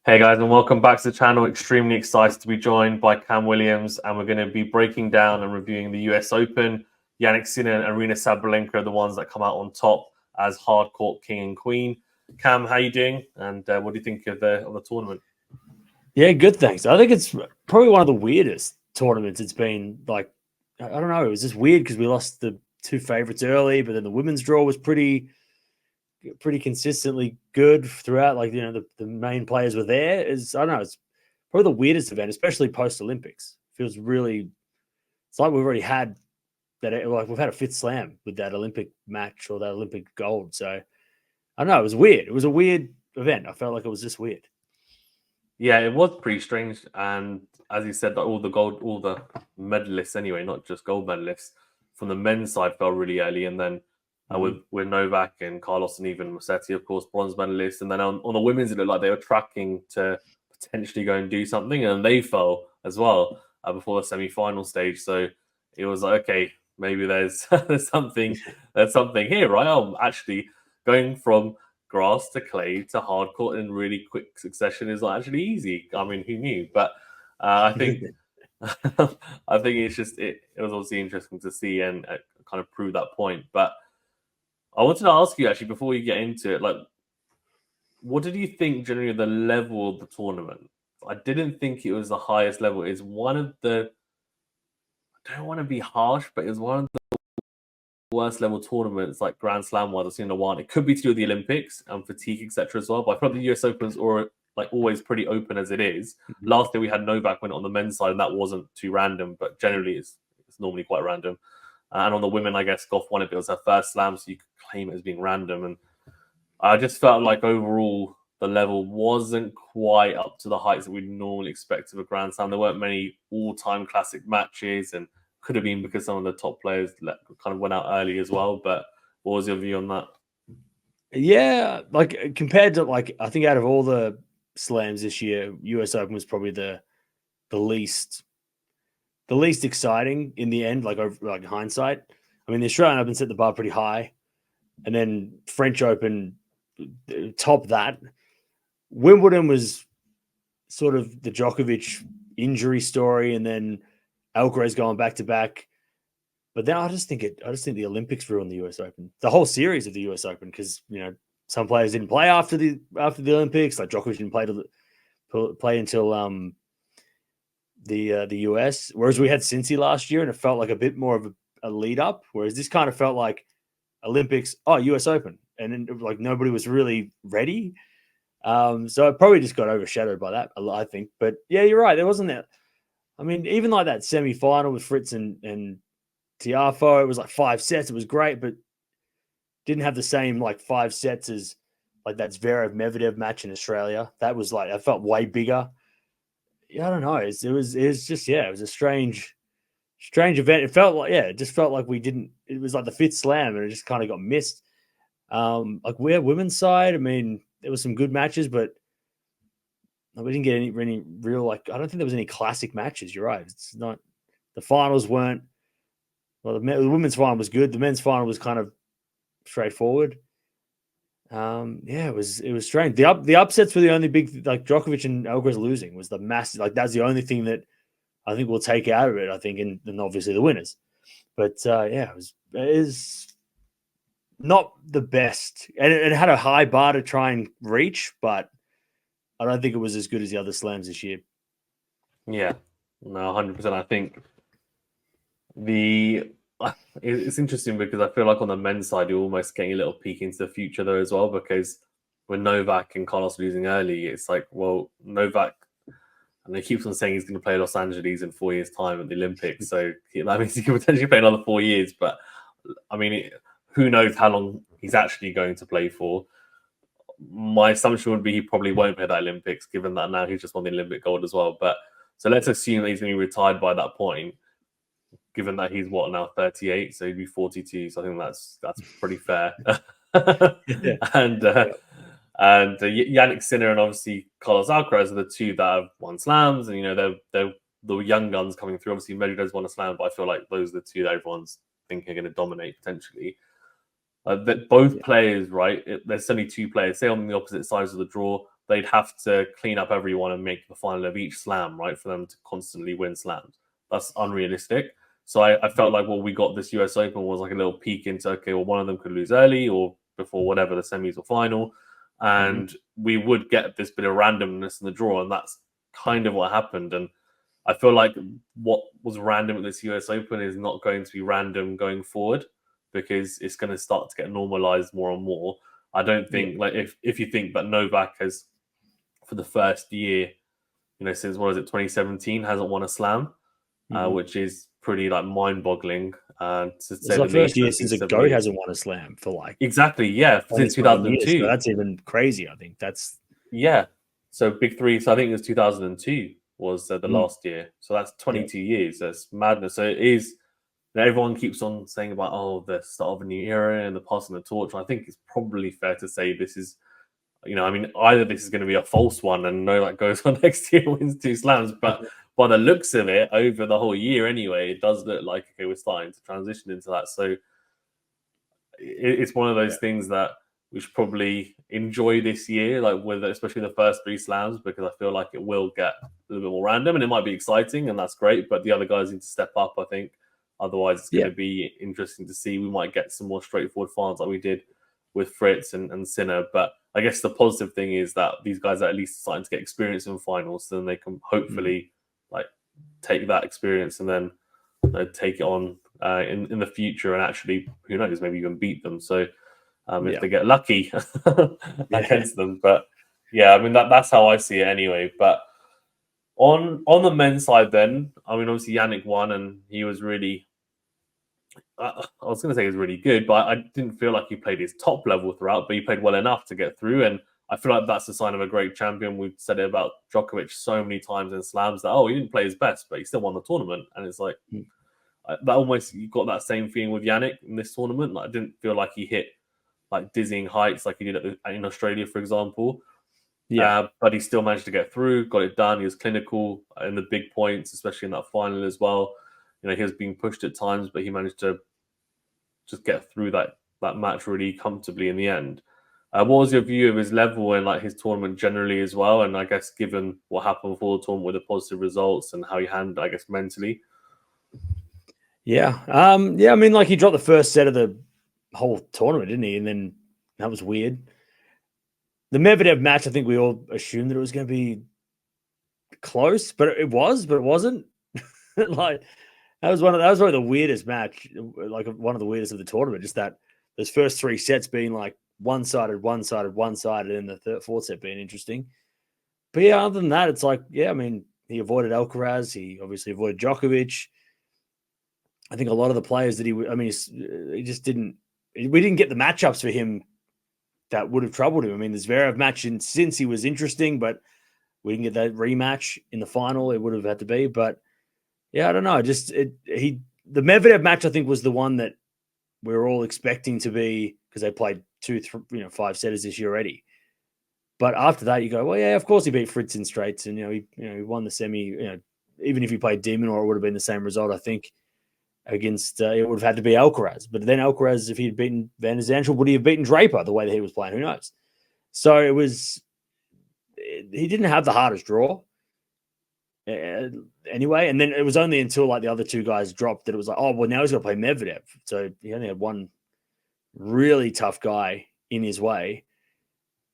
Hey guys, and welcome back to the channel. Extremely excited to be joined by Cam Williams, and we're going to be breaking down and reviewing the US Open. Jannik Sinner and Aryna Sabalenka are the ones that come out on top as hardcourt king and queen. Cam, how you doing? And what do you think of the tournament? Yeah, good, thanks. I think it's probably one of the weirdest tournaments it's been. Like, I don't know, it was just weird because we lost the two favorites early, but then the women's draw was pretty consistently good throughout. Like, the main players were there. I don't know, it's probably the weirdest event, especially post Olympics. Feels really, it's like we've already had that, like we've had a fifth slam with that Olympic match or that Olympic gold. So I don't know, it was weird. It was a weird event. I felt like it was just weird. Yeah, it was pretty strange. And as you said, all the medalists anyway, not just gold medalists from the men's side fell really early, and then with Novak and Carlos and even Musetti, of course, bronze medalists. And then on the women's, it looked like they were tracking to potentially go and do something, and they fell as well before the semi-final stage. So it was like, okay, maybe there's there's something here, right? I'm actually going from grass to clay to hardcourt in really quick succession is not actually easy. I mean, who knew? But I think I think it was obviously interesting to see and kind of prove that point. But I wanted to ask you actually before we get into it, like, what did you think generally of the level of the tournament? I didn't think it was the highest level. It's one of the I don't want to be harsh, but it was one of the worst level tournaments like Grand Slam wise I've seen in a while. It could be to do with the Olympics and fatigue, etc. as well. But I feel like the US Open's always pretty open as it is. Last year we had Novak win it on the men's side, and that wasn't too random, but generally it's normally quite random. And on the women, I guess Goff won it, but it was her first slam, so you could claim it as being random. And I just felt like overall the level wasn't quite up to the heights that we'd normally expect of a Grand Slam. There weren't many all-time classic matches, and could have been because some of the top players kind of went out early as well. But what was your view on that? Yeah, like compared to like I think out of all the slams this year, US Open was probably the least exciting in the end, like over like hindsight. I mean, the Australian Open set the bar pretty high, and then French Open topped that. Wimbledon was sort of the Djokovic injury story, and then Alcaraz going back to back. But then I just think the Olympics ruined the US Open, the whole series of the US Open, because some players didn't play after the Olympics, like Djokovic didn't play until the US, whereas we had Cincy last year, and it felt like a bit more of a lead up. Whereas this kind of felt like Olympics, US Open, and then like nobody was really ready. So it probably just got overshadowed by that, I think. But yeah, you're right. There wasn't that. I mean, even like that semi-final with Fritz and Tiafo, it was like 5 sets. It was great, but didn't have the same like 5 sets as like that Zverev Medvedev match in Australia. That was like, I felt way bigger. Yeah, I don't know. It was just, yeah, it was a strange event. It felt like, yeah, it just felt like we didn't, it was like the fifth slam and it just kind of got missed. Like we're women's side. I mean, there was some good matches, but we didn't get any real, like, I don't think there was any classic matches. You're right. It's not, the finals weren't, well, the women's final was good. The men's final was kind of straightforward. Yeah, it was strange. The upsets were the only big, like Djokovic and Alcaraz losing was the massive, like that's the only thing that I think we'll take out of it. I think, and obviously the winners. But yeah, it is not the best, and it had a high bar to try and reach, but I don't think it was as good as the other slams this year. Yeah, no, 100%. I think it's interesting because I feel like on the men's side you're almost getting a little peek into the future though as well, because with Novak and Carlos losing early, it's like, well, Novak, and he keeps on saying he's going to play Los Angeles in 4 years' time at the Olympics, so that means he could potentially play another 4 years. But I mean, who knows how long he's actually going to play for? My assumption would be he probably won't play that Olympics, given that now he's just won the Olympic gold as well. But so let's assume that he's going to be retired by that point, given that he's now 38, so he'd be 42. So I think that's pretty fair. Yeah. and Jannik Sinner and obviously Carlos Alcaraz are the two that have won slams, and they're the young guns coming through. Obviously, Medvedev's won a slam, but I feel like those are the two that everyone's thinking are going to dominate potentially. That both players, right? There's only two players. Say on the opposite sides of the draw, they'd have to clean up everyone and make the final of each slam, right, for them to constantly win slams. That's unrealistic. So I felt like what we got this US Open was like a little peek into, okay, well, one of them could lose early or before whatever the semis or final. And we would get this bit of randomness in the draw. And that's kind of what happened. And I feel like what was random at this US Open is not going to be random going forward, because it's going to start to get normalized more and more. I don't think, like, if you think that Novak has, for the first year, since, 2017, hasn't won a slam, which is pretty, like, mind-boggling. To say the first year since a GOAT hasn't won a slam for, like... Exactly, yeah, since 2002. So that's even crazy, I think. That's... Yeah. So big three, so I think it was 2002 was the last year. So that's 22 years. That's madness. So it is... Everyone keeps on saying about, the start of a new era and the passing the torch. I think it's probably fair to say this is, either this is going to be a false one and Novak goes on next year and wins 2 slams, but by the looks of it, over the whole year anyway, it does look like, okay, we're starting to transition into that. So it's one of those things that we should probably enjoy this year, like with especially the first 3 slams, because I feel like it will get a little bit more random and it might be exciting and that's great, but the other guys need to step up, I think. Otherwise, it's going to be interesting to see. We might get some more straightforward finals like we did with Fritz and Sinner. But I guess the positive thing is that these guys are at least starting to get experience in finals, so then they can hopefully take that experience and then take it on in the future and actually, who knows, maybe even beat them. So if they get lucky against them. But yeah, that's how I see it anyway. But on the men's side then, obviously Jannik won and he was really... I was going to say he was really good, but I didn't feel like he played his top level throughout, but he played well enough to get through. And I feel like that's a sign of a great champion. We've said it about Djokovic so many times in slams that, he didn't play his best, but he still won the tournament. And it's like, that almost, you got that same feeling with Jannik in this tournament. Like, I didn't feel like he hit like dizzying heights like he did in Australia, for example. But he still managed to get through, got it done. He was clinical in the big points, especially in that final as well. He was being pushed at times, but he managed to just get through that match really comfortably in the end. What was your view of his level and like his tournament generally as well? And I guess given what happened before the tournament with the positive results and how he handled, I guess, mentally. Yeah. Like he dropped the first set of the whole tournament, didn't he? And then that was weird. The Medvedev match, I think we all assumed that it was going to be close, but it wasn't. Like that was one of the weirdest match, like one of the weirdest of the tournament. Just that those first 3 sets being like one-sided, and the fourth set being interesting. But yeah, other than that, it's like, he avoided Alcaraz. He obviously avoided Djokovic. I think a lot of the players that he just didn't. We didn't get the matchups for him that would have troubled him. The Zverev match since he was interesting, but we didn't get that rematch in the final. It would have had to be, but yeah, I don't know. The Medvedev match, I think, was the one that we were all expecting to be, because they played 5 setters this year already. But after that, you go, well, yeah, of course he beat Fritz in straights, and he won the semi. Even if he played Demon, or it would have been the same result, I think. Against it would have had to be Alcaraz, but then Alcaraz, if he had beaten Van der Zandt, would he have beaten Draper the way that he was playing? Who knows? So he didn't have the hardest draw anyway. And then it was only until like the other 2 guys dropped that it was like, oh well, now he's got to play Medvedev. So he only had one really tough guy in his way.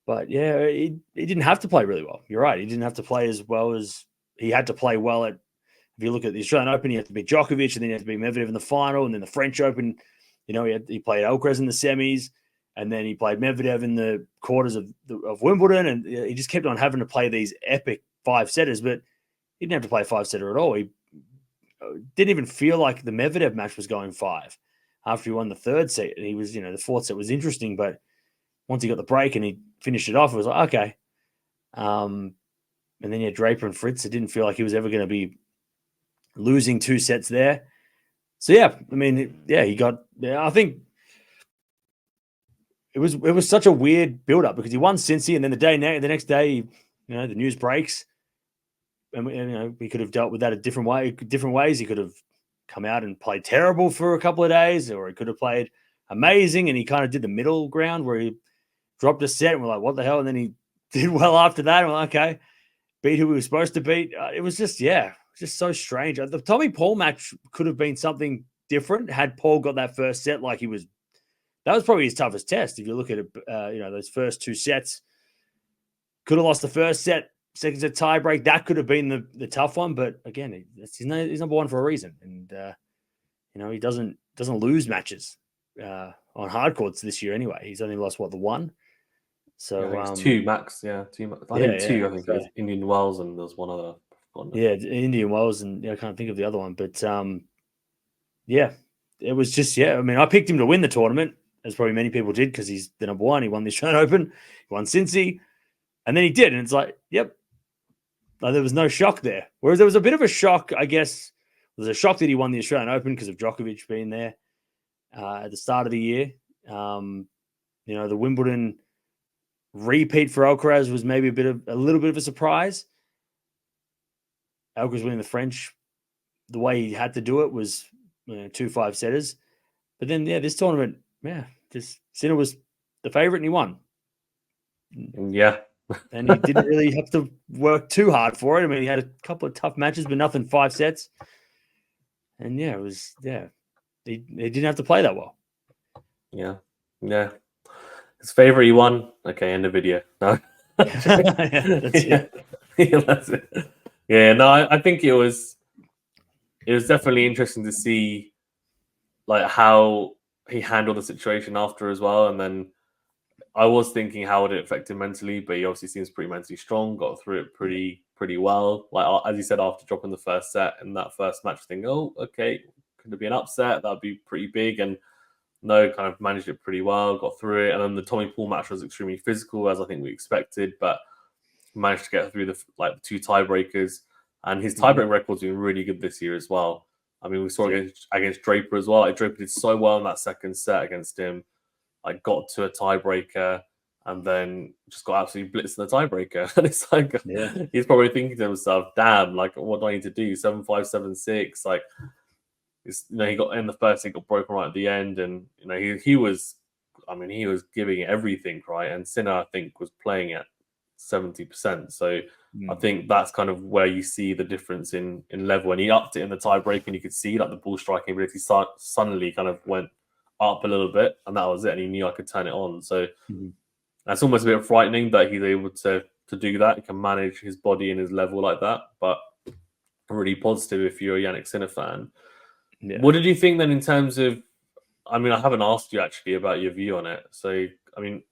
But yeah, he didn't have to play really well. You're right. He didn't have to play as well as he had to play well at. If you look at the Australian Open, he had to beat Djokovic, and then he had to beat Medvedev in the final, and then the French Open, he played Alcaraz in the semis, and then he played Medvedev in the quarters of Wimbledon, and he just kept on having to play these epic 5-setters, but he didn't have to play a 5-setter at all. He didn't even feel like the Medvedev match was going 5 after he won the 3rd set. And he was, the 4th set was interesting, but once he got the break and he finished it off, it was like, okay. And then Draper and Fritz, it didn't feel like he was ever going to be losing 2 sets there. So he got. I think it was such a weird build up, because he won Cincy, and then the next day, the news breaks, and he could have dealt with that different ways. He could have come out and played terrible for a couple of days, or he could have played amazing, and he kind of did the middle ground where he dropped a set and we're like, what the hell? And then he did well after that. I'm like, okay, beat who we were supposed to beat. It was just so strange. The Tommy Paul match could have been something different had Paul got that first set like he was. That was probably his toughest test. If you look at it, those first 2 sets, could have lost the first set, second set tie break. That could have been the tough one. But again, he's number one for a reason, and he doesn't lose matches on hard courts this year anyway. He's only lost the one. So I think it's 2 max. Yeah, 2 max. I think 2. I think it was Indian Wells and there's one other. Yeah, Indian Wells, and I can't think of the other one. But yeah, it was just I mean, I picked him to win the tournament, as probably many people did, because he's the number one. He won the Australian Open, he won Cincy, and then he did, and it's like, yep, like, there was no shock there. Whereas there was a bit of a shock, I guess. There was a shock that he won the Australian Open because of Djokovic being there at the start of the year. The Wimbledon repeat for Alcaraz was maybe a little bit of a surprise. Alcaraz winning the French, the way he had to do it was 2 5-setters. But then, this tournament, just Sinner was the favorite and he won. Yeah. And he didn't really have to work too hard for it. I mean, he had a couple of tough matches, but nothing 5 sets. And it was, he didn't have to play that well. Yeah. His favorite, he won. Okay, end of video. No. That's it. That's it. Yeah, no, I think it was definitely interesting to see like how he handled the situation after as well. And then I was thinking how would it affect him mentally, but he obviously seems pretty mentally strong, got through it pretty well. Like as you said, after dropping the first set in that first match, thinking, oh, okay, could it be an upset? That'd be pretty big. And no, kind of managed it pretty well, got through it. And then the Tommy Paul match was extremely physical, as I think we expected, but managed to get through the 2 tiebreakers. And his tiebreak record's been really good this year as well. I mean, we saw against Draper as well. Like, Draper did so well in that second set against him. Like, got to a tiebreaker and then just got absolutely blitzed in the tiebreaker. And it's like, he's probably thinking to himself, damn, like, what do I need to do? 7-5, 7-6. Like, he got in the first, he got broken right at the end. And, he was giving it everything, right? And Sinner, I think, was playing at 70%. So I think that's kind of where you see the difference in level. And he upped it in the tiebreak, and you could see like the ball striking ability suddenly kind of went up a little bit, and that was it. And he knew I could turn it on. So that's almost a bit frightening that he's able to do that. He can manage his body and his level like that. But really positive if you're a Jannik Sinner fan. Yeah. What did you think then in terms of? I mean, I haven't asked you actually about your view on it. So I mean,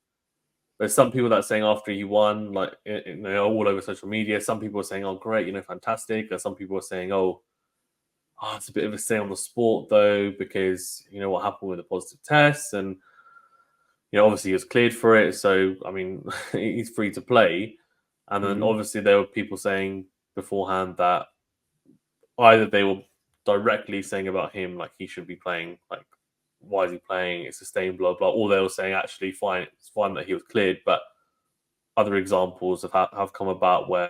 there's some people that are saying after he won, like, all over social media, some people are saying, oh, great, fantastic. And some people are saying, oh, it's a bit of a stay on the sport, though, because, what happened with the positive tests. And, obviously he was cleared for it. So, I mean, he's free to play. And then obviously there were people saying beforehand that either they were directly saying about him, like, he should be playing, like, why is he playing? It's sustained, blah, blah. Or they were saying, actually, fine, it's fine that he was cleared. But other examples have come about where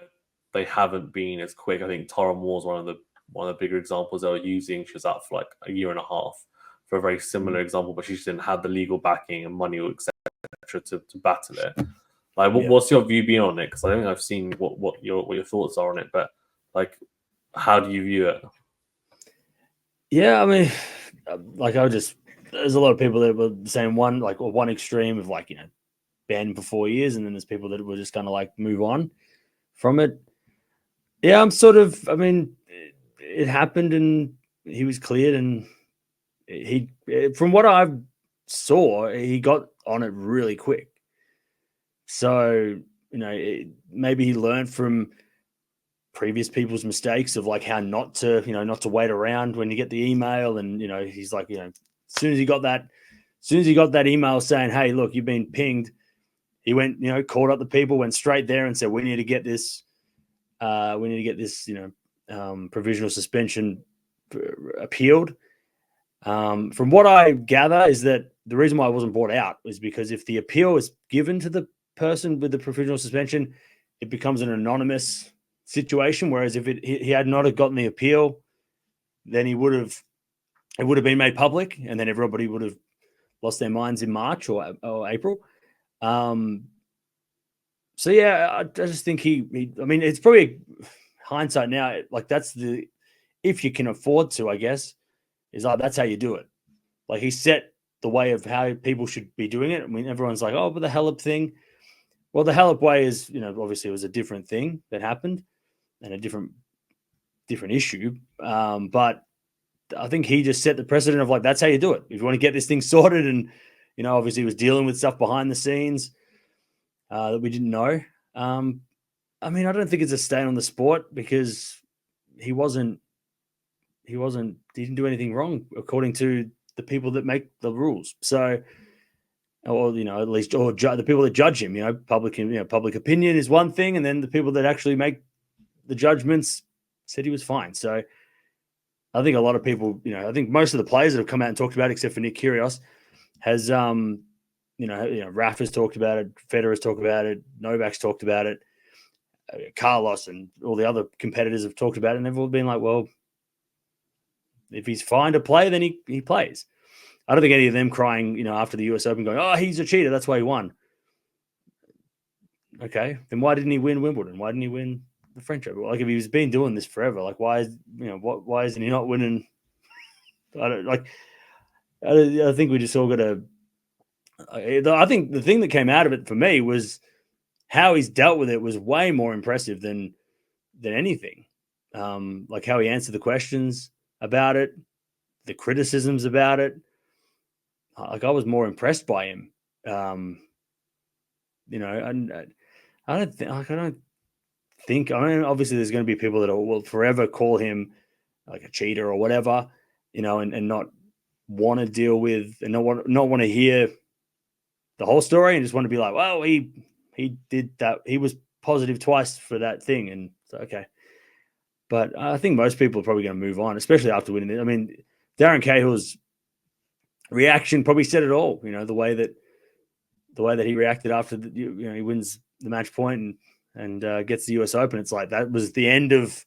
they haven't been as quick. I think Tara Moore's one of the bigger examples they were using. She was out for like a year and a half for a very similar example, but she just didn't have the legal backing and money, etc., to battle it. Like, what's your view been on it? Because I don't think I've seen what your thoughts are on it. But like, how do you view it? Yeah, I mean, like there's a lot of people that were saying one extreme of banned for 4 years, and then there's people that were just going to like move on from it. Yeah, I mean, it happened and he was cleared, and from what I saw, he got on it really quick. So, maybe he learned from previous people's mistakes of like how not to wait around when you get the email. And, he's like, as soon as he got that email saying, hey, look, you've been pinged, he went, called up the people, went straight there and said, we need to get this, provisional suspension appealed. From what I gather is that the reason why it wasn't brought out is because if the appeal is given to the person with the provisional suspension, it becomes an anonymous situation. Whereas if he had not have gotten the appeal, then it would have been made public, and then everybody would have lost their minds in March or April. So yeah, I just think he. I mean, it's probably hindsight now. Like that's the if you can afford to, I guess, is like that's how you do it. Like he set the way of how people should be doing it. I mean, everyone's like, oh, but the Halep thing. Well, the Halep way is, obviously it was a different thing that happened and a different issue. But I think he just set the precedent of like that's how you do it. If you want to get this thing sorted, and obviously he was dealing with stuff behind the scenes that we didn't know. I mean, I don't think it's a stain on the sport because he didn't do anything wrong according to the people that make the rules. So, or at least, or the people that judge him. Public opinion is one thing, and then the people that actually make the judgments said he was fine. So, I think a lot of people, I think most of the players that have come out and talked about it, except for Nick Kyrgios, has Raf has talked about it, Federer's talked about it, Novak's talked about it, Carlos and all the other competitors have talked about it, and they've all been like, well, if he's fine to play, then he plays. I don't think any of them crying, after the US Open going, oh, he's a cheater, that's why he won. Okay, then why didn't he win Wimbledon? Why didn't he win the French Open? Like if he's been doing this forever, like why isn't he not winning? I think we just all got to. I think the thing that came out of it for me was how he's dealt with it was way more impressive than anything. Like how he answered the questions about it, the criticisms about it. Like I was more impressed by him. And I don't think. I mean, obviously, there's going to be people that will forever call him like a cheater or whatever, and not want to deal with and not want to hear the whole story and just want to be like, well, he did that. He was positive twice for that thing, and so okay. But I think most people are probably going to move on, especially after winning it. I mean, Darren Cahill's reaction probably said it all. The way that he reacted after he wins the match point and gets the US Open. It's like that was the end of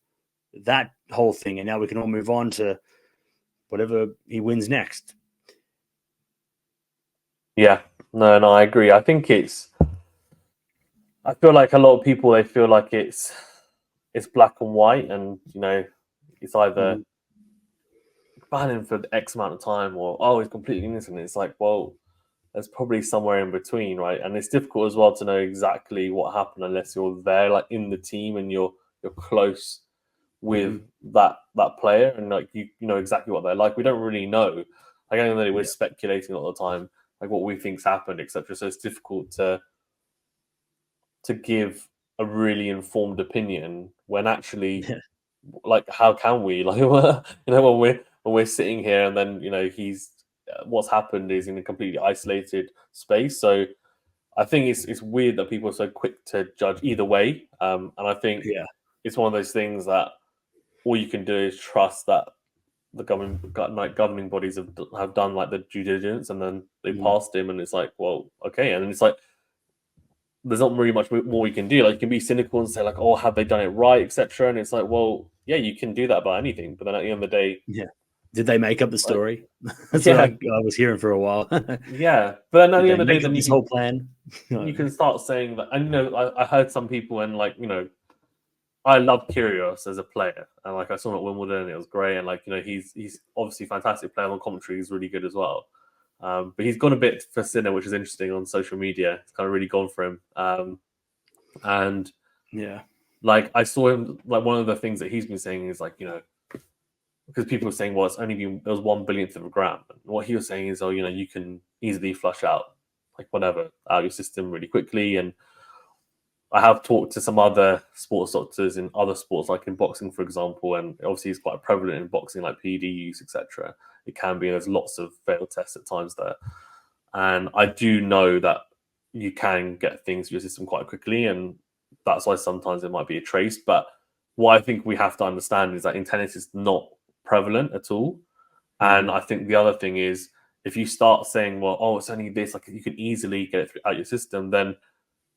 that whole thing, and now we can all move on to whatever he wins next. Yeah, no, I agree. I think I feel like a lot of people, they feel like it's black and white, and it's either ban him for X amount of time or he's completely innocent. It's like, well, there's probably somewhere in between, right? And it's difficult as well to know exactly what happened unless you're there, like in the team, and you're close with that player, and like you know exactly what they're like. We don't really know. Like I know we're speculating all the time, like what we think's happened, etc. So it's difficult to give a really informed opinion when actually, like, how can we, like, when we're sitting here and then he's what's happened is in a completely isolated space. So I think it's weird that people are so quick to judge either way. And I think it's one of those things that all you can do is trust that the governing bodies have done like the due diligence, and then they passed him, and it's like, well, okay, and then it's like there's not really much more we can do. Like you can be cynical and say like, oh, have they done it right, etc. And it's like, well, yeah, you can do that about anything, but then at the end of the day, did they make up the story? That's what I was hearing for a while. Yeah, but then at the end of the day, then this whole plan. You can start saying that. And I heard some people, and like I love Kyrgios as a player, and like I saw him at Wimbledon, and it was great. And like he's obviously a fantastic player on commentary. He's really good as well. But he's gone a bit for Sinner, which is interesting on social media. It's kind of really gone for him. And like I saw him, like one of the things that he's been saying is like because people were saying, well, it was 1/1000th of a gram. And what he was saying is, you can easily flush out like whatever out your system really quickly. And I have talked to some other sports doctors in other sports, like in boxing, for example, and obviously it's quite prevalent in boxing, like PED use, etc. It can be. There's lots of failed tests at times there, and I do know that you can get things to your system quite quickly, and that's why sometimes it might be a trace. But what I think we have to understand is that in tennis, it's not prevalent at all. And I think the other thing is, if you start saying, well, it's only this, like you can easily get it out your system, then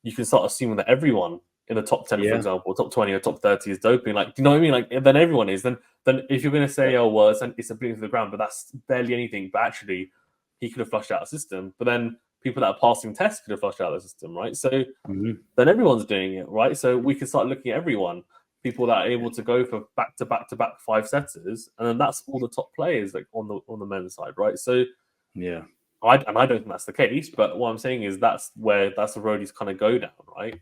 you can start assuming that everyone in the top 10, for example, top 20 or top 30 is doping. Like, do you know what I mean? Like, then everyone is. Then if you're going to say, it's a blink to the ground, but that's barely anything. But actually, he could have flushed out a system. But then people that are passing tests could have flushed out the system, right? So Mhm. then everyone's doing it, right? So we can start looking at everyone, people that are able to go for back to back to back 5-setters, and then that's all the top players like on the men's side, right? So Yeah. I don't think that's the case, but what I'm saying is that's the road he's kind of go down, right?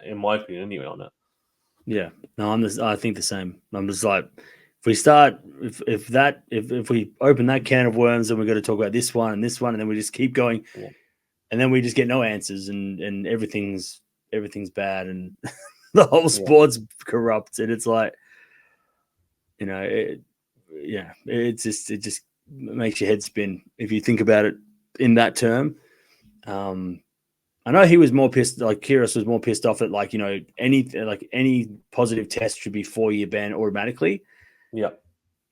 In my opinion, anyway, on it. Yeah. No, I think the same. I'm just like, if we start, if we open that can of worms, then we're going to talk about this one, and then we just keep going, Yeah. and then we just get no answers, and everything's bad, and the whole sport's corrupt, and it's like, it just makes your head spin if you think about it in that term. I know he was more pissed, like Kyrgios was more pissed off at any positive test should be 4-year ban automatically. Yeah.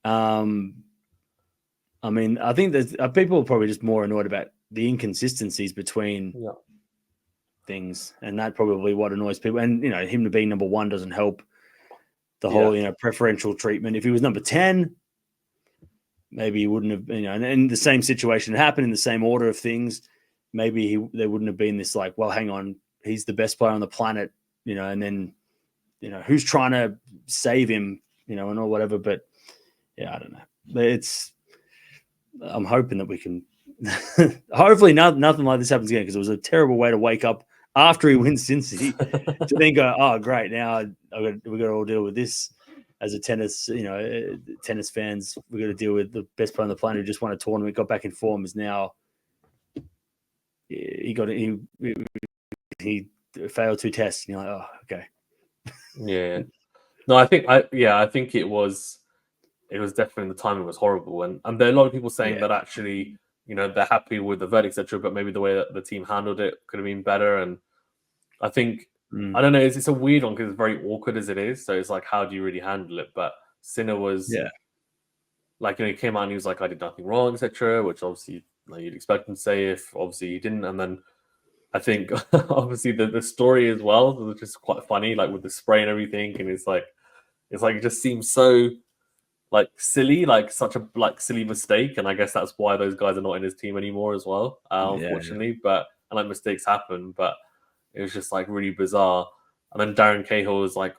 I mean, I think that people are probably just more annoyed about the inconsistencies between things, and that probably what annoys people. And him to be number 1 doesn't help the whole preferential treatment. If he was number 10, maybe he wouldn't have. And the same situation happened in the same order of things. Maybe there wouldn't have been this like, well, hang on, he's the best player on the planet, and then, who's trying to save him, and or whatever. But yeah, I don't know. I'm hoping that we can, hopefully nothing like this happens again, because it was a terrible way to wake up after he wins Cincy to then go, oh, great, now we've got to all deal with this as a tennis, tennis fans. We've got to deal with the best player on the planet who just won a tournament, got back in form, is now, he failed 2 tests, and you're like, oh, okay. Yeah. No, I think it was definitely, the timing was horrible, and there are a lot of people saying that actually, they're happy with the verdict, etc., but maybe the way that the team handled it could have been better. And I think I don't know, it's a weird one because it's very awkward as it is. So it's like, how do you really handle it? But Sinner was like, he came out and he was like, I did nothing wrong, etc., which obviously you'd expect him to say if obviously he didn't. And then I think obviously the story as well, which is quite funny, like with the spray and everything, and it's like it just seems so like silly, like such a silly mistake, and I guess that's why those guys are not in his team anymore as well, unfortunately. But and like mistakes happen, but it was just like really bizarre. And then Darren Cahill was like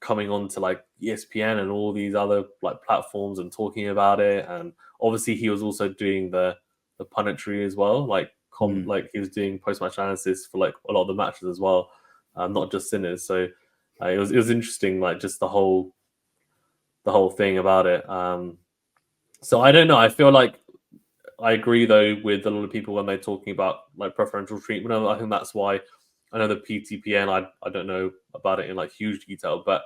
coming on to like ESPN and all these other like platforms and talking about it, and obviously he was also doing the punditry as well, like like he was doing post-match analysis for like a lot of the matches as well, not just Sinners. So it was interesting, like just the whole thing about it. So I don't know. I feel like I agree though with a lot of people when they're talking about like preferential treatment. I think that's why I know the PTPN. I don't know about it in like huge detail, but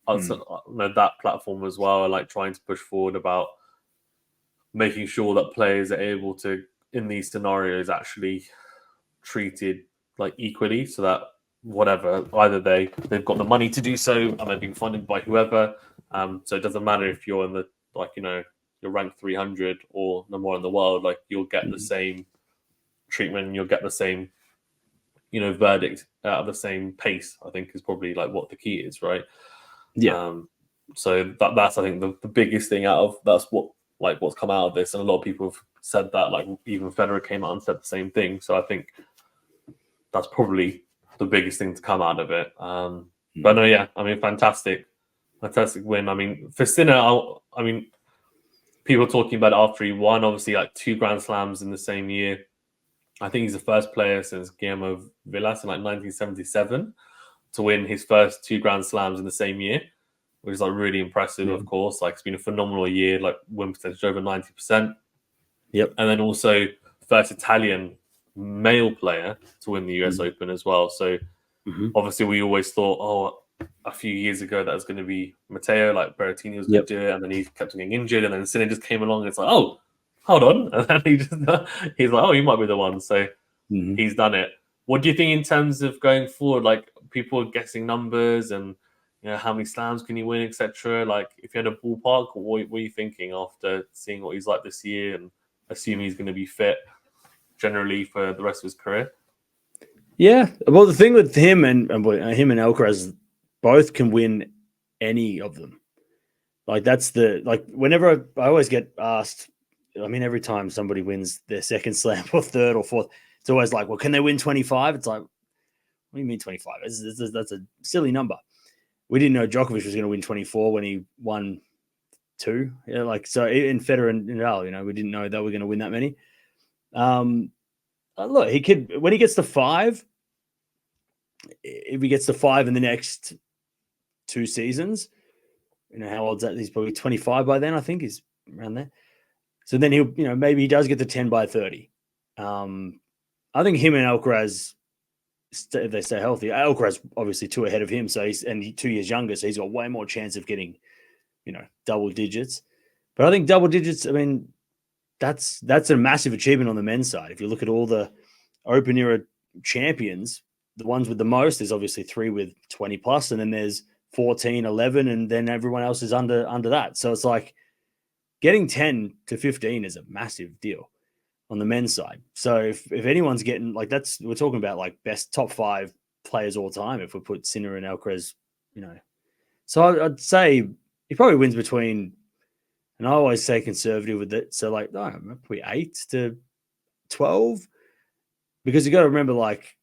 also that platform as well are like trying to push forward about making sure that players are able to, in these scenarios, actually treated like equally, so that whatever, either they've got the money to do so and they're being funded by whoever. So it doesn't matter if you're in the you're ranked 300 or number 1 in the world, like you'll get the same treatment, and you'll get the same verdict at the same pace. I think is probably like what the key is, right? So that's I think the biggest thing out of that's what's come out of this, and a lot of people have said that, like even Federer came out and said the same thing. So I think that's probably the biggest thing to come out of it. But no, yeah, I mean, fantastic win. I mean, for Sinner, I mean, people talking about it after he won, obviously like 2 Grand Slams in the same year. I think he's the first player since Guillermo Vilas in like 1977 to win his first 2 Grand Slams in the same year, which is like really impressive, of course. Like it's been a phenomenal year, like win percentage over 90%. Yep. And then also first Italian male player to win the US Open as well. So obviously we always thought, a few years ago that was going to be Matteo, like Berrettini was going to do it, and then he kept on getting injured, and then Sinner just came along and it's like, oh, hold on. And then he's like, oh, he might be the one. So he's done it. What do you think in terms of going forward? Like people are guessing numbers and how many slams can you win, etc. Like if you had a ballpark, what were you thinking after seeing what he's like this year and assuming he's going to be fit generally for the rest of his career? Yeah, well, the thing with him and Alcaraz, both can win any of them. Like that's whenever I always get asked, I mean, every time somebody wins their second slam or third or fourth, it's always like, well, can they win 25? It's like, what do you mean 25? That's a silly number. We didn't know Djokovic was going to win 24 when he won 2. Yeah, like, so in Federer and Nadal, we didn't know they were going to win that many. Look, he could, when he gets to 5, if he gets to 5 in the next 2 seasons, how old's that? He's probably 25 by then, I think he's around there. So then he'll, maybe he does get to 10 by 30. I think him and Alcaraz, if they stay healthy, Alcaraz obviously 2 ahead of him, so he's 2 years younger, so he's got way more chance of getting, double digits. But I think double digits, I mean, that's a massive achievement on the men's side. If you look at all the Open era champions, the ones with the most, there's obviously 3 with 20 plus, and then there's 14, 11, and then everyone else is under that. So it's like getting 10 to 15 is a massive deal on the men's side. So if anyone's getting like we're talking about like best top 5 players all time. If we put Sinner and Alcaraz, so I'd say he probably wins between, and I always say conservative with it. So like, probably 8 to 12, because you got to remember, like,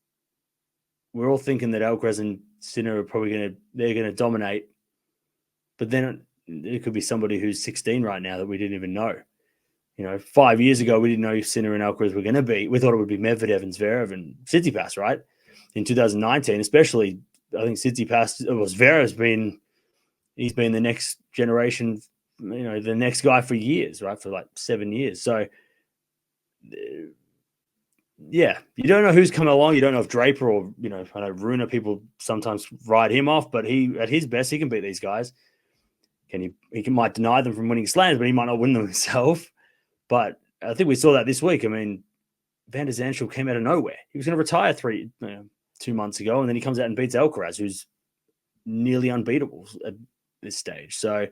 we're all thinking that Alcaraz and Sinner are probably they're going to dominate, but then it could be somebody who's 16 right now that we didn't even know. 5 years ago, we didn't know if Sinner and Alcaraz were going to be. We thought it would be Medvedev and Zverev and Tsitsipas, right? In 2019, especially, I think Tsitsipas, he's been the next generation, the next guy for years, right? For like 7 years. So, yeah, you don't know who's coming along. You don't know if Draper or, I know Runa, people sometimes write him off, but he, at his best, he can beat these guys. He might deny them from winning slams, but he might not win them himself. But I think we saw that this week. I mean, Van der Zandschulp came out of nowhere. He was going to retire 2 months ago, and then he comes out and beats Alcaraz, who's nearly unbeatable at this stage. So,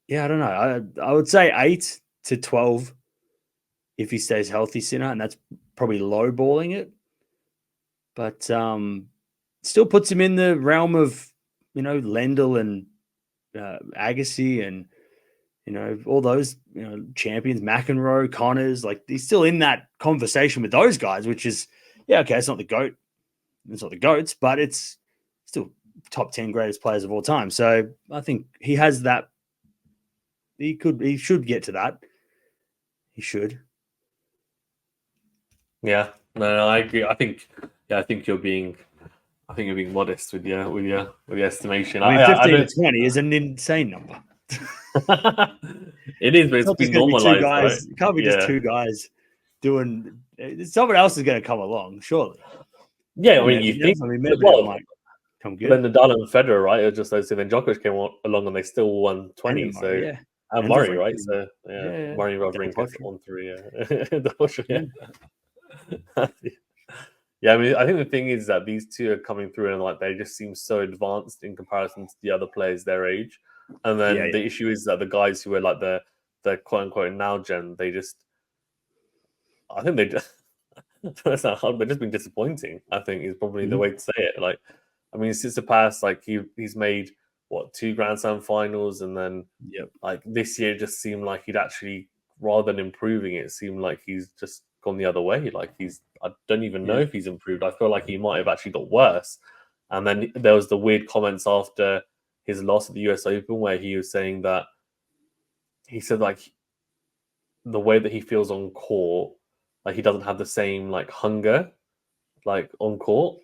yeah, I don't know. I would say 8 to 12 if he stays healthy, Sinner, and that's probably lowballing it. But still puts him in the realm of, Lendl and Agassi and, all those, champions, McEnroe, Connors, like he's still in that conversation with those guys, which is, yeah, okay, it's not the GOAT. It's not the GOATs, but it's still top 10 greatest players of all time. So I think he has that. He should get to that. He should. Yeah, no, I agree. I think you're being modest with your estimation. I mean, 15 to 20 is an insane number. It is, but it's been normalized, right? It can't be just 2 guys doing. Someone else is going to come along, surely. Yeah, I mean, you think Medvedev might come good. Then Nadal and Federer, right? It just those. Then Djokovic came along and they still won 20. And Murray, yeah. And Murray, right? So Murray, Wawrinka won 3. Yeah, I mean, I think the thing is that these 2 are coming through and like they just seem so advanced in comparison to the other players their age. And then the issue is that the guys who are like the quote unquote now gen, I think they just that's not hard, but just been disappointing. I think is probably the way to say it. Like, I mean, Tsitsipas, like he's made 2 Grand Slam finals, and then like this year just seemed like he'd actually, rather than improving, it seemed like he's just gone the other way. Like I don't even know if he's improved. I feel like he might have actually got worse. And then there was the weird comments after his loss at the US Open where he was saying that he said like the way that he feels on court, like he doesn't have the same like hunger like on court.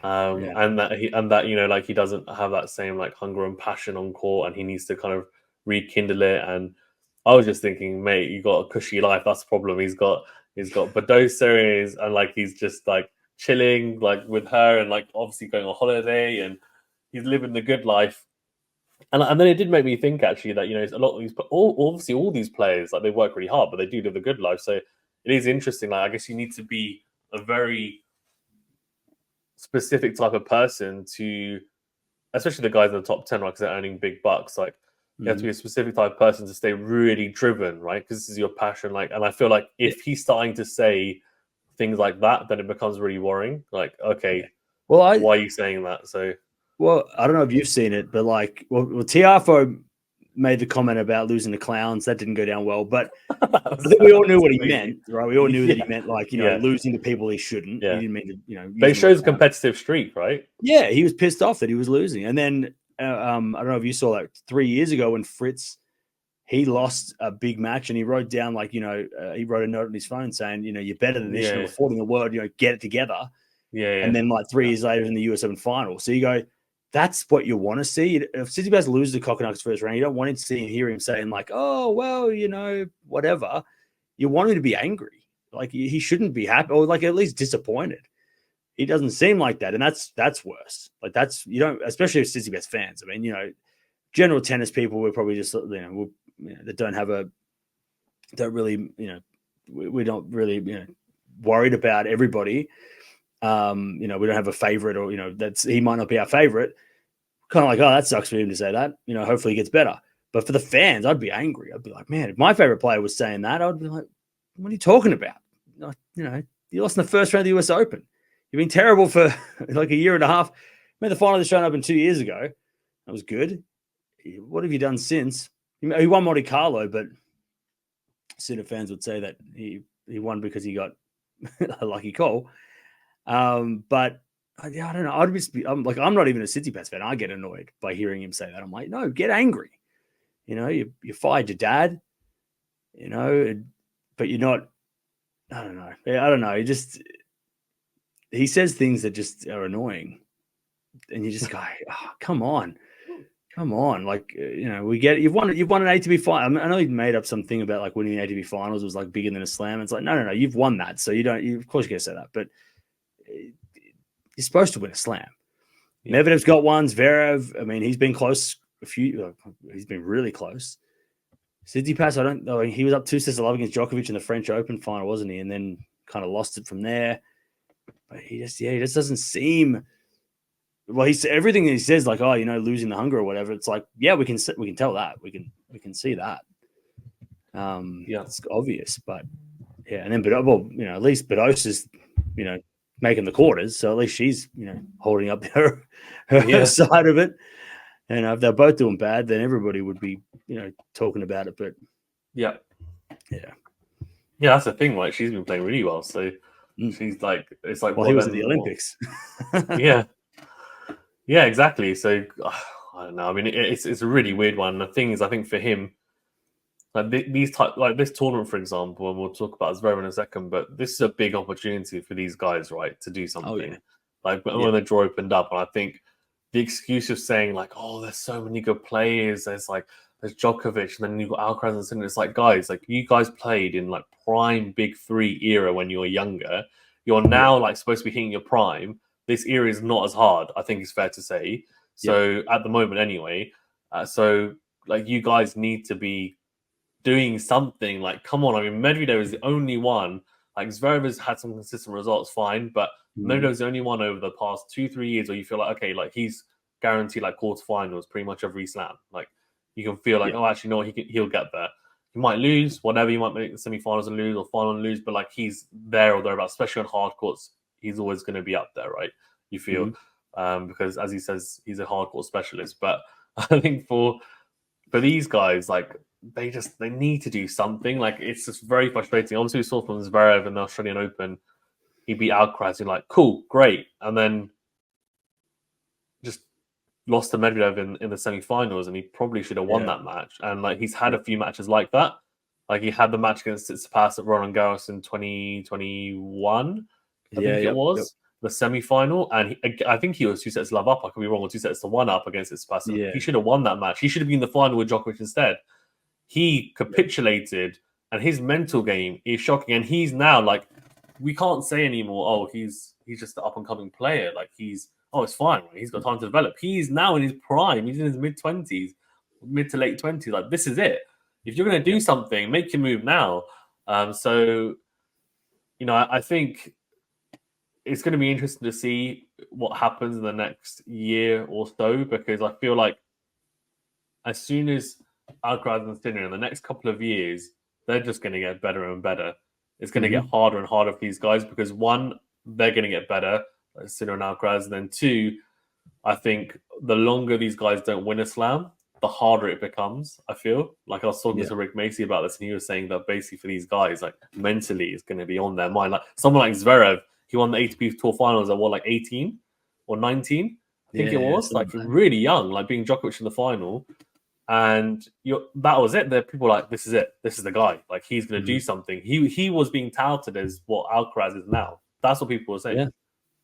And that like he doesn't have that same like hunger and passion on court, and he needs to kind of rekindle it. And I was just thinking, mate, you got a cushy life. That's the problem. He's got Bordeaux series, and like he's just like chilling like with her, and like obviously going on holiday, and he's living the good life. And then it did make me think actually that a lot of these, obviously all these players, like they work really hard, but they do live a good life. So it is interesting. Like I guess you need to be a very specific type of person to, especially the guys in the top 10, right? Because they're earning big bucks. Like you have to be a specific type of person to stay really driven, right? Because this is your passion. Like, and I feel like if he's starting to say things like that, then it becomes really worrying. Like, okay, why are you saying that? So, well, I don't know if you've seen it, but like, Tiafoe made the comment about losing to clowns. That didn't go down well, but I think we all knew what he meant, right? We all knew that he meant like, losing to people he shouldn't. Yeah. He didn't mean to, But it shows a competitive streak, right? Yeah, he was pissed off that he was losing. And then I don't know if you saw that 3 years ago when Fritz, he lost a big match and he wrote down like, he wrote a note on his phone saying, you're better than this, you're reporting the word, get it together. Yeah. And then like 3 years later in the US Open final. So you go, that's what you want to see. If Tsitsipas loses the Kokkinakis first round, you don't want to hear him saying like, oh, well, whatever. You want him to be angry. Like he shouldn't be happy or like at least disappointed. He doesn't seem like that. And that's worse. Like that's, especially if Tsitsipas fans. I mean, general tennis people, we're probably just, that don't really, we're not really, worried about everybody. We don't have a favorite or, he might not be our favorite. Kind of like, oh, that sucks for him to say that. Hopefully he gets better. But for the fans, I'd be angry. I'd be like, man, if my favorite player was saying that, I'd be like, what are you talking about? You lost in the first round of the US Open. You've been terrible for like a year and a half. Made the final of the Australian Open 2 years ago. That was good. What have you done since? He won Monte Carlo, but Sinner fans would say that he won because he got a lucky call. But I don't know. I'm not even a Tsitsipas fan. I get annoyed by hearing him say that. I'm like, no, get angry. You fired your dad. But you're not. I don't know. I don't know. He says things that just are annoying, and you just go, oh, come on. Like, we get it. You've won an ATP final. I know he made up something about like winning the ATP finals was like bigger than a slam. It's like, no. You've won that. So of course you can say that, but you're supposed to win a slam. Yeah. Medvedev's got one. Zverev, I mean, he's been close he's been really close. Tsitsipas, I don't know. He was up 2-0 against Djokovic in the French Open final, wasn't he? And then kind of lost it from there. But he just doesn't seem. Well, everything he says, like, oh, losing the hunger or whatever. It's like, yeah, we can tell that. We can see that. It's obvious, but yeah. And then, at least Bedos is, making the quarters, so at least she's, holding up her side of it. And if they're both doing bad, then everybody would be, talking about it. But yeah, that's the thing. Like she's been playing really well, so she's like, it's like, well, he was at the Olympics. Yeah, exactly. So I don't know. I mean, it's a really weird one. The thing is, I think for him, like this tournament, for example, and we'll talk about Zverev in a second, but this is a big opportunity for these guys, right, to do something. Oh, yeah. Like when the draw opened up, and I think the excuse of saying like, oh, there's so many good players. There's Djokovic, and then you've got Alcaraz and Sinner. It's like, guys, like you guys played in like prime Big Three era when you were younger. You're now like supposed to be hitting your prime. This era is not as hard, I think it's fair to say. So at the moment, anyway. So like you guys need to be doing something. Like, come on. I mean, Medvedev is the only one. Like Zverev has had some consistent results, fine, but Medvedev is the only one over the past 2-3 years where you feel like, okay, like he's guaranteed like quarterfinals pretty much every slam. Like you can feel like, oh, actually, no, he'll get there. He might lose, whatever. He might make the semifinals and lose, or final and lose, but like he's there or thereabouts. Especially on hard courts, he's always going to be up there, right? You feel because, as he says, he's a hard court specialist. But I think for these guys, like they need to do something. Like it's just very frustrating. Obviously, we saw from Zverev in the Australian Open, he beat Alcaraz. You're like, cool, great, and then just lost to Medvedev in the semi-finals, and he probably should have won that match. And like he's had a few matches like that. Like he had the match against Tsitsipas at Roland Garros in 2021, I think it was the semi-final, and I think he was 2-love up. I could be wrong, or 2-1 up against Tsitsipas. Yeah. He should have won that match. He should have been in the final with Djokovic instead. He capitulated, and his mental game is shocking. And he's now like, we can't say anymore, oh, he's just an up-and-coming player. Like it's fine. Right? He's got time to develop. He's now in his prime. He's in his mid-20s, mid to late 20s. Like, this is it. If you're going to do something, make your move now. So, I think it's going to be interesting to see what happens in the next year or so, because I feel like as soon as Alcaraz and Sinner in the next couple of years, they're just going to get better and better. It's going to get harder and harder for these guys because, one, they're going to get better, Sinner and Alcaraz. And then two, I think the longer these guys don't win a slam, the harder it becomes. I feel like I was talking Yeah. to Rick Macy about this, and he was saying that basically for these guys, like mentally, it's going to be on their mind. Like someone like Zverev, he won the ATP Tour Finals at what, like 18 or 19, I think it was, like really young, like being Djokovic in the final. And that was it. There, people were like, this is it. This is the guy. Like he's going to do something. He was being touted as what Alcaraz is now. That's what people were saying. Yeah,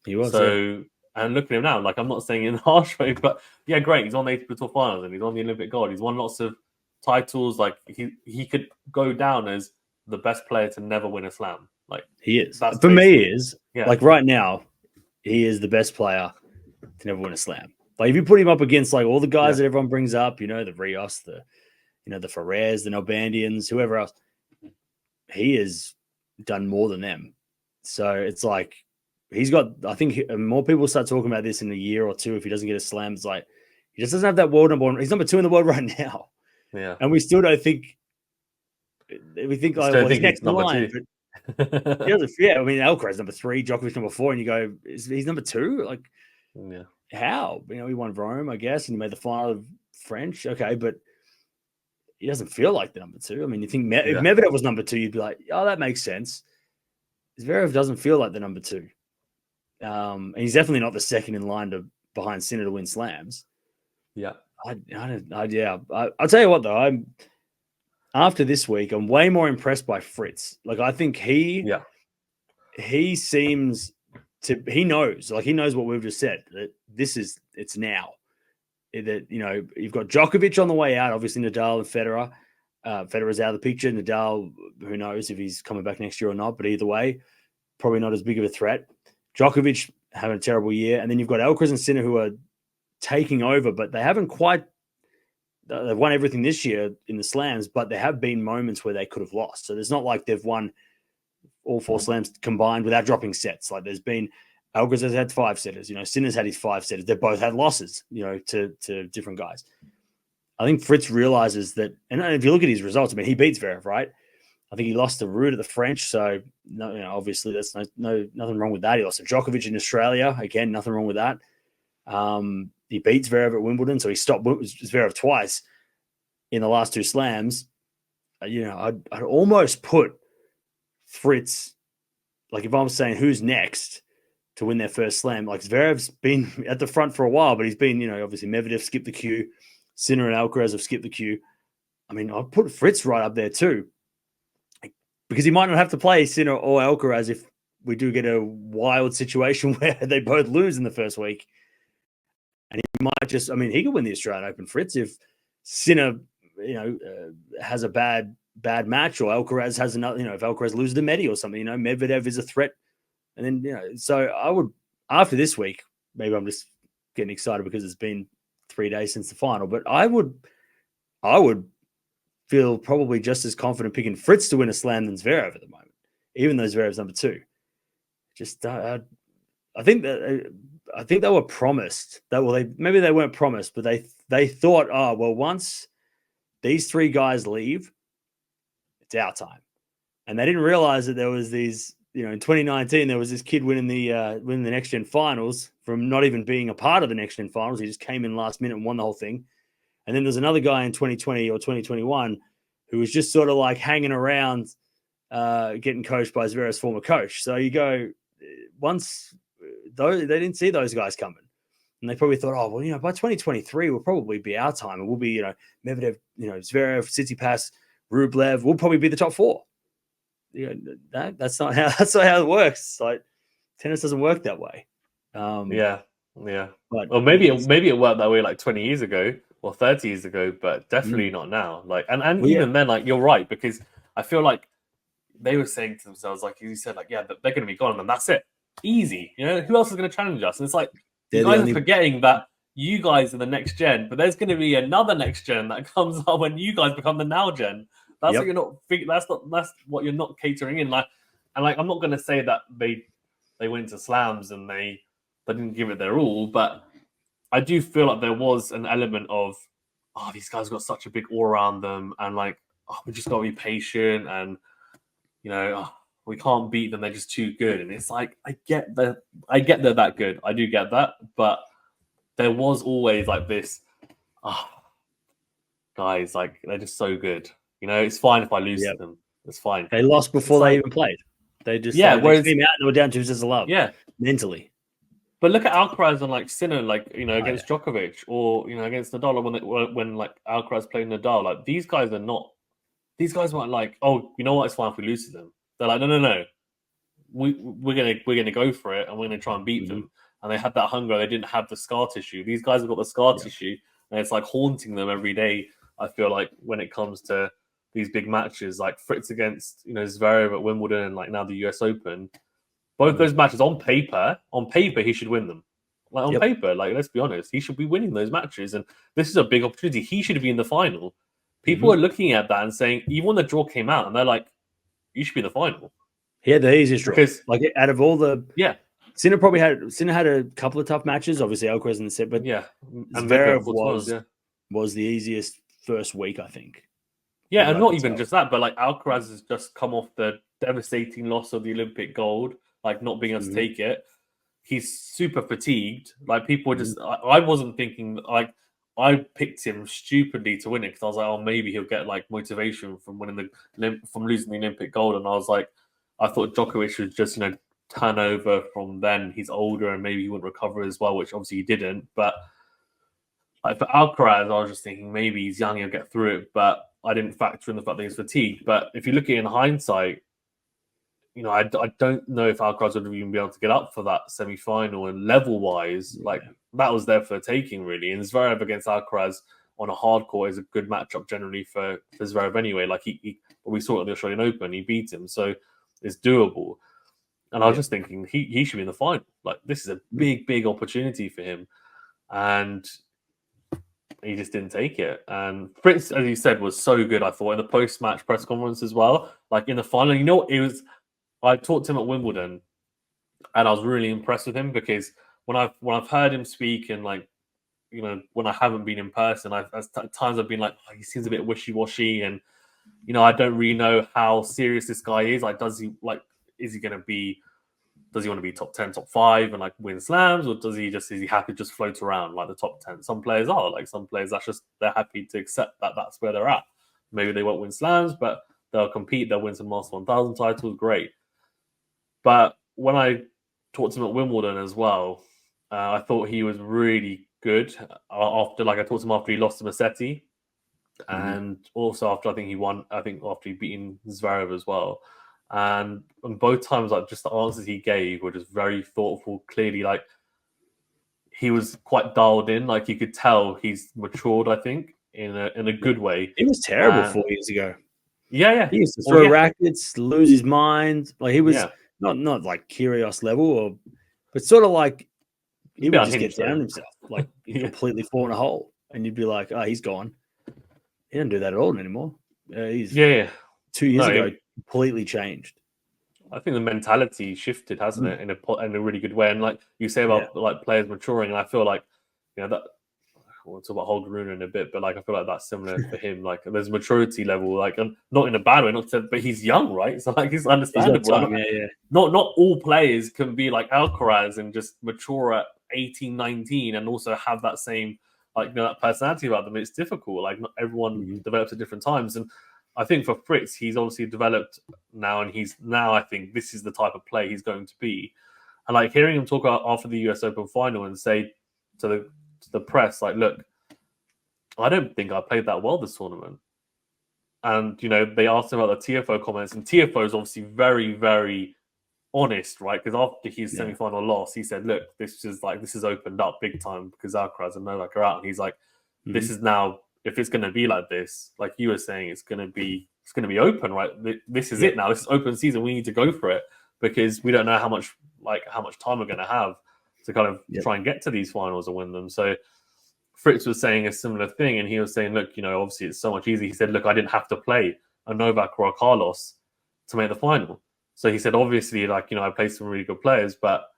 he was. So, and look at him now. Like I'm not saying in the harsh way, but yeah, great. He's on the ATP Tour Finals and he's on the Olympic gold. He's won lots of titles. Like he could go down as the best player to never win a slam. Like he is. That's For me, he basically- is. yeah. Like right now, he is the best player to never win a slam. Like if you put him up against like all the guys that everyone brings up, you know, the Rios, the Ferrers, the Nalbandians, whoever else, he has done more than them. So it's like he's got. I think more people start talking about this in a year or two if he doesn't get a slam. It's like he just doesn't have that world number one. He's number 2 in the world right now. Yeah, and we still don't think. We think like well, he's next in line. But yeah, I mean Alcaraz number 3, Djokovic number 4, and you go, he's number 2. Like, yeah. How? You know, he won Rome, I guess, and he made the final of French. Okay, but he doesn't feel like the number 2. I mean, you think if Medvedev was number 2, you'd be like, oh, that makes sense. Zverev doesn't feel like the number 2. And he's definitely not the second in line behind Sinner to win slams. Yeah. I'll tell you what, though. After this week, I'm way more impressed by Fritz. Like, I think he seems to, he knows what we've just said, that it's now. That, you know, you've got Djokovic on the way out, obviously Nadal and Federer. Federer's out of the picture. Nadal, who knows if he's coming back next year or not, but either way, probably not as big of a threat. Djokovic having a terrible year. And then you've got Alcaraz and Sinner who are taking over, but they haven't quite, they've won everything this year in the slams, but there have been moments where they could have lost. So there's not like they've won all 4 slams combined without dropping sets. Like there's been, Alcaraz has had 5 setters, you know, Sinner's had his 5 setters. They've both had losses, you know, to different guys. I think Fritz realizes that, and if you look at his results, I mean, he beats Zverev, right? I think he lost to Ruud at the French, so no, you know, obviously that's nothing wrong with that. He lost to Djokovic in Australia, again, nothing wrong with that. He beats Zverev at Wimbledon, so he stopped Zverev twice in the last 2 slams. You know, I'd almost put Fritz, like if I'm saying who's next to win their first slam, like Zverev's been at the front for a while, but he's been, you know, obviously Medvedev skipped the queue, Sinner and Alcaraz have skipped the queue. I mean, I'd put Fritz right up there too, because he might not have to play Sinner or Alcaraz if we do get a wild situation where they both lose in the first week. And he might just, I mean, he could win the Australian Open, Fritz, if Sinner, you know, has a bad match, or Alcaraz has another, you know, if Alcaraz loses to Medi or something, you know, Medvedev is a threat. And then, you know, so I would, after this week, maybe I'm just getting excited because it's been 3 days since the final, but I would feel probably just as confident picking Fritz to win a slam than Zverev at the moment, even though Zverev's number 2. Just, I think they were promised that, well, maybe they weren't promised, but they thought, oh, well, once these 3 guys leave, it's our time. And they didn't realize that there was these, you know, in 2019, there was this kid winning the Next Gen Finals from not even being a part of the Next Gen Finals. He just came in last minute and won the whole thing. And then there's another guy in 2020 or 2021 who was just sort of like hanging around, getting coached by Zverev's former coach. So you go, once they didn't see those guys coming, and they probably thought, oh, well, you know, by 2023 will probably be our time, and we'll be, you know, Medvedev, you know, Zverev, Tsitsipas, Rublev, we'll probably be the top 4. You know, that's not how it works. Like tennis doesn't work that way. Yeah. But, well, maybe it worked that way like 20 years ago or 30 years ago, but definitely not now. Like, and even then, like, you're right, because I feel like they were saying to themselves, like you said, like, yeah, they're going to be gone, and that's it, easy. You know, who else is going to challenge us? And it's like you guys are forgetting that you guys are the next gen, but there's going to be another next gen that comes up when you guys become the now gen. That's what you're not. That's what you're not catering in. Like, and like, I'm not going to say that they went to slams and they didn't give it their all, but I do feel like there was an element of, oh, these guys got such a big aura around them, and like, oh, we just got to be patient, and you know, oh, we can't beat them; they're just too good. And it's like, I get they're that good. I do get that, but there was always like this, guys, like they're just so good. You know, it's fine if I lose to them. It's fine. They lost before It's they like, even played. They just yeah, they whereas, came out and they were down 2-0 yeah. mentally. But look at Alcaraz and like Sinner, like against yeah. Djokovic, or against Nadal when like Alcaraz played Nadal. Like these guys are not. These guys weren't like, oh, you know what? It's fine if we lose to them. They're like, no. We're gonna go for it and we're gonna try and beat them. And they had that hunger. They didn't have the scar tissue. These guys have got the scar tissue, and it's like haunting them every day. I feel like when it comes to these big matches, like Fritz against Zverev at Wimbledon and like now the US Open. Both those matches on paper he should win them. Like on paper, like let's be honest, he should be winning those matches. And this is a big opportunity. He should be in the final. People are looking at that and saying, even when the draw came out, and they're like, you should be in the final. He had the easiest draw. Because like out of all the Sinner had a couple of tough matches, obviously Alcaraz in the set, but and Zverev was the easiest first week, I think. Yeah, and not even just that, but like Alcaraz has just come off the devastating loss of the Olympic gold, like not being able to take it. He's super fatigued. Like people were just, I wasn't thinking, like I picked him stupidly to win it because I was like, oh, maybe he'll get like motivation from from losing the Olympic gold, and I was like, I thought Djokovic would just turn over from then. He's older and maybe he wouldn't recover as well, which obviously he didn't. But like for Alcaraz, I was just thinking maybe he's young, he'll get through it, but I didn't factor in the fact that he's fatigued. But if you look at it in hindsight, I don't know if Alcaraz would even be able to get up for that semi-final, and level-wise, like that was there for the taking, really. And Zverev against Alcaraz on a hard court is a good matchup generally for Zverev anyway. Like we saw it at the Australian Open, he beat him, so it's doable. And I was just thinking he should be in the final. Like this is a big opportunity for him, and he just didn't take it. And Fritz, as you said, was so good, I thought, in the post-match press conference as well. Like in the final, it was. I talked to him at Wimbledon, and I was really impressed with him because when I've heard him speak and like, when I haven't been in person, at times I've been like, oh, he seems a bit wishy-washy, and I don't really know how serious this guy is. Like, is he going to be? Does he want to be top 10, top 5 and like win slams, or is he happy to just float around like the top 10? Some players are like, some players they're happy to accept that that's where they're at. Maybe they won't win slams, but they'll compete. They'll win some Master 1000 titles. Great. But when I talked to him at Wimbledon as well, I thought he was really good. I talked to him after he lost to Musetti, and also after I think he won. I think after he beaten Zverev as well. And both times, like just the answers he gave were just very thoughtful. Clearly, like he was quite dialed in. Like you could tell he's matured. I think in a good way. He was terrible 4 years ago. Yeah. He used to throw rackets, lose his mind. Like he was not like Kyrgios level, but sort of like he would just get down on himself, like he completely fall in a hole, and you'd be like, oh, he's gone. He doesn't do that at all anymore. He's 2 years ago completely changed. I think the mentality shifted, hasn't it, in a really good way. And like you say about like players maturing, and I feel like that we'll talk about Holger Rune in a bit, but like I feel like that's similar for him. Like there's maturity level, like and not in a bad way, but he's young, right? So like it's understandable. Not all players can be like Alcaraz and just mature at 18, 19 and also have that same that personality about them. It's difficult. Like not everyone develops at different times. And I think for Fritz, he's obviously developed now, and I think this is the type of play he's going to be. And like hearing him talk after the US Open final and say to the press, like, look, I don't think I played that well this tournament. And, they asked him about the TFO comments, and TFO is obviously very, very honest, right? Because after his semi-final loss, he said, look, this is opened up big time because Alcaraz and Novak are out. And he's like, this is now, if it's going to be like this, like you were saying, it's going to be open, right? This is it now. This is open season. We need to go for it because we don't know how much time we're going to have to kind of try and get to these finals and win them. So Fritz was saying a similar thing, and he was saying, look, obviously it's so much easier. He said, look, I didn't have to play a Novak or a Carlos to make the final. So he said, obviously, I played some really good players, but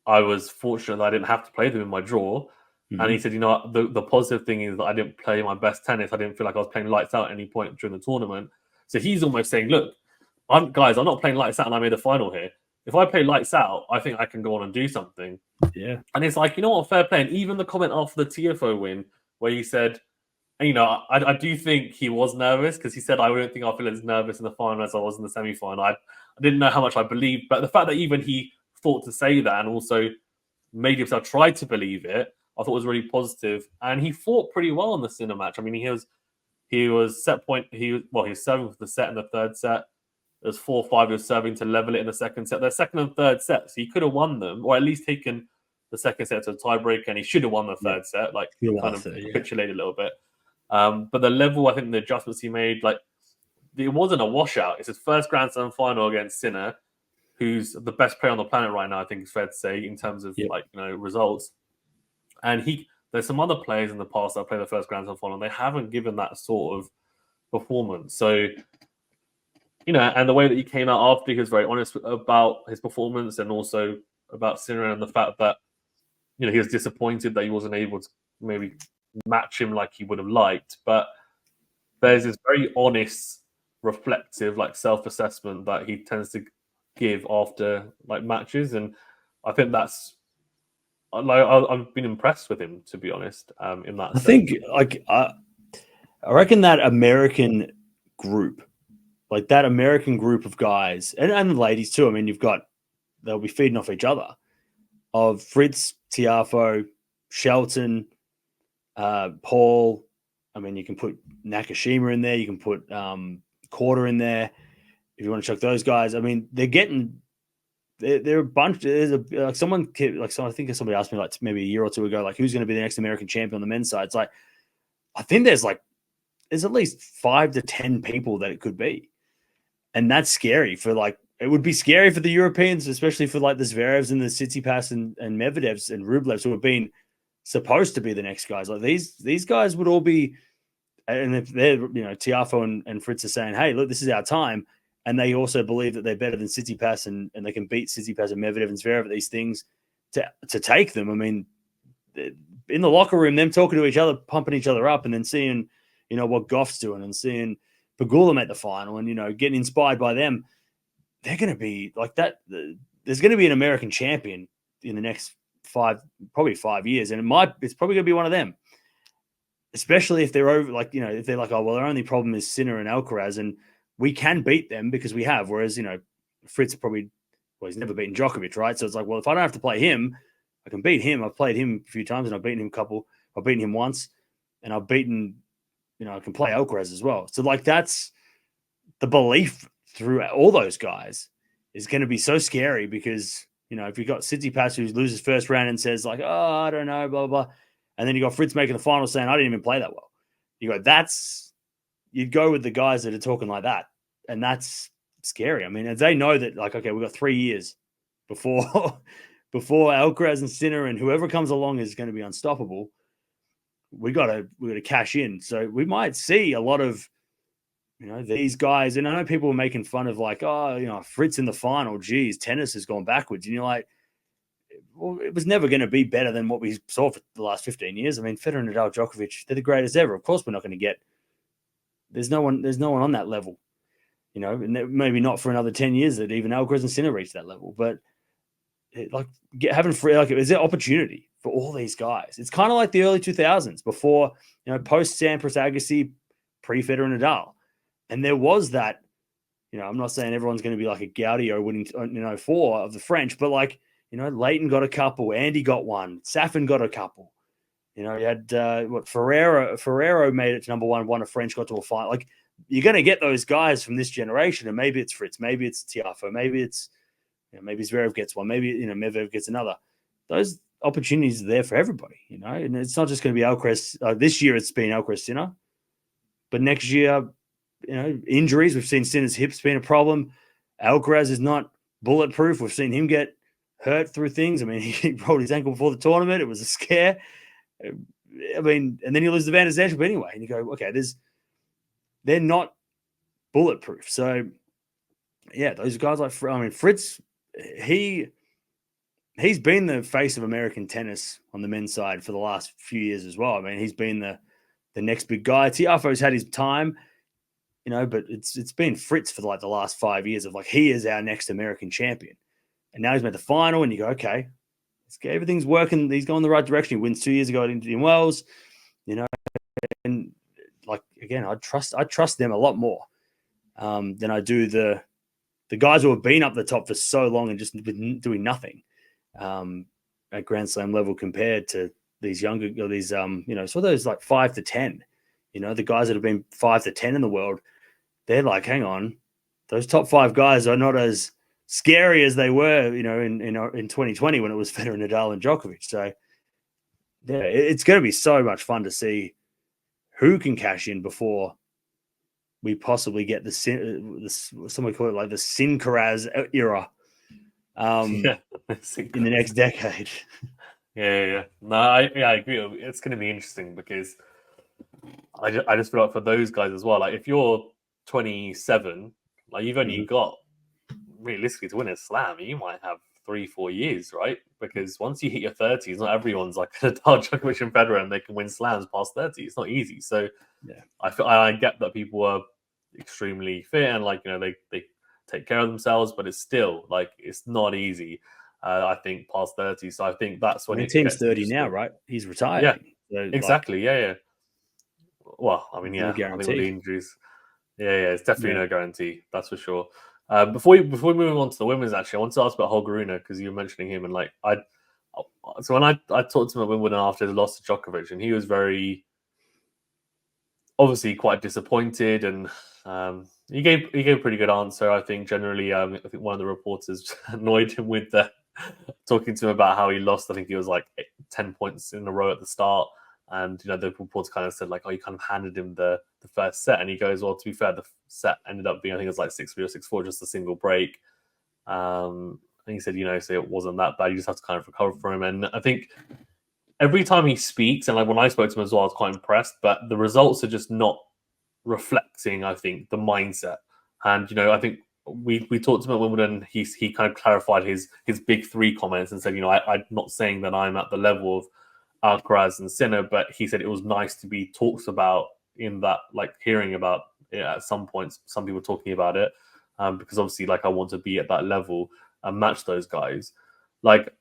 I was fortunate that I didn't have to play them in my draw. And he said, the positive thing is that I didn't play my best tennis. I didn't feel like I was playing lights out at any point during the tournament. So he's almost saying, look, I'm not playing lights out and I made the final here. If I play lights out, I think I can go on and do something. Yeah. And it's like, fair play. And even the comment after the TFO win where he said, And, I do think he was nervous because he said, I don't think I'll feel as nervous in the final as I was in the semi-final. I didn't know how much I believed, but the fact that even he thought to say that and also made himself try to believe it, I thought was really positive. And he fought pretty well in the Sinner match. I mean, he was set point. He was serving for the set in the third set. It was 4-5. He was serving to level it in the second set. Their second and third sets, he could have won them, or at least taken the second set to a tiebreaker, and he should have won the third set. Like, kind of capitulated a little bit. But the level, I think the adjustments he made, like, it wasn't a washout. It's his first Grand Slam final against Sinner, who's the best player on the planet right now, I think it's fair to say, in terms of results. And there's some other players in the past that played the first Grand Slam final, and they haven't given that sort of performance. So, and the way that he came out after, he was very honest about his performance and also about Sinner and the fact that, he was disappointed that he wasn't able to maybe match him like he would have liked. But there's this very honest, reflective, like, self-assessment that he tends to give after like matches, and I think that's I've been impressed with him, to be honest. In that, I think I reckon that American group, like that American group of guys and the ladies too. I mean, they'll be feeding off each other. Of Fritz, Tiafoe, Shelton, Paul. I mean, you can put Nakashima in there. You can put Korda in there if you want to chuck those guys. I mean, they're a bunch. There's I think somebody asked me like maybe a year or two ago, like, who's going to be the next American champion on the men's side? It's like, I think there's at least 5 to 10 people that it could be, and that's scary for it would be scary for the Europeans, especially for like the Zverevs and the Tsitsipas and Medvedevs and Rublevs, who have been supposed to be the next guys. Like these guys would all be, and if they're Tiafoe and Fritz are saying, hey, look, this is our time, and they also believe that they're better than Tsitsipas and they can beat Tsitsipas and Medvedev and Zverev at these things to take them. I mean, in the locker room, them talking to each other, pumping each other up, and then seeing what Goff's doing and seeing Pegula make the final and getting inspired by them. They're going to be like that. There's going to be an American champion in the next 5 years, and it's probably going to be one of them. Especially if they're over, if they're like, oh well, their only problem is Sinner and Alcaraz, and we can beat them because we have. Whereas Fritz he's never beaten Djokovic, right? So it's like, well, if I don't have to play him, I can beat him. I've played him a few times, and I've beaten him I've beaten him once, and I've beaten, I can play Alcaraz as well. So that's the belief through all those guys is going to be so scary because, if you've got Tsitsipas who loses first round and says like, oh, I don't know, blah, blah, blah. And then you got Fritz making the final saying, I didn't even play that well. You'd go with the guys that are talking like that. And that's scary. I mean, they know that okay, we've got 3 years before Alcaraz and Sinner and whoever comes along is going to be unstoppable. We got to cash in. So we might see a lot of, these guys, and I know people were making fun of Fritz in the final. Geez, tennis has gone backwards. And you're like, well, it was never going to be better than what we saw for the last 15 years. I mean, Federer, Nadal, Djokovic, they're the greatest ever. Of course, we're not going to get. There's no one on that level, and maybe not for another 10 years that even Alcaraz and Sinner reach that level. But having free, is there opportunity for all these guys? It's kind of like the early 2000s before, post Sampras, Agassi, pre-Federer, Nadal. And there was that, I'm not saying everyone's going to be like a Gaudio winning, 4 of the French, but Leighton got a couple, Andy got one, Safin got a couple. You had Ferrero made it to number 1, won a French, got to a final. You're going to get those guys from this generation, and maybe it's Fritz, maybe it's Tiafoe, maybe it's, maybe Zverev gets one, maybe Medvedev gets another. Those opportunities are there for everybody, and it's not just going to be Alcaraz. This year it's been Alcaraz Sinner, but next year. Injuries. We've seen Sinner's hips being a problem. Alcaraz is not bulletproof. We've seen him get hurt through things. I mean, he rolled his ankle before the tournament. It was a scare. I mean, and then he loses the Van der Zandt anyway. And you go, okay, they're not bulletproof. So, yeah, those guys Fritz, he's been the face of American tennis on the men's side for the last few years as well. I mean, he's been the next big guy. Tiafoe's had his time. But it's been Fritz for the last 5 years of he is our next American champion. And now he's made the final and you go, okay, everything's working. He's going the right direction. He wins 2 years ago at Indian Wells, and like again, I trust them a lot more than I do the guys who have been up the top for so long and just been doing nothing at Grand Slam level compared to these younger, these so those like 5 to 10, the guys that have been 5 to 10 in the world, they're like, hang on, those top 5 guys are not as scary as they were, in 2020 when it was Federer, Nadal, and Djokovic. So yeah, it's going to be so much fun to see who can cash in before we possibly get somebody call it like the Sinkaraz era in the next decade. Yeah. No, I agree. It's going to be interesting because I just feel like for those guys as well, like if you're 27, like you've only got realistically to win a slam, you might have 3-4 years, right? Because once you hit your 30s, not everyone's like Nadal, Djokovic, and Federer, and they can win slams past 30. It's not easy. So yeah, I get that people are extremely fit and like they take care of themselves, but it's still like it's not easy. I think past 30. So I think that's when it team's 30 now, right? He's retiring. Yeah, so, exactly. Yeah. Well, I mean, no I think with the guarantee. injuries, it's definitely no guarantee. That's for sure. Before we move on to the women's, actually, I want to ask about Aryna because you were mentioning him, and like so when I talked to him at Wimbledon after his loss to Djokovic, and he was very obviously quite disappointed, and he gave a pretty good answer. I think generally, I think one of the reporters annoyed him with talking to him about how he lost. I think he was like 10 points in a row at the start. And the reports kind of said like, "Oh, you kind of handed him the first set," and he goes, "Well, to be fair, the set ended up being I think it was like 6-3 or 6-4, just a single break." And he said, so it wasn't that bad. You just have to kind of recover from him. And I think every time he speaks, and like when I spoke to him as well, I was quite impressed. But the results are just not reflecting, I think, the mindset. And I think we talked to him at Wimbledon. He kind of clarified his big 3 comments and said, I'm not saying that I'm at the level of Alcaraz and Sinner, but he said it was nice to be talked about in that, like hearing about it at some points, some people talking about it, because obviously, like I want to be at that level and match those guys. Like,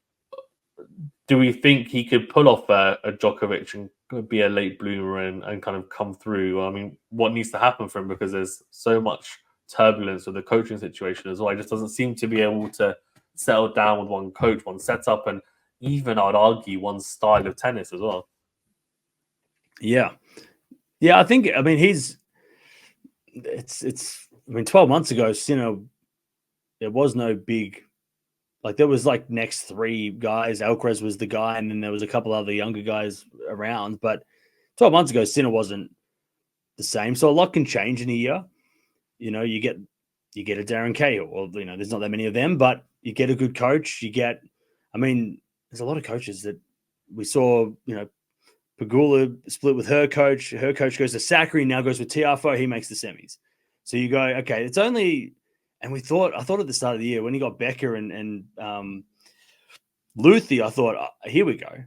do we think he could pull off a Djokovic and be a late bloomer and kind of come through? I mean, what needs to happen for him because there's so much turbulence with the coaching situation as well. He just doesn't seem to be able to settle down with one coach, one setup, and even I'd argue one style of tennis as well. Yeah. I think it's 12 months ago, there was no big, like there was like next 3 guys. Alcaraz was the guy, and then there was a couple other younger guys around. But 12 months ago, Sinner wasn't the same. So a lot can change in a year. You get a Darren Cahill. Well, there's not that many of them, but you get a good coach. There's a lot of coaches that we saw, Pagula split with her coach. Her coach goes to Sakari, now goes with Tiafoe. He makes the semis. So you go, okay, it's only, and I thought at the start of the year when he got Becker and Luthi, I thought, here we go.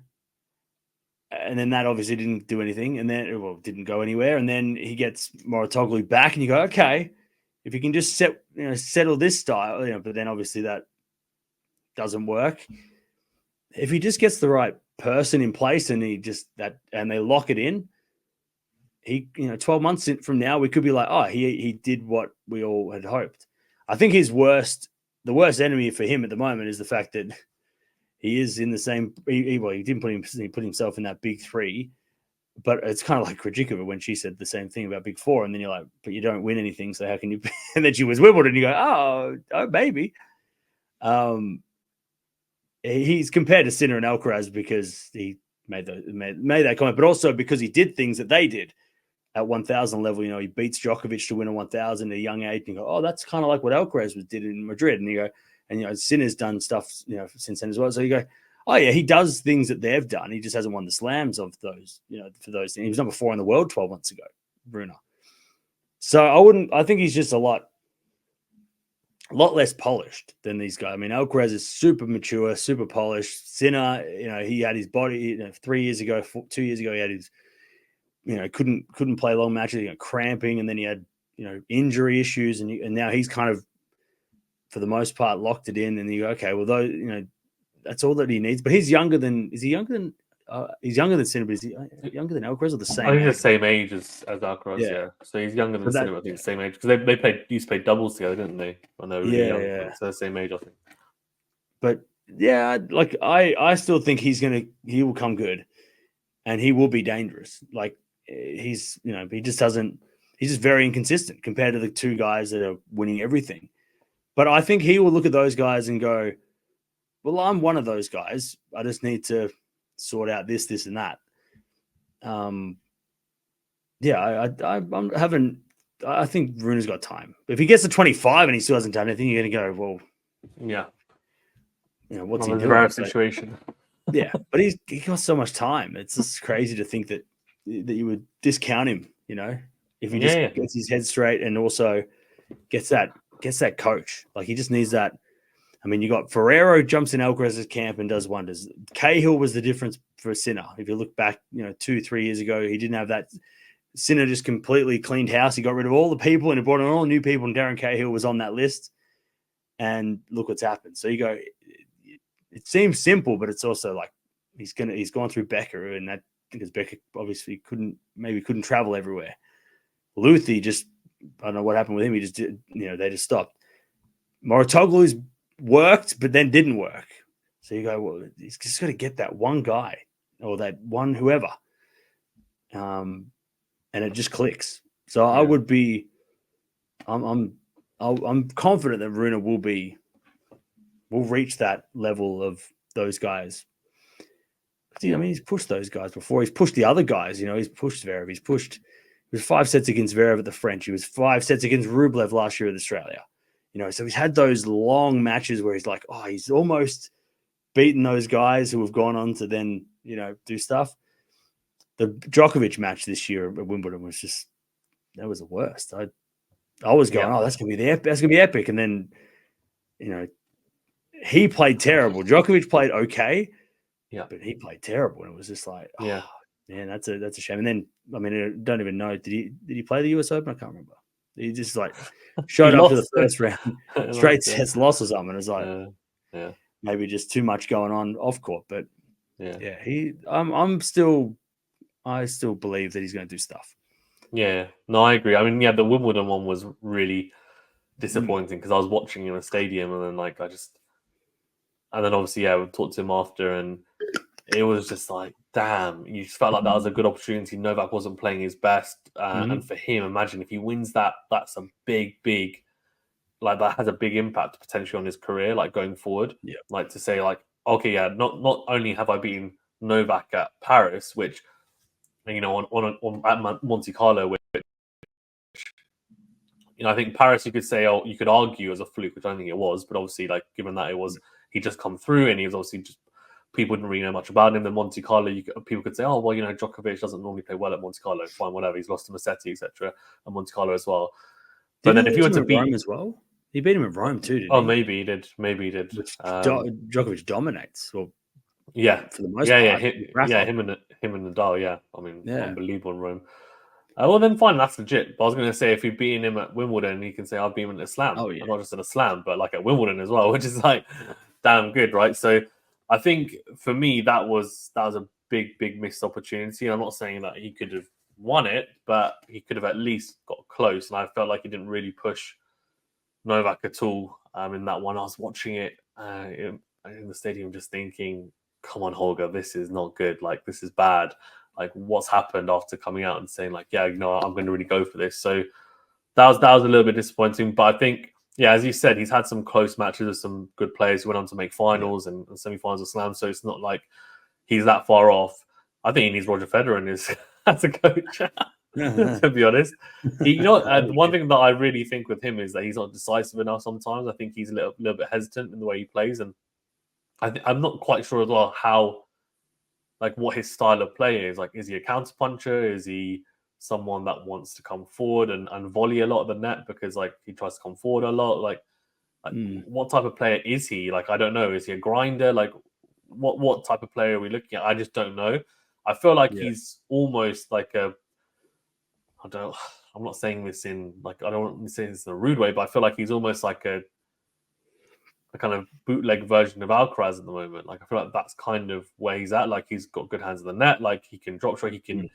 And then that obviously didn't do anything, and then didn't go anywhere. And then he gets Moratoglu back, and you go, okay, if you can just settle this style, but then obviously that doesn't work. If he just gets the right person in place and and they lock it in, 12 months from now, we could be like, oh, he did what we all had hoped. I think the worst enemy for him at the moment is the fact that he is in the same. He put himself in that big 3, but it's kind of like Krejcikova when she said the same thing about big 4, and then you're like, but you don't win anything, so how can you? And then she was Wimbledon, and you go, oh, maybe. He's compared to Sinner and Alcaraz because he made that comment, but also because he did things that they did at 1,000 level. He beats Djokovic to win a 1,000 at a young age, and you go, oh, that's kind of like what Alcaraz did in Madrid. And you go, and Sinner's done stuff since then as well. So you go, oh yeah, he does things that they've done. He just hasn't won the slams of those, for those things. He was number 4 in the world 12 months ago, Bruna. So I think he's just a lot less polished than these guys. I mean, Alcaraz is super mature, super polished. Sinner, he had his body. 3 years ago, 2 years ago, he had his, couldn't play long matches. He got cramping, and then he had, injury issues, and now he's kind of, for the most part, locked it in. And you go, okay, well, though, that's all that he needs. But he's younger than. Is he younger than he's younger than Sinner, but is he younger than Alcaraz or the same? I think age? the same age as Alcaraz, Yeah. yeah. So he's younger than But that- Sinner, I think the same age. Because they used to play doubles together, didn't they? When they were really young. Yeah. So the same age, I think. But yeah, like I still think he will come good, and he will be dangerous. Like he's he just doesn't. He's just very inconsistent compared to the two guys that are winning everything. But I think he will look at those guys and go, "Well, I'm one of those guys. I just need to sort out this, and that." Yeah, I'm having. I think Runa's got time. If he gets to 25 and he still hasn't done anything, you're going to go, well, yeah. What's he It's a doing? rare situation. Yeah, but he got so much time. It's just crazy to think that you would discount him. If he just gets his head straight and also gets that coach. Like he just needs that. I mean, you got Ferrero jumps in Alcaraz's camp and does wonders. Cahill was the difference for Sinner. If you look back, 2-3 years ago, he didn't have that. Sinner just completely cleaned house. He got rid of all the people and he brought in all the new people. And Darren Cahill was on that list. And look what's happened. So you go. It seems simple, but it's also like he's gone through Becker, and that because Becker obviously couldn't travel everywhere. Luthi just, I don't know what happened with him. He just did, they just stopped. Moratoglu's worked, but then didn't work. So you go, well, he's just got to get that one guy or that one whoever, and it just clicks. So I would be, I'm confident that Runa will reach that level of those guys. I mean, he's pushed those guys before. He's pushed the other guys. He's pushed Zverev. He was 5 sets against Zverev at the French. He was 5 sets against Rublev last year at Australia. So he's had those long matches where he's like, oh, he's almost beaten those guys who have gone on to then, do stuff. The Djokovic match this year at Wimbledon was that was the worst. I was going, oh, that's gonna be epic. And then, he played terrible. Djokovic played okay, but he played terrible, and it was just like, man, that's a shame. And then, I mean, I don't even know. Did he play the US Open? I can't remember. He just like showed up to the first round, straight sets, loss or something. It was like, maybe just too much going on off court. But I still believe that he's going to do stuff. Yeah, no, I agree. I mean, the Wimbledon one was really disappointing because I was watching in a stadium and then and then obviously we talked to him after and it was just like, damn, you just felt like that was a good opportunity. Novak wasn't playing his best, and for him, imagine if he wins that, that's a big, that has a big impact potentially on his career, going forward. Yeah, to say okay, not only have I beaten Novak at Paris, which at Monte Carlo, which I think Paris, you could say, you could argue as a fluke, which I don't think it was, but obviously, given that it was, he just come through and he was obviously just. People didn't really know much about him. Then Monte Carlo, people could say, oh, well, Djokovic doesn't normally play well at Monte Carlo. Fine, whatever. He's lost to Musetti, etc. at Monte Carlo as well. But then if you were to beat Rome as well, he beat him at Rome too, didn't he? Maybe he did. Which Djokovic dominates. Well, for the most part. Him and Nadal. Yeah, I mean, unbelievable in Rome. Well, then fine, that's legit. But I was going to say, if you're beating him at Wimbledon, he can say, I've beaten him at a slam. Oh, yeah. Not just at a slam, but at Wimbledon as well, which is damn good, right? So I think for me, that was a big missed opportunity. I'm not saying that he could have won it, but he could have at least got close. And I felt like he didn't really push Novak at all in that one. I was watching it in the stadium just thinking, come on, Holger, this is not good. This is bad. What's happened after coming out and saying I'm going to really go for this. So that was a little bit disappointing. But I think, as you said, he's had some close matches with some good players who went on to make finals and semi-finals of Slam. So it's not like he's that far off. I think he needs Roger Federer as a coach, to be honest. One thing that I really think with him is that he's not decisive enough sometimes. I think he's a little bit hesitant in the way he plays. And I'm not quite sure as well how, what his style of play is. Is he a counterpuncher? Is he someone that wants to come forward and volley a lot of the net because he tries to come forward a lot? What type of player is he? I don't know. Is he a grinder? What type of player are we looking at? I just don't know. I feel he's almost I'm not saying this in I don't want to say this in a rude way, but I feel like he's almost a kind of bootleg version of Alcaraz at the moment. Like I feel like that's kind of where he's at. Like he's got good hands in the net. Like he can drop shot. He can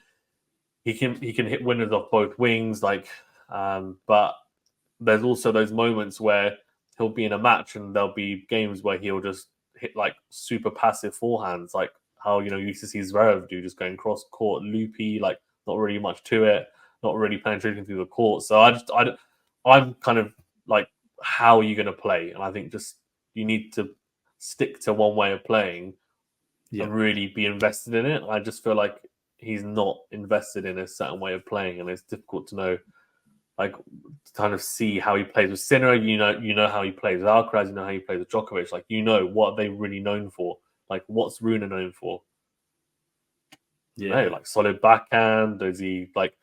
hit winners off both wings. Like, but there's also those moments where he'll be in a match and there'll be games where he'll just hit like super passive forehands, like how you used to see Zverev do, just going cross court, loopy, like not really much to it, not really penetrating through the court. So I'm kind of like, how are you going to play? And I think just you need to stick to one way of playing and really be invested in it. I just feel like he's not invested in a certain way of playing, and it's difficult to know, like, to kind of see how he plays with Sinner. You know how he plays with Alcaraz. You know how he plays with Djokovic. Like, what they're really known for. Like, what's Rune known for? No, like solid backhand. Does he like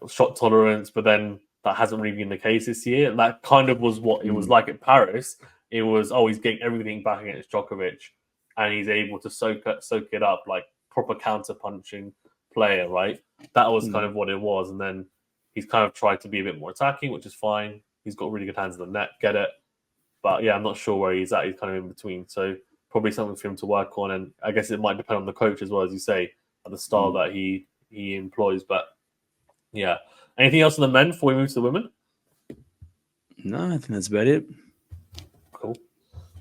shot tolerance? But then that hasn't really been the case this year. And that kind of was what it was like at Paris. It was he's getting everything back against Djokovic, and he's able to soak it up like proper counter punching player, right? That was kind of what it was. And then he's kind of tried to be a bit more attacking, which is fine. He's got really good hands in the net, get it. But yeah, I'm not sure where he's at. He's kind of in between. So probably something for him to work on. And I guess it might depend on the coach as well, as you say, at the style that he employs. But yeah. Anything else on the men before we move to the women? No, I think that's about it.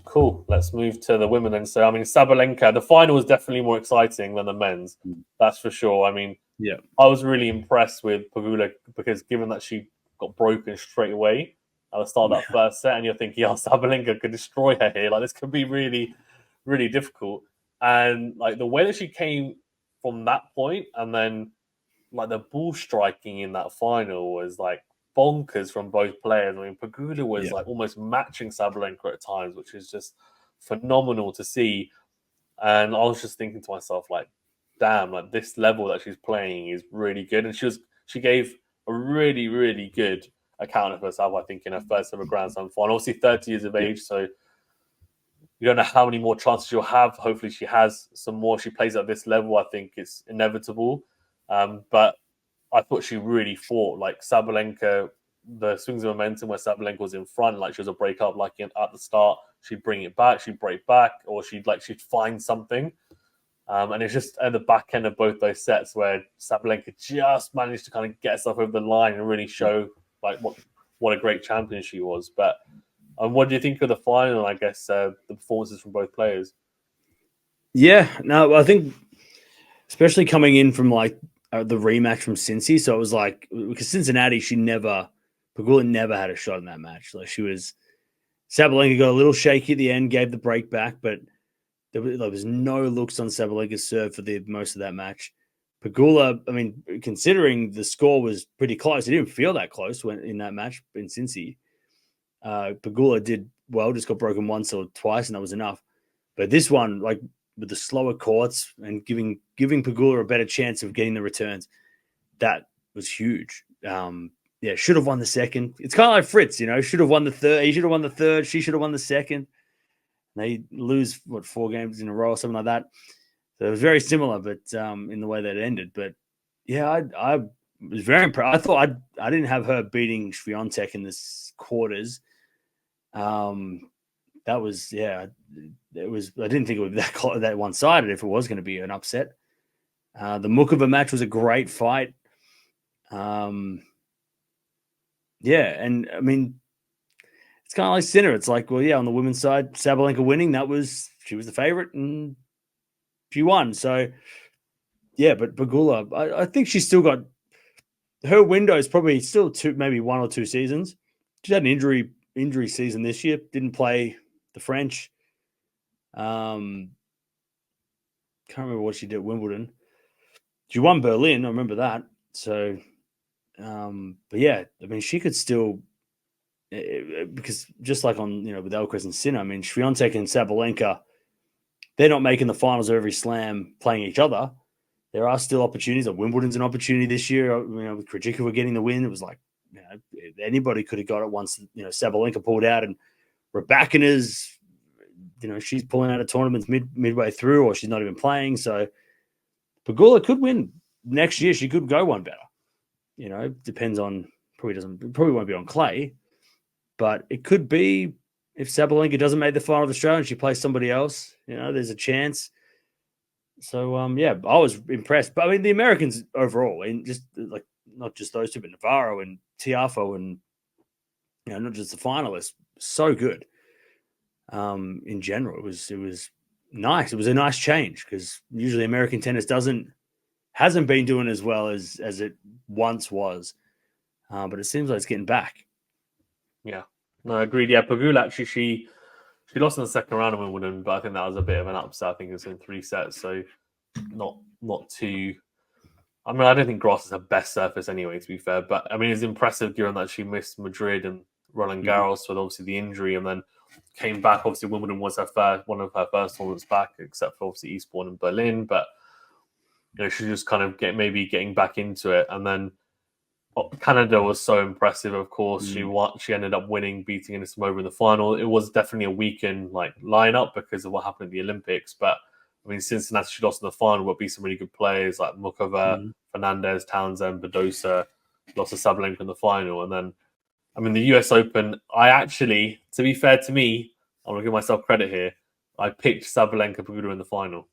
Cool. Let's move to the women then. So, I mean, Sabalenka, the final was definitely more exciting than the men's. That's for sure. I mean, I was really impressed with Pegula because given that she got broken straight away at the start of that first set, and you're thinking, Sabalenka could destroy her here. Like, this could be really, really difficult. And, like, the way that she came from that point, and then, like, the ball striking in that final was, like, bonkers from both players. I mean, Pegula was like almost matching Sabalenka at times, which is just phenomenal to see. And I was just thinking to myself, like, damn, like this level that she's playing is really good. And she gave a really, really good account of herself, I think, in her first ever Grand Slam final. Obviously 30 years of age, so you don't know how many more chances she'll have. Hopefully she has some more. She plays at this level. I think it's inevitable. But I thought she really fought. Like Sabalenka, the swings of momentum where Sabalenka was in front, like she was a breakup, like at the start, she'd bring it back, she'd break back, or she'd find something. And it's just at the back end of both those sets where Sabalenka just managed to kind of get herself over the line and really show like what a great champion she was. But what do you think of the final? I guess the performances from both players. Yeah, no, I think especially coming in from like the rematch from Cincy. So it was like, because Cincinnati, Pegula never had a shot in that match. Like Sabalenka got a little shaky at the end, gave the break back, but there was no looks on Sabalenka's serve for the most of that match. Pegula, I mean, considering the score was pretty close, it didn't feel that close when in that match in Cincy. Pegula did well, just got broken once or twice, and that was enough. But this one, like with the slower courts and giving Pegula a better chance of getting the returns, that was huge. Should have won the second. It's kind of like Fritz, should have won the third. He should have won the third. She should have won the second. They lose 4 games in a row or something like that. So it was very similar, but in the way that it ended. But yeah, I was very impressed. I thought I didn't have her beating Swiatek in the quarters. That was it was. I didn't think it would be that one sided if it was going to be an upset. The Mukova match was a great fight. And I mean, it's kind of like Sinner. It's like, well, on the women's side, Sabalenka winning, she was the favorite and she won. So yeah, but Pegula, I think she's still got her window is probably still maybe 1 or 2 seasons. She had an injury season this year. Didn't play the French. Can't remember what she did at Wimbledon. She won Berlin. I remember that. So, but yeah, I mean, she could still, because just like on, with Elquist and Sinner, I mean, Swiatek and Sabalenka, they're not making the finals of every slam playing each other. There are still opportunities. Wimbledon's an opportunity this year. With Krejcikova getting the win, it was like, anybody could have got it once, Sabalenka pulled out, and Rybakina's, she's pulling out of tournaments midway through, or she's not even playing. So Pegula could win next year. She could go one better. Depends on, probably won't be on clay, but it could be if Sabalenka doesn't make the final of Australia and she plays somebody else, there's a chance. So yeah, I was impressed. But I mean, the Americans overall, and just like not just those two, but Navarro and Tiafoe and not just the finalists, so good. In general, it was nice. It was a nice change because usually American tennis hasn't been doing as well as it once was. But it seems like it's getting back. Yeah, no, agreed. Yeah, Pegula actually she lost in the second round of Wimbledon, but I think that was a bit of an upset. I think it was in 3 sets, so not too. I mean, I don't think grass is her best surface anyway, to be fair. But I mean, it's impressive given that she missed Madrid and Roland Garros with obviously the injury, and then came back. Obviously, Wimbledon was one of her first tournaments back, except for obviously Eastbourne and Berlin. But she's just kind of getting back into it, and then Canada was so impressive. Of course, she ended up winning, beating Anisimova in the final. It was definitely a weakened lineup because of what happened at the Olympics. But I mean, Cincinnati she lost in the final, but beat some really good players like Mukova, Fernandez, Townsend, Badosa, lost to Sabalenka in the final, and then I mean the US Open. I actually, to be fair to me, I'm gonna give myself credit here. I picked Sabalenka Pegula in the final.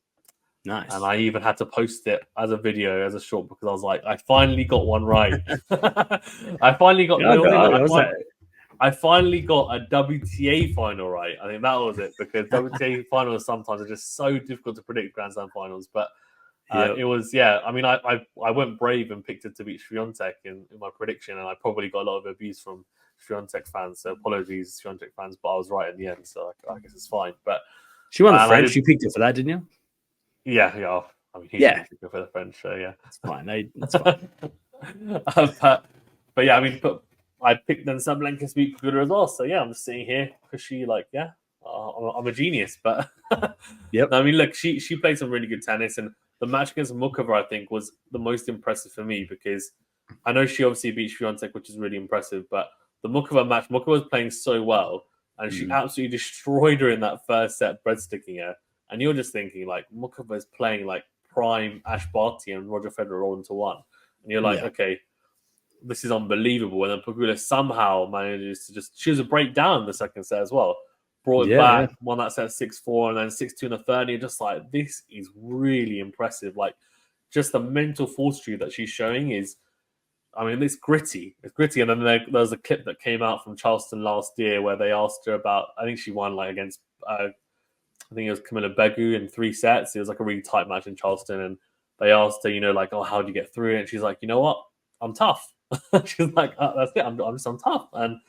Nice. And I even had to post it as a video, as a short, because I was like, I finally got one right. I finally got I finally got a WTA final right. I think that was it, because WTA finals sometimes are just so difficult to predict, Grand Slam finals. But it was, I mean, I went brave and picked it to beat Swiatek in my prediction, and I probably got a lot of abuse from Swiatek fans. So apologies, Swiatek fans, but I was right in the end, so I guess it's fine. But she won the French. You picked it for that, didn't you? Yeah. I mean, he's go for the French, so yeah, it's fine. That's fine. but yeah, I mean, I picked then Sabalenka to beat Pegula as well. So yeah, I'm just sitting here because she I'm a genius. But yep. I mean, look, she played some really good tennis, and the match against Mukova I think was the most impressive for me because I know she obviously beat Swiatek, which is really impressive. But the Mukova match, Mukova was playing so well, and she absolutely destroyed her in that first set, breadsticking her. And you're just thinking, Mukova is playing prime Ash Barty and Roger Federer all into one. And you're like, okay, this is unbelievable. And then Pegula somehow manages to she was a breakdown in the second set as well. Brought it back, won that set 6-4, and then 6-2 in the third. And you're just like, this is really impressive. Just the mental fortitude that she's showing is, I mean, it's gritty. It's gritty. And then there was a clip that came out from Charleston last year where they asked her about, I think she won against... I think it was Camilla Begu in 3 sets. It was a really tight match in Charleston, and they asked her, how do you get through it? And she's like, you know what? I'm tough. She's like, that's it. I'm tough. And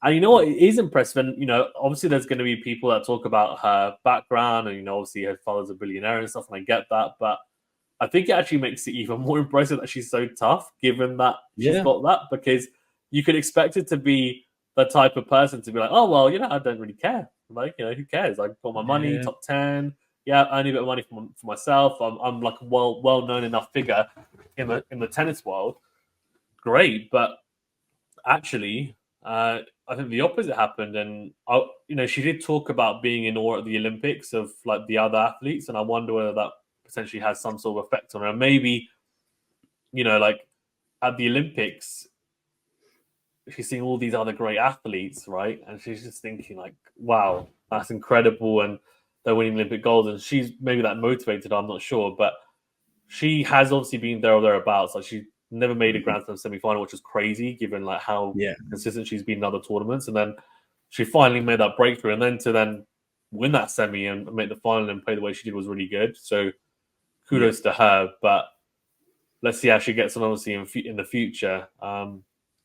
you know what? It is impressive. And obviously, there's going to be people that talk about her background, and obviously her father's a billionaire and stuff. And I get that, but I think it actually makes it even more impressive that she's so tough, given that she's got that. Because you could expect it to be the type of person to be like, oh well, I don't really care. Who cares? I got my money, top 10. Yeah, I earn a bit of money for myself. I'm a well known enough figure in the tennis world. Great, but actually, I think the opposite happened. And she did talk about being in awe at the Olympics of the other athletes, and I wonder whether that potentially has some sort of effect on her. Maybe, at the Olympics, she's seeing all these other great athletes, right? And she's just thinking wow, that's incredible. And they're winning Olympic gold. And she's maybe that motivated, I'm not sure. But she has obviously been there or thereabouts. She never made a Grand Slam semi-final, which is crazy given how consistent she's been in other tournaments. And then she finally made that breakthrough. And then to win that semi and make the final and play the way she did was really good. So kudos to her. But let's see how she gets on, obviously, in the future.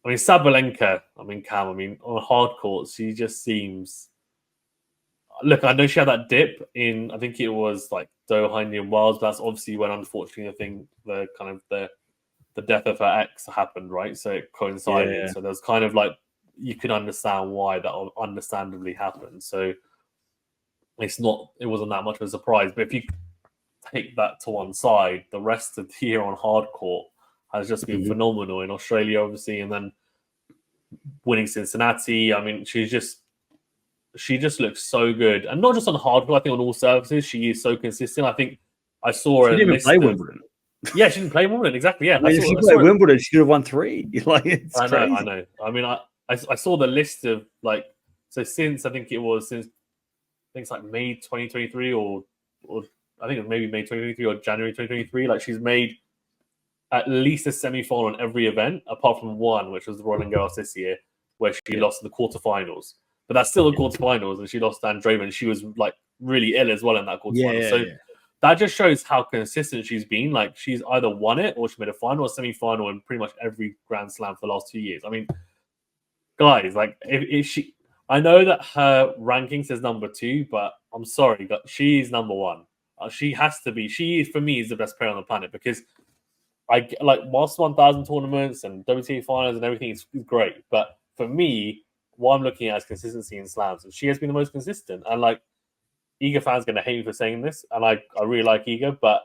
I mean, Sabalenka, Cam, on hard courts, she just seems... Look, I know she had that dip in, I think it was Doha, Indian Wells, but that's obviously when, unfortunately, I think the death of her ex happened, right? So it coincided. Yeah. So there's you can understand why that understandably happened. So it wasn't that much of a surprise. But if you take that to one side, the rest of the year on hard court has just been phenomenal in Australia, obviously, and then winning Cincinnati. I mean, she just looks so good, and not just on hard court. I think on all surfaces, she is so consistent. I think I saw her. She didn't even play Wimbledon. Yeah, she didn't play Wimbledon. Exactly. Yeah, if she played Wimbledon, she could have won 3. It's crazy. I know. I mean, I saw the list of So since I think it's like May 2023 or I think it was maybe May 2023 or January 2023. Like she's made at least a semi-final in every event, apart from one, which was the Roland Garros this year, where she lost in the quarterfinals. But that's still the quarterfinals, and she lost to Andreeva, and she was like really ill as well in that quarterfinal. That just shows how consistent she's been. Like she's either won it or she made a final or semi-final in pretty much every Grand Slam for the last 2 years. I mean, guys, like if she, I know that her ranking says number 2, but I'm sorry, but she's number 1. She has to be. She, for me, is the best player on the planet because I like whilst 1,000 tournaments and WTA finals and everything is great, but for me, what I'm looking at is consistency in slams, and she has been the most consistent. And like, Iga fans going to hate me for saying this, and I really like Iga, but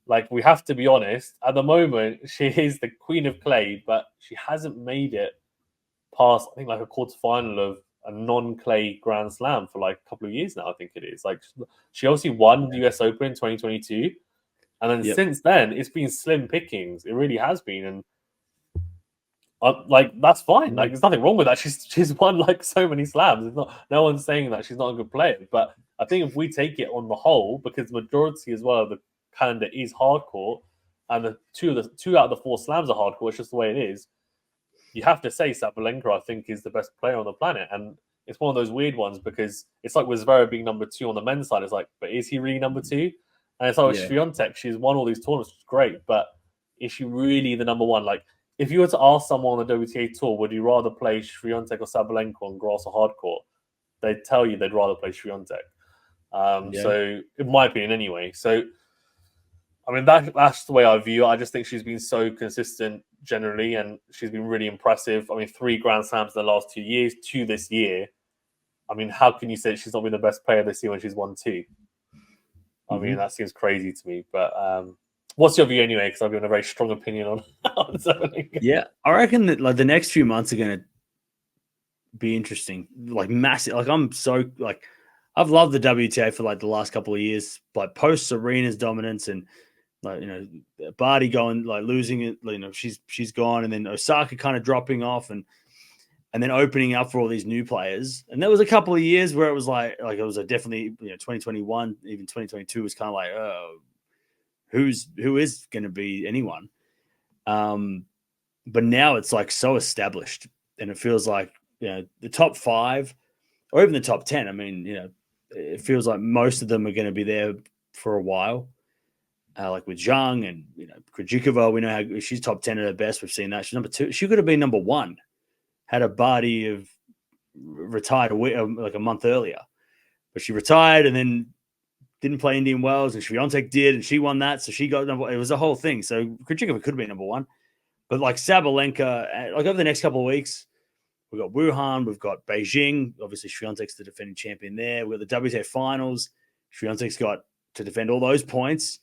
like we have to be honest. At the moment, she is the queen of clay, but she hasn't made it past I think like a quarterfinal of a non-clay Grand Slam for like a couple of years now. I think it is like she obviously won the US Open in 2022. And then since then, it's been slim pickings. It really has been, and like that's fine. Like there's nothing wrong with that. She's won like so many slams. It's not. No one's saying that she's not a good player. But I think if we take it on the whole, because the majority as well of the calendar is hardcore, and the two out of the 4 slams are hardcore. It's just the way it is. You have to say Sabalenka, I think, is the best player on the planet, and it's one of those weird ones because it's like with Zverev being number 2 on the men's side. It's like, but is he really number 2? And it's like with Swiatek, she's won all these tournaments, which is great, but is she really the number 1? Like, if you were to ask someone on the WTA tour, would you rather play Swiatek or Sabalenka on grass or hardcourt? They'd tell you they'd rather play Swiatek. So, in my opinion, anyway. So, I mean, that's the way I view it. I just think she's been so consistent generally, and she's been really impressive. I mean, 3 Grand Slams in the last 2 years, 2 this year. I mean, how can you say she's not been the best player this year when she's won 2? I mean, that seems crazy to me. But what's your view anyway? Because I've got a very strong opinion on Sabalenka. Yeah, I reckon that like the next few months are going to be interesting, like massive. Like I'm so like I've loved the WTA for like the last couple of years, like post Aryna's dominance and like Barty going like losing it. She's gone, and then Osaka kind of dropping off, and then opening up for all these new players. And there was a couple of years where it was like it was a definitely 2021, even 2022 was kind of like, oh, who is going to be anyone? But now it's like so established, and it feels like the top 5 or even the top 10. I mean, it feels like most of them are going to be there for a while. Like with Zhang and Krejcikova, we know how she's top 10 at her best. We've seen that she's number 2. She could have been number 1. Had a Barty of retired like a month earlier, but she retired and then didn't play Indian Wells, and Swiatek did, and she won that, so she got number. It was a whole thing. So Krejcikova could have been number 1, but like Sabalenka, like over the next couple of weeks, we've got Wuhan, we've got Beijing. Obviously, Swiatek's the defending champion there. We've got the WTA finals. Swiatek's got to defend all those points.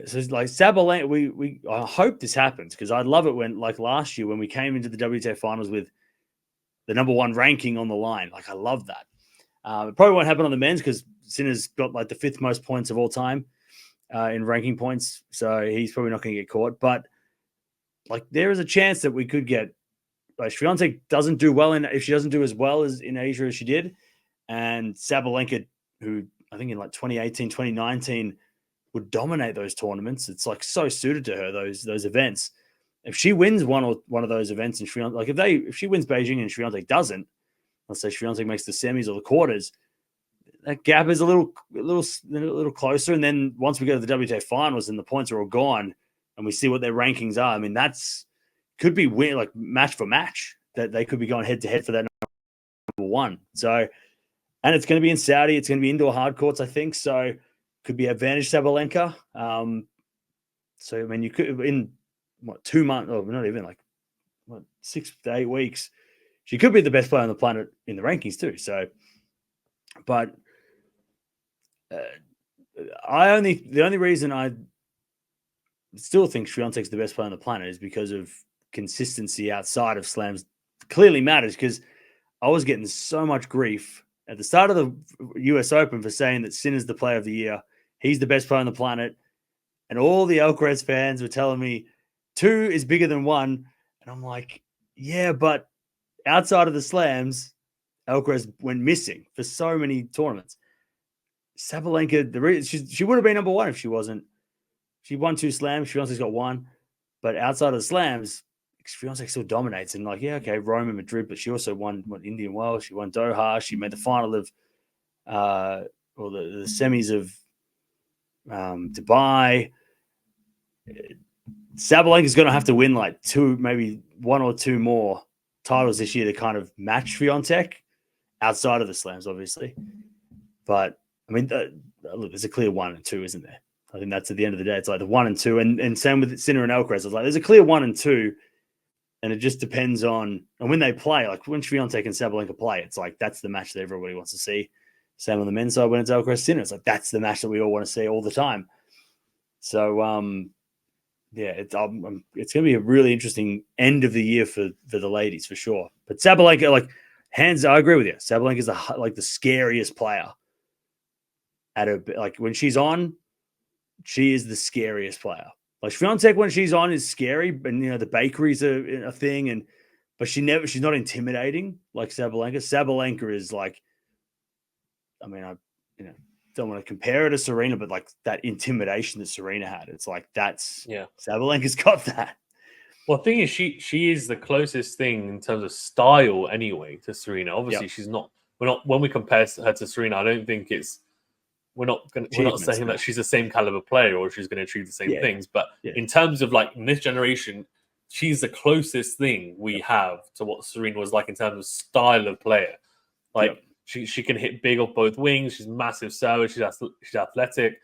So it's like Sabalenka, I hope this happens because I'd love it when, like last year, when we came into the WTA finals with the number 1 ranking on the line. Like I love that. It probably won't happen on the men's because Sinner's got like the 5th most points of all time in ranking points, so he's probably not going to get caught. But like there is a chance that we could get like Swiatek doesn't do well if she doesn't do as well as in Asia as she did, and Sabalenka, who I think in like 2018, 2019. Would dominate those tournaments. It's like so suited to her, those events. If she wins one of those events and Swiatek, like if she wins Beijing and Swiatek doesn't, let's say Swiatek makes the semis or the quarters, that gap is a little closer. And then once we go to the WTA finals and the points are all gone and we see what their rankings are, I mean, could be like match for match that they could be going head to head for that number 1. So, and it's going to be in Saudi. It's going to be indoor hard courts, I think. So, could be advantage Sabalenka. So, I mean, you could in 2 months, or not even like 6 to 8 weeks, she could be the best player on the planet in the rankings too. So, but the only reason I still think Swiatek's the best player on the planet is because of consistency outside of slams. Clearly matters because I was getting so much grief at the start of the US Open for saying that Sinner's the player of the year. He's the best player on the planet. And all the Alcaraz fans were telling me 2 is bigger than 1. And I'm like, yeah, but outside of the slams, Alcaraz went missing for so many tournaments. Sabalenka, she would have been number one if she wasn't. She won 2 slams. Swiatek's got 1. But outside of the slams, Swiatek still dominates. And Rome and Madrid, but she also won Indian Wells. She won Doha. She made the final of, or the semis of Dubai. Sabalenka's going to have to win like 2, maybe 1 or 2 more titles this year to kind of match Swiatek outside of the slams, obviously. But I mean, look, there's a clear 1 and 2, isn't there? I think that's at the end of the day. It's like the 1 and 2, and same with Sinner and Alcaraz. It's like there's a clear 1 and 2, and it just depends on when they play. Like when Swiatek and Sabalenka play, it's like that's the match that everybody wants to see. Same on the men's side when it's Alcaraz Sinner. It's like that's the match that we all want to see all the time. So it's going to be a really interesting end of the year for the ladies for sure. But Sabalenka, I agree with you. Sabalenka is the scariest player. When she's on, she is the scariest player. Like Swiatek when she's on is scary, and the bakery's a thing, but she's not intimidating like Sabalenka. Sabalenka is like, I mean, I don't want to compare her to Serena, but like that intimidation that Serena had, it's like Sabalenka's got that. Well, the thing is, she is the closest thing in terms of style anyway to Serena. Obviously, she's not. We're not when we compare her to Serena. I don't think it's. We're not saying that she's the same caliber player or she's going to achieve the same things. But in terms of in this generation, she's the closest thing we have to what Serena was like in terms of style of player. She can hit big off both wings. She's massive server. She's athletic.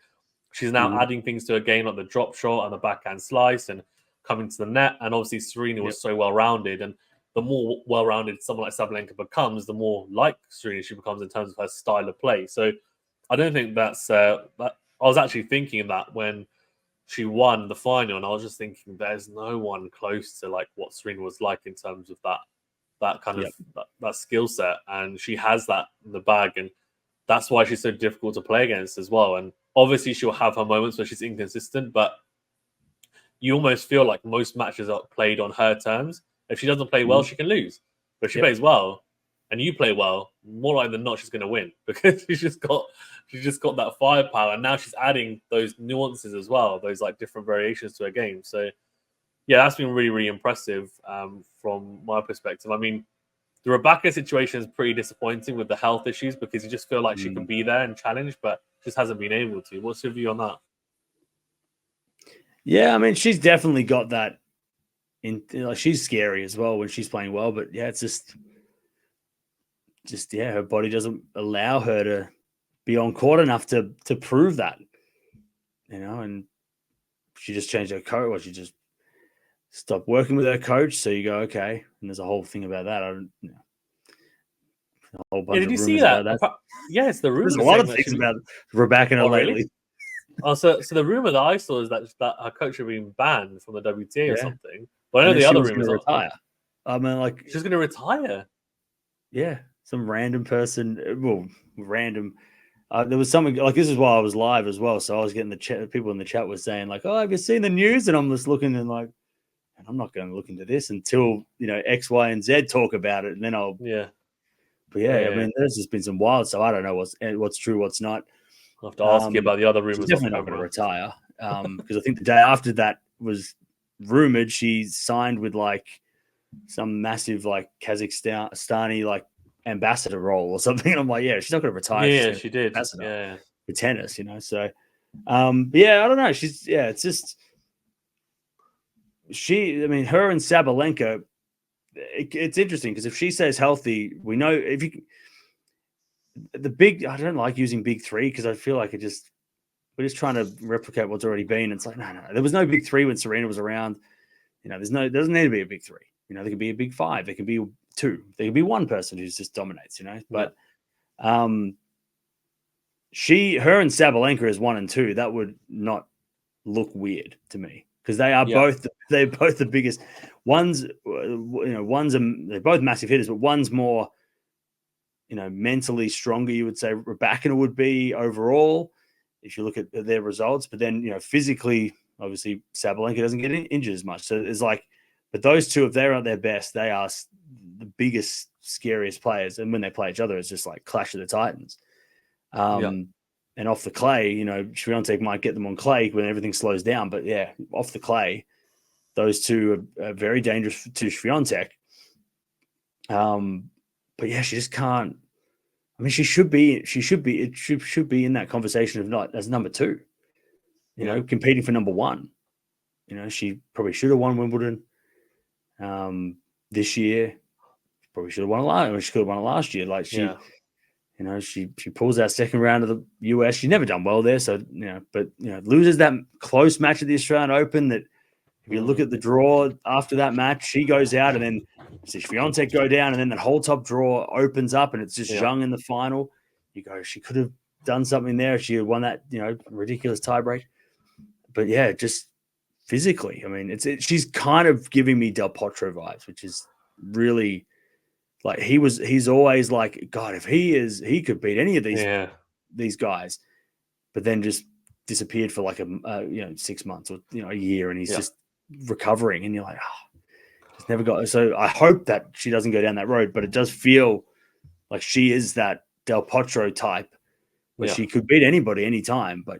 She's now adding things to her game like the drop shot and the backhand slice and coming to the net. And obviously Serena was so well-rounded. And the more well-rounded someone like Sabalenka becomes, the more like Serena she becomes in terms of her style of play. So I don't think that's I was actually thinking of that when she won the final, and I was just thinking there's no one close to what Serena was like in terms of that kind of that skill set, and she has that in the bag, and that's why she's so difficult to play against as well. And obviously she'll have her moments where she's inconsistent, but you almost feel like most matches are played on her terms. If she doesn't play well, she can lose. But if she plays well and you play well, more likely than not, she's going to win because she's just got that firepower. And now she's adding those nuances as well, those different variations to her game. So yeah, that's been really, really impressive from my perspective. I mean, the Rebecca situation is pretty disappointing with the health issues because you just feel like she could be there and challenge, but just hasn't been able to. What's your view on that? Yeah, I mean, she's definitely got that. She's scary as well when she's playing well, but it's just her body doesn't allow her to be on court enough to prove that, and she just changed her coach, or she just stopped working with her coach. So you go, okay, and there's a whole thing about that. I don't know. A whole bunch did you of see that? Yeah, it's the rumor. There's a lot of things about Rebecca lately. Really? Oh, so the rumor that I saw is that her coach had been banned from the WTA or something. But I know the other rumors are retire. I mean, she's going to retire. Yeah, some random person. Well, random. There was something this is why I was live as well. So I was getting the chat. People in the chat were saying oh, have you seen the news? And I'm just looking and I'm not going to look into this until X, Y, and Z talk about it, and then I'll. Yeah. But I mean, there's just been some wild. So I don't know what's true, what's not. I'll have to ask you about the other rumors. She's definitely not going to retire because I think the day after that was rumored she signed with some massive Kazakhstani ambassador role or something. And I'm like, she's not going to retire. Yeah, she did. For tennis, So, I don't know. It's just I mean, her and Sabalenka. It's interesting because if she stays healthy, we know I don't like using big three because I feel like we're just trying to replicate what's already been. It's no. There was no big three when Serena was around. There doesn't need to be a big three. There can be a big five. There can be two. There can be one person who just dominates, But her and Sabalenka as 1 and 2, that would not look weird to me because they are both the biggest. One's they're both massive hitters, but one's more mentally stronger. You would say Rebecca would be overall if you look at their results, but then physically, obviously Sabalenka doesn't get injured as much. So it's but those two, if they're at their best, they are the biggest scariest players. And when they play each other, it's just like Clash of the Titans. Yeah. And off the clay, Swiatek might get them on clay when everything slows down. But yeah, off the clay, those two are very dangerous to Swiatek. But yeah, she just can't. I mean, she should be in that conversation of not as number 2. Competing for number 1. She probably should have won Wimbledon this year. Probably should have won it last. She could have won it last year. Like she pulls that second round of the US. She's never done well there, so loses that close match at the Australian Open. That if you look at the draw after that match, she goes out, and then Swiatek go down, and then that whole top draw opens up, and it's just Zhang in the final. You go, she could have done something there if she had won that ridiculous tiebreak. But yeah, just physically, I mean, she's kind of giving me Del Potro vibes, which is really. Like he's always like, God, if he could beat any of these guys, but then just disappeared for like 6 months or a year, and he's just recovering, and you're like, just never got. So I hope that she doesn't go down that road, but it does feel like she is that Del Potro type, where she could beat anybody anytime, but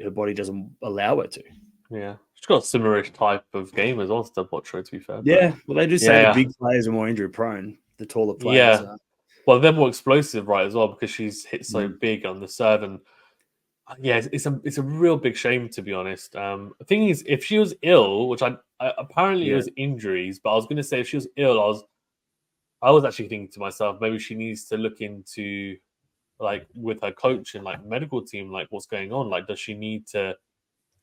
her body doesn't allow her to. Yeah. She's got a similar type of game as well to Del Potro, to be fair. Yeah, well, they do say the big players are more injury prone, the taller players. Yeah. Well, they're more explosive, right, as well, because she's hit so big on the serve. And yeah, it's a real big shame, to be honest. The thing is, if she was ill, which I apparently it was injuries, but I was going to say if she was ill, I was actually thinking to myself, maybe she needs to look into, like, with her coach and like medical team, like what's going on. Like, does she need to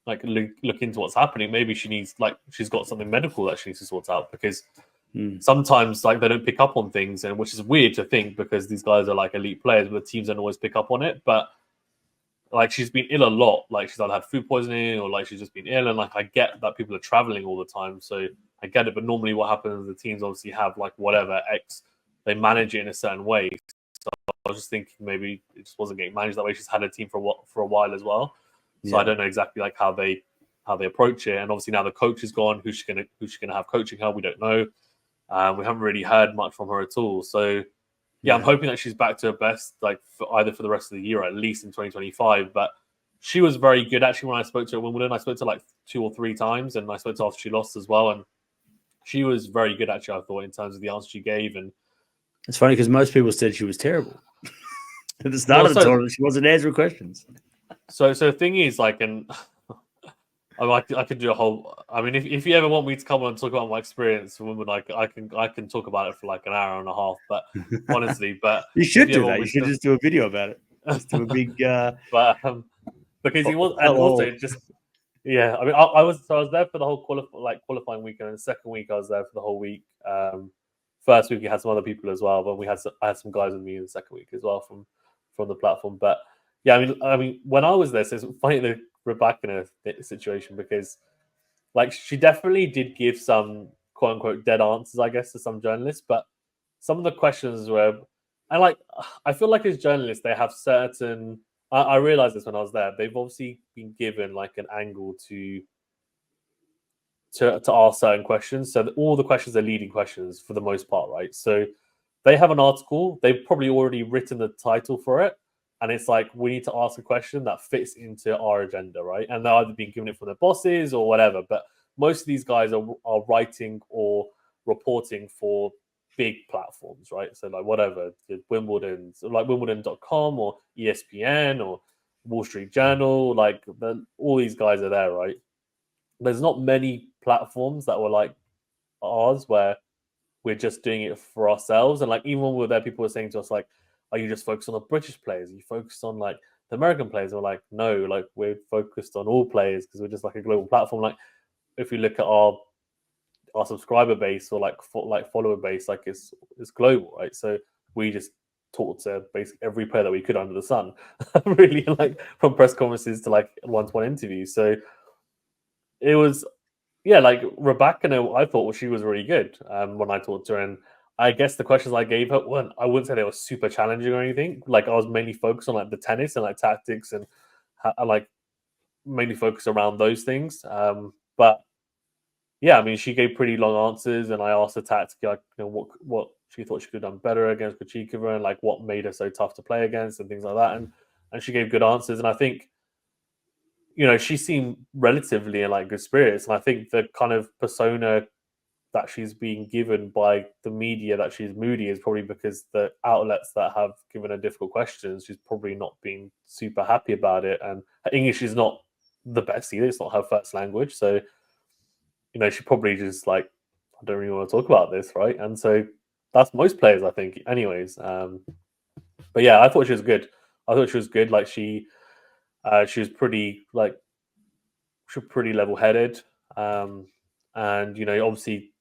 like look into what's happening? Maybe she needs, like, she's got something medical that she needs to sort out, because sometimes like they don't pick up on things, and which is weird to think, because these guys are like elite players, but the teams don't always pick up on it. But like, she's been ill a lot. Like, she's either had food poisoning or like she's just been ill. And like, I get that people are traveling all the time, so I get it. But normally what happens is the teams obviously have like whatever X, they manage it in a certain way. So I was just thinking maybe it just wasn't getting managed that way. She's had a team for a while as well. So I don't know exactly like how they approach it. And obviously now the coach is gone. Who's she gonna have coaching her? We don't know. We haven't really heard much from her at all. So yeah, I'm hoping that she's back to her best, like either for the rest of the year or at least in 2025. But she was very good actually when I spoke to her at Wimbledon. I spoke to her like 2 or 3 times, and I spoke to her after she lost as well. And she was very good actually, I thought, in terms of the answer she gave. And it's funny because most people said she was terrible at the start of the tournament. She wasn't answering questions. So the thing is, like, and I could do a whole. I mean, if you ever want me to come on and talk about my experience for women, I can talk about it for like an hour and a half. But honestly, but you should do that. You should just do a video about it. Just do a big. But because he was, and also just I mean, I was there for the whole qualifying week, and the second week I was there for the whole week. First week we had some other people as well, but I had some guys with me in the second week as well from the platform. But yeah, I mean, when I was there, so it's funny that we're back in a situation, because like she definitely did give some quote unquote dead answers, I guess, to some journalists, but some of the questions were, and like, I feel like as journalists they have certain. I realized this when I was there. They've obviously been given like an angle to ask certain questions, so all the questions are leading questions for the most part, right? So they have an article. They've probably already written the title for it. And it's like, we need to ask a question that fits into our agenda, right? And they're either being given it from their bosses or whatever. But most of these guys are writing or reporting for big platforms, right? So like whatever, Wimbledon, like Wimbledon.com or ESPN or Wall Street Journal, like all these guys are there, right? There's not many platforms that were like ours where we're just doing it for ourselves. And like, even when we were there, people were saying to us like, are you just focused on the British players? Are you focused on like the American players? And we're like, no, like we're focused on all players because we're just like a global platform. Like if you look at our subscriber base or like follower base, like it's global, right? So we just talked to basically every player that we could under the sun, really, like from press conferences to like one-to-one interviews. So it was, yeah, like Rebecca, I thought she was really good when I talked to her. And I guess the questions I gave her I wouldn't say they were super challenging or anything. Like I was mainly focused on like the tennis and like tactics and like mainly focused around those things. But yeah, I mean, she gave pretty long answers, and I asked her tactically, like, what she thought she could have done better against Krejcikova and like what made her so tough to play against and things like that. And she gave good answers. And I think, she seemed relatively in like good spirits. And I think the kind of persona that she's being given by the media that she's moody is probably because the outlets that have given her difficult questions, she's probably not being super happy about it. And her English is not the best either. It's not her first language. So, she probably just like, I don't really want to talk about this, right? And so that's most players, I think, anyways. But yeah, I thought she was good. I thought she was good. Like she was pretty like she was pretty level headed. And obviously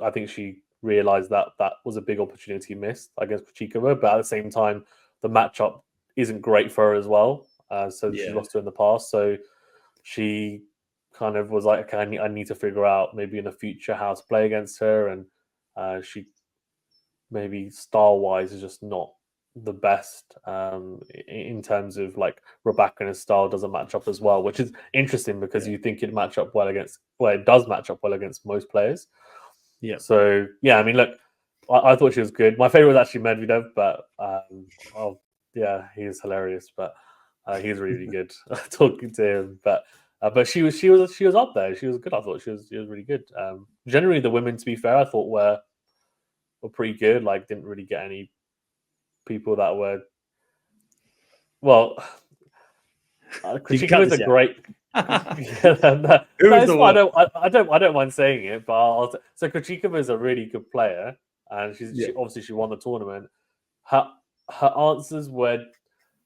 I think she realized that that was a big opportunity missed against Kuchikova, but at the same time, the matchup isn't great for her as well. So she's lost her in the past. So she kind of was like, okay, I need to figure out maybe in the future how to play against her. And she maybe style wise is just not the best in terms of like Rybakina's style doesn't match up as well, which is interesting because you think it'd match up well against, well, it does match up well against most players. Yeah. So yeah, I mean, look, I thought she was good. My favorite was actually Medvedev, but yeah, he is hilarious, but he's really good talking to him. But she was up there. She was good. I thought she was really good. Generally, the women, to be fair, I thought were pretty good. Like, didn't really get any people that were well. Kuchikova is a great. Who is the one? I don't mind saying it, but so Kuchikova is a really good player, and she obviously won the tournament. Her answers were,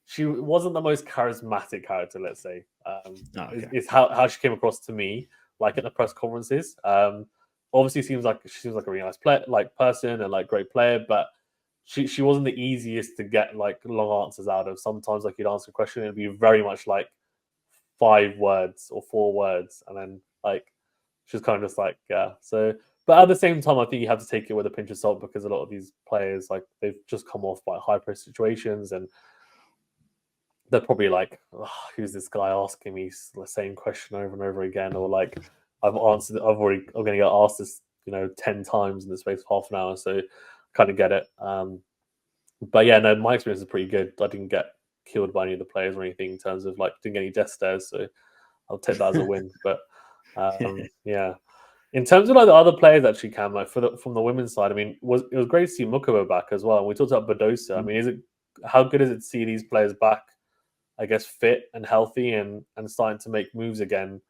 she wasn't the most charismatic character, let's say. Is how she came across to me, like at the press conferences. Obviously seems like a really nice player, like person, and like great player, but she wasn't the easiest to get like long answers out of. Sometimes like you'd answer a question and it'd be very much like 5 words or 4 words, and then like she's kind of just like, yeah. So, but at the same time, I think you have to take it with a pinch of salt because a lot of these players, like, they've just come off by high press situations, and they're probably like, oh, who's this guy asking me the same question over and over again, or like I'm going to get asked this 10 times in the space of half an hour, so kind of get it. But yeah, no, my experience is pretty good. I didn't get killed by any of the players or anything in terms of like didn't get any death stares, so I'll take that as a win. But yeah, in terms of like the other players actually, Cam, like from the women's side, I mean, it was great to see Mukova back as well. And we talked about Badosa. I mean, how good is it to see these players back, I guess, fit and healthy and starting to make moves again?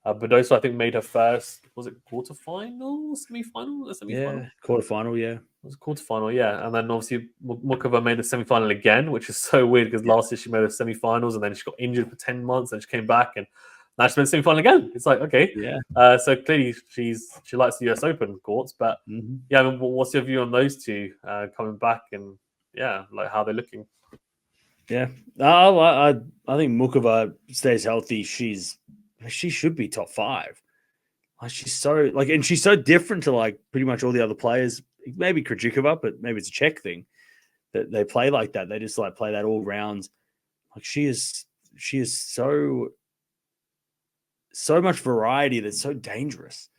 Badosa, I think, made her first, was it quarterfinal, semi-final? Yeah, quarterfinal, yeah. It was quarterfinal, yeah. And then obviously Mukova made the semi-final again, which is so weird because last year she made the semi-finals and then she got injured for 10 months and she came back and now she's made the semi-final again. It's like, okay. Yeah. So clearly she likes the US Open courts. But yeah, I mean, what's your view on those two coming back and yeah, like how they're looking? Yeah. I think Mukova stays healthy. She should be top 5. Like she's so and she's so different to like pretty much all the other players. Maybe Krejcikova, but maybe it's a Czech thing that they play like that. They just like play that all rounds. Like she is so much variety that's so dangerous.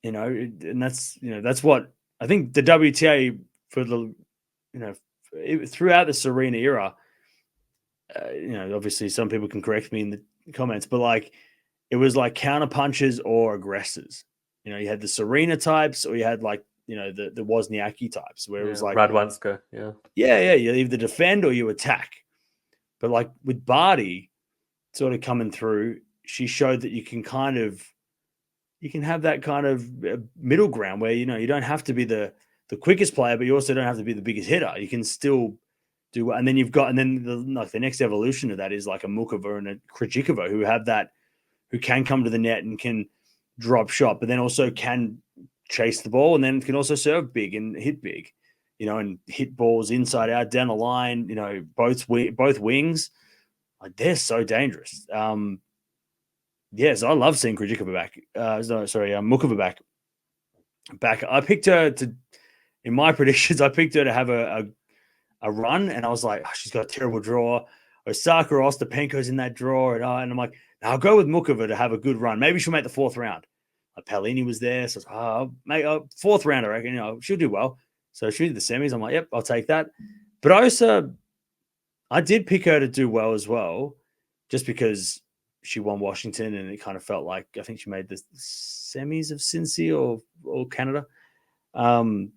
And that's what I think the WTA for the throughout the Serena era. Obviously some people can correct me in the comments, but like it was like counter punchers or aggressors. You had the Serena types, or you had like the Wozniacki types, where it was like Radwanska, yeah. You either defend or you attack. But like with Barty sort of coming through, she showed that you can have that kind of middle ground where you don't have to be the quickest player, but you also don't have to be the biggest hitter. You can still do, and then the next evolution of that is like a Mukova and a Krejcikova who can come to the net and can drop shot, but then also can chase the ball and then can also serve big and hit big, and hit balls inside out down the line. Both wings, like they're so dangerous. Yes, I love seeing Krejcikova back. Mukova back. I picked her in my predictions. I picked her to have a run, and I was like, she's got a terrible draw. Osaka or Ostapenko's in that draw, and I'm like, I'll go with Mukova to have a good run. Maybe she'll make the 4th round. Palini was there, so make a 4th round. I reckon she'll do well. So she did the semis. I'm like, yep, I'll take that. But I did pick her to do well as well, just because she won Washington, and it kind of felt like I think she made the semis of Cincy or Canada. And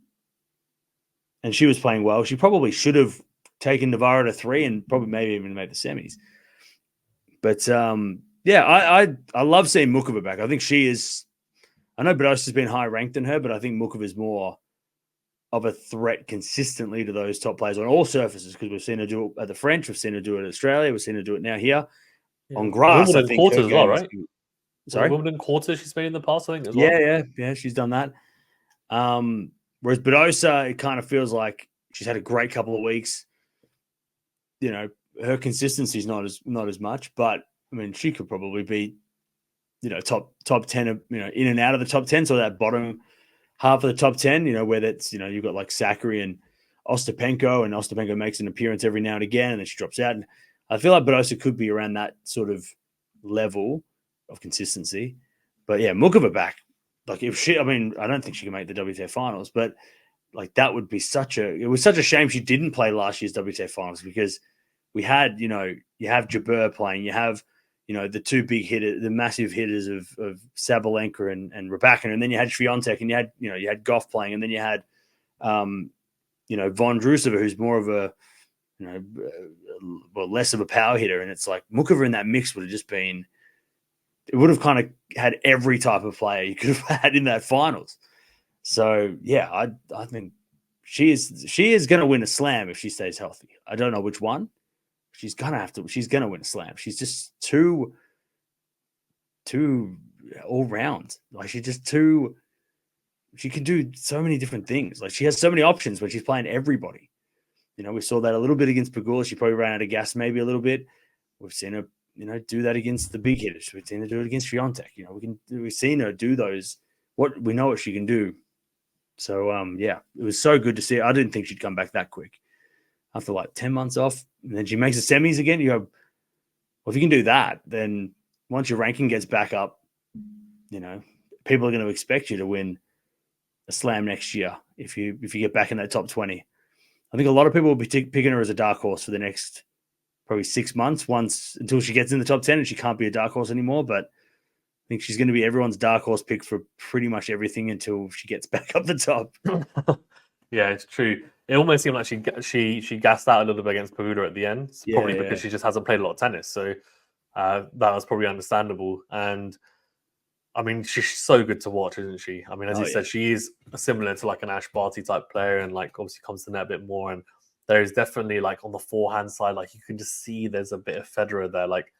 she was playing well. She probably should have taken Navarro to 3 and probably maybe even made the semis. But yeah, I love seeing Mukova back. I think she is. I know Badosa's been higher ranked than her, but I think Mukova is more of a threat consistently to those top players on all surfaces, because we've seen her do it at the French, we've seen her do it at Australia, we've seen her do it now here. Yeah. On grass, I Wimbledon think quarters her as well, game right? Sorry? Wimbledon quarters she's made in the past, I think, as well. Yeah, she's done that. Whereas Badosa, it kind of feels like she's had a great couple of weeks. You know, her consistency is not as much, but I mean, she could probably be, you know, top 10, you know, in and out of the top 10. So that bottom half of the top 10, you know, where that's, you know, you've got like Zachary and Ostapenko, and Ostapenko makes an appearance every now and again, and then she drops out. And I feel like Badosa could be around that sort of level of consistency. But yeah, Mukova back. Like if she, I mean, I don't think she can make the WTA finals, but like that would be it was such a shame she didn't play last year's WTA finals, because we had, you know, you have Jabeur playing, you have, you know, the two big hitters, the massive hitters of Sabalenka and Rybakina, and then you had Swiatek, and you had Goff playing, and then you had, you know, Von Drusova, who's more of a, you know, well, less of a power hitter, and it's like Mukova in that mix would have just been, it would have kind of had every type of player you could have had in that finals. So yeah, I think she is going to win a slam if she stays healthy. I don't know which one. She's going to win a slam. She's just too all round. Like she can do so many different things. Like she has so many options when she's playing everybody. You know, we saw that a little bit against Pegula. She probably ran out of gas maybe a little bit. We've seen her, you know, do that against the big hitters. We've seen her do it against Swiatek. You know, we've seen her do those. We know what she can do. So yeah, it was so good to see her. I didn't think she'd come back that quick after like 10 months off, and then she makes the semis again. You go, well, if you can do that, then once your ranking gets back up, you know, people are going to expect you to win a slam next year if you get back in that top 20. I think a lot of people will be picking her as a dark horse for the next probably 6 months, until she gets in the top 10, and she can't be a dark horse anymore. But I think she's going to be everyone's dark horse pick for pretty much everything until she gets back up the top. Yeah, it's true. It almost seemed like she gassed out a little bit against Pegula at the end, probably because she just hasn't played a lot of tennis. So that was probably understandable. And I mean, she's so good to watch, isn't she? I mean, as you said, she is similar to like an Ash Barty type player, and like obviously comes to net a bit more. And there is definitely like on the forehand side, like you can just see there's a bit of Federer there. Like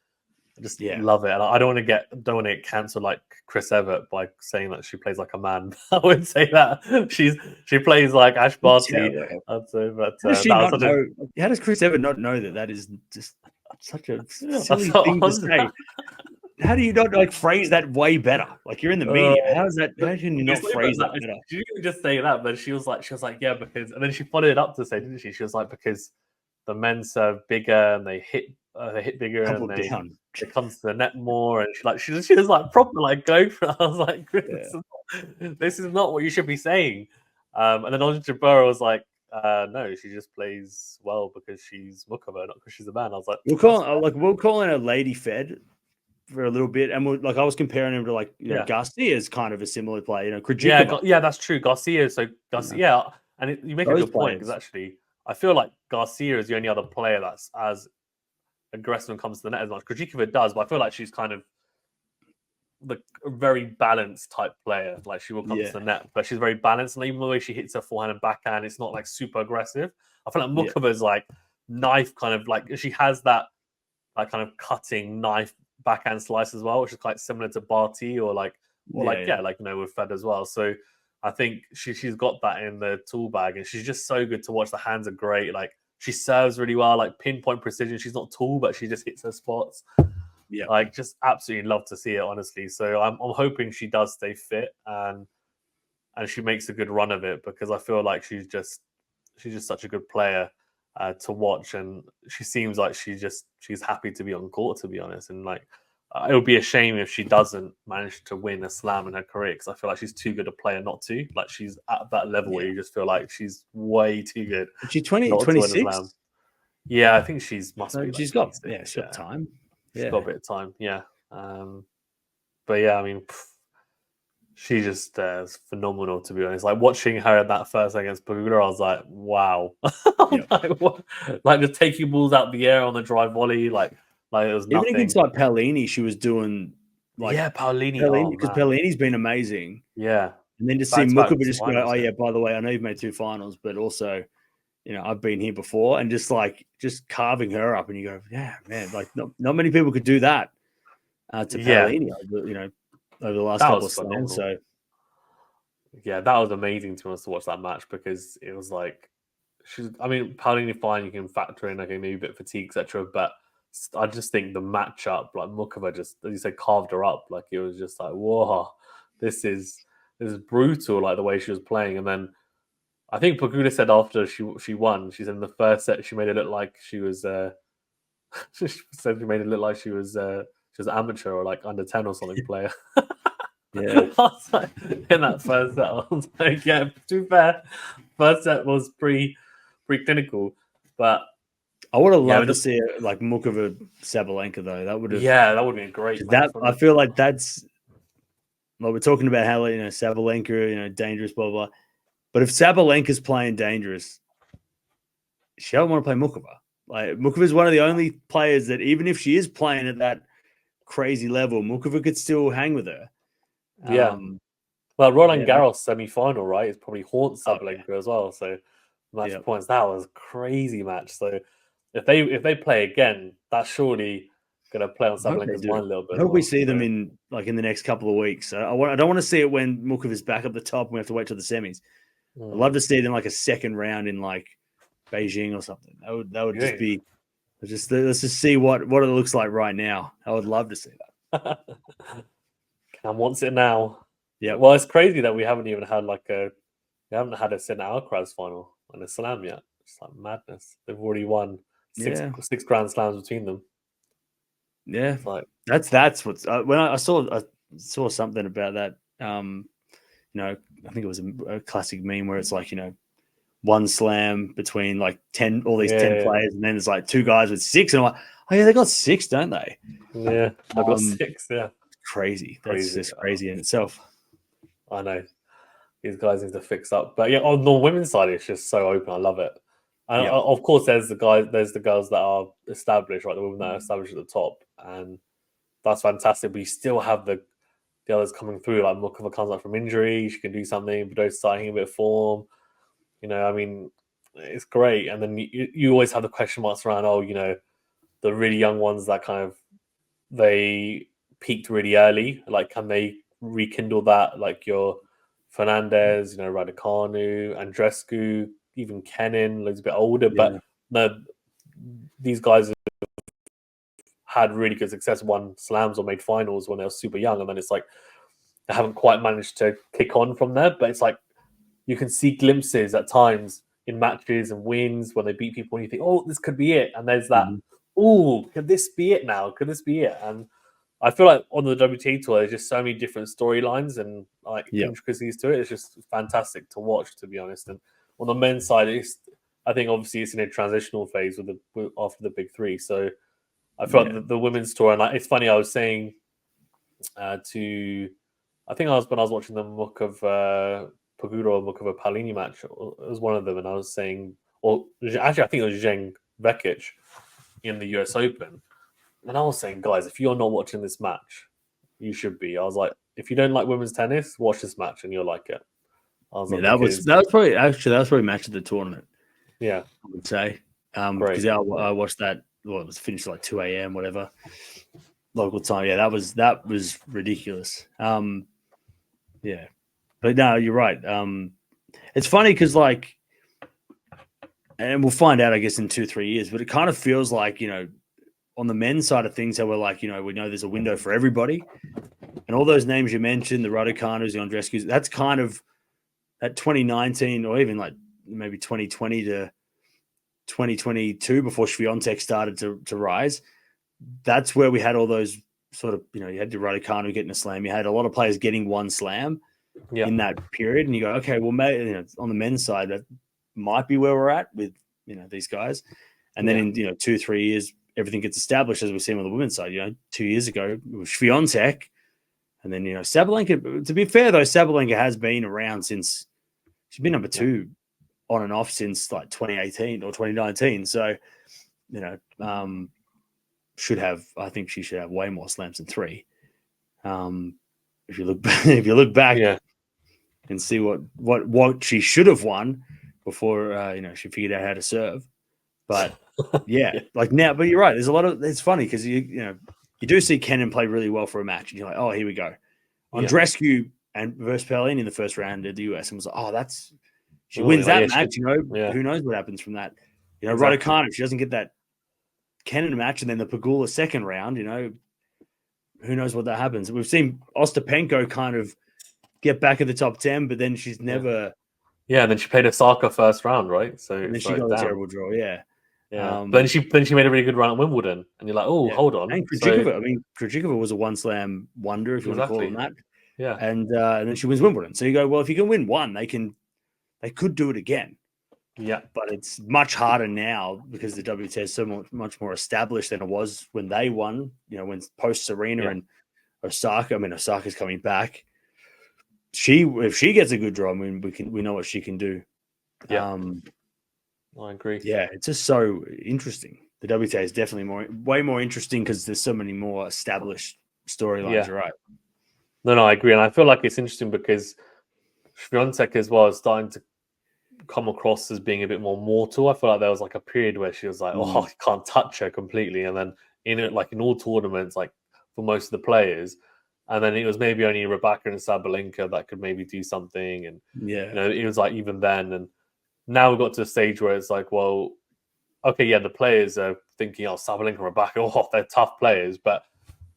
I just love it. And I don't want to get cancelled like Chris Evert by saying that she plays like a man. I wouldn't say that. She plays like Ash Barty. I'd say, but how does Chris Evert not know that is just such a silly thing to say? How do you not like phrase that way better? Like you're in the media. How can you not phrase that better? She didn't just say that, but she was like, yeah, because, and then she followed it up to say, didn't she? She was like, because the men serve bigger and they hit bigger and it comes to the net more, and she was like proper like go for it. I was like, this is not what you should be saying. And then Ons Jabeur was like, no, she just plays well because she's Mukova, not because she's a man. I was like, we'll call in a lady Fed for a little bit, and I was comparing him to like Garcia's kind of a similar player, you know, Krejcikova. Yeah, that's true. Garcia, and you make a good point, because actually I feel like Garcia is the only other player that's as aggressive when it comes to the net as much. Krejcikova does, but I feel like she's kind of the very balanced type player. Like she will come to the net, but she's very balanced, and even the way she hits her forehand and backhand, it's not like super aggressive. I feel like Mukova's like knife, kind of like she has that like kind of cutting knife backhand slice as well, which is quite similar to Barty or with Fed as well. So I think she's got that in the tool bag, and she's just so good to watch. The hands are great. Like she serves really well, like pinpoint precision. She's not tall, but she just hits her spots. Yeah, like just absolutely love to see it, honestly. So I'm hoping she does stay fit and she makes a good run of it, because I feel like she's just such a good player to watch, and she seems like she's happy to be on court, to be honest. And like it would be a shame if she doesn't manage to win a slam in her career, because I feel like she's too good a player not to. Like, she's at that level where you just feel like she's way too good She's 20, not to win a 26. slam. Yeah, I think must So be like she's got 26. she's got time. She's Yeah. got a bit of time. Yeah. But yeah, I mean, she just is phenomenal, to be honest. Like, watching her at that first against Pagula, I was like, wow. Yep. like, what? Like, just taking balls out the air on the drive volley, like it was Even nothing. against like Paolini, she was doing like yeah, Paolini. Oh, because man. Paolini's been amazing. Yeah. And then to see Back-to-back Mukova just go, finals, oh yeah, by the way, I know you've made 2 finals, but also, you know, I've been here before, and just carving her up, and you go, yeah, man, like not many people could do that to Yeah. Paolini, you know, over the last That couple was of slams. phenomenal. So Yeah, that was amazing to us to watch that match, because it was like, I mean, Paolini, fine, you can factor in, okay, maybe a bit of fatigue, etc. But I just think the matchup, like, Mukova just, as you said, carved her up. Like, it was just like, whoa, this is brutal, like the way she was playing. And then I think Pagula said after she won, she said in the first set she made it look like she was she said she made it look like she was amateur or like under 10 or something player. yeah, I was like, in that first set, I was like, yeah, to be fair, first set was pretty clinical, but I would have yeah, loved to see it like Mukova Sabalenka though. That would have that would have been a great match. that I feel like that's like we're talking about how, you know, Sabalenka, you know, dangerous, blah blah. But if Sabalenka's playing dangerous, she don't want to play Mukova. Like, Mukova is one of the only players that, even if she is playing at that crazy level, Mukova could still hang with her. Yeah. Well, Roland yeah, Garros semi-final, right? It's probably haunts Oh, Sabalenka as well. So match Yep. points. That was a crazy match. So if they play again, that's surely going to play on I hope they Sabalenka's do. mind a little bit. I as hope we well. see them So, in the next couple of weeks. I don't want to see it when Mukova's back up the top and we have to wait till the semis. I'd love to see it in like a second round in like Beijing or something. That would just be let's just see what it looks like right now. I would love to see that. Cam wants it now. Yeah. Well, it's crazy that we haven't even had a Senna Alcaraz final and a slam yet. It's like madness. They've already won six Grand Slams between them. Yeah, it's like that's what's when I saw something about that. You know, I think it was a classic meme where it's like, you know, one slam between like 10 players, and then there's like 2 guys with 6, and I'm like, oh yeah, they got 6, don't they? Yeah, they got 6. Yeah, crazy. That's just crazy in itself. I know. These guys need to fix up, but yeah, on the women's side, it's just so open. I love it. And of course, there's the girls that are established, right? The women that are established at the top, and that's fantastic. But you still have the others coming through. Like, Mukova comes up from injury, she can do something. But starting a bit of form. You know, I mean, it's great. And then you always have the question marks around, you know, the really young ones that kind of they peaked really early. Like, can they rekindle that? Like your Fernandez, you know, Raducanu, Andrescu, even Kenin, looks a bit older, but no, these guys have had really good success, won slams or made finals when they were super young, and then it's like they haven't quite managed to kick on from there. But it's like you can see glimpses at times in matches and wins when they beat people, and you think, oh, this could be it. And there's that, could this be it now? Could this be it? And I feel like on the WTA tour, there's just so many different storylines and like intricacies to it. It's just fantastic to watch, to be honest. And on the men's side, I think obviously it's in a transitional phase after the big 3. So I feel like the women's tour, and like, it's funny, I was saying I think when I was watching the Pagura or Mukova Paolini match, it was one of them, and I was saying, or actually, I think it was Zheng Vekic in the US Open. And I was saying, guys, if you're not watching this match, you should be. I was like, if you don't like women's tennis, watch this match and you'll like it. I was like, that was probably match of the tournament. Yeah, I would say because I watched that. Well, it was finished at like 2 a.m. whatever local time. Yeah, that was ridiculous. Yeah, but no, you're right. It's funny because like, and we'll find out, I guess, in 2-3 years. But it kind of feels like, you know, on the men's side of things, how we're like, you know, we know there's a window for everybody, and all those names you mentioned, the Raducanus, the Andrescu's, that's kind of that 2019 or even like maybe 2020 to 2022 before Swiatek started to rise. That's where we had all those sort of, you had your Raducanu getting a slam. You had a lot of players getting one slam Yeah. in that period. And you go, okay, well, maybe on the men's side, that might be where we're at with, these guys. And then in, 2-3 years, everything gets established, as we've seen on the women's side. 2 years ago, it was Swiatek. And then, Sabalenka, to be fair, though, Sabalenka has been around since she's been number 2 on and off since like 2018 or 2019. So, I think she should have way more slams than 3. If you look back and see what she should have won before, she figured out how to serve. But like now, but you're right. There's a lot of, it's funny because you do see Kenin play really well for a match and you're like, oh, here we go. Andreescu and versus Perlin in the first round at the US and was like, oh, she wins that match, who knows what happens from that. Exactly. Raducanu, if she doesn't get that Kenin match and then the Pegula second round, who knows what that happens. We've seen Ostapenko kind of get back at the top 10, but then she's never. Yeah, and then she played Osaka first round, right? So and then she got a terrible draw, yeah. But then she made a really good run at Wimbledon, and you're like, oh, hold on. And Krejcikova, Krejcikova was a one slam wonder, if you want to call it that. Yeah, and then she wins Wimbledon. So you go, well, if you can win one, they could do it again. Yeah, but it's much harder now because the WTA is so much more established than it was when they won. When post Aryna and Osaka. Osaka's coming back. If she gets a good draw, we know what she can do. Yeah, I agree. Yeah, it's just so interesting. The WTA is definitely way more interesting because there's so many more established storylines. You're right. No, I agree, and I feel like it's interesting because Swiatek as well is starting to come across as being a bit more mortal. I feel like there was like a period where she was like, oh, I can't touch her completely, and then in all tournaments, like for most of the players. And then it was maybe only Rebecca and Sabalenka that could maybe do something. And, it was like even then. And now we've got to a stage where it's like, well, okay, the players are thinking, oh, Sabalenka and Rebecca, they're tough players. But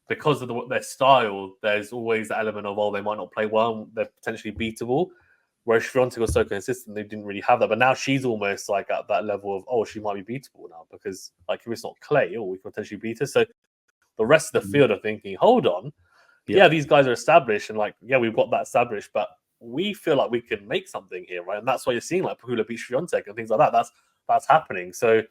because of their style, there's always the element of, they might not play well, they're potentially beatable. Whereas Swiatek was so consistent, they didn't really have that. But now she's almost like at that level of, she might be beatable now because like if it's not clay, we can potentially beat her. So the rest of the field are thinking, hold on. Yeah, these guys are established and we've got that established, but we feel like we can make something here, right? And that's why you're seeing like Pegula beat Swiatek and things like that. That's happening. So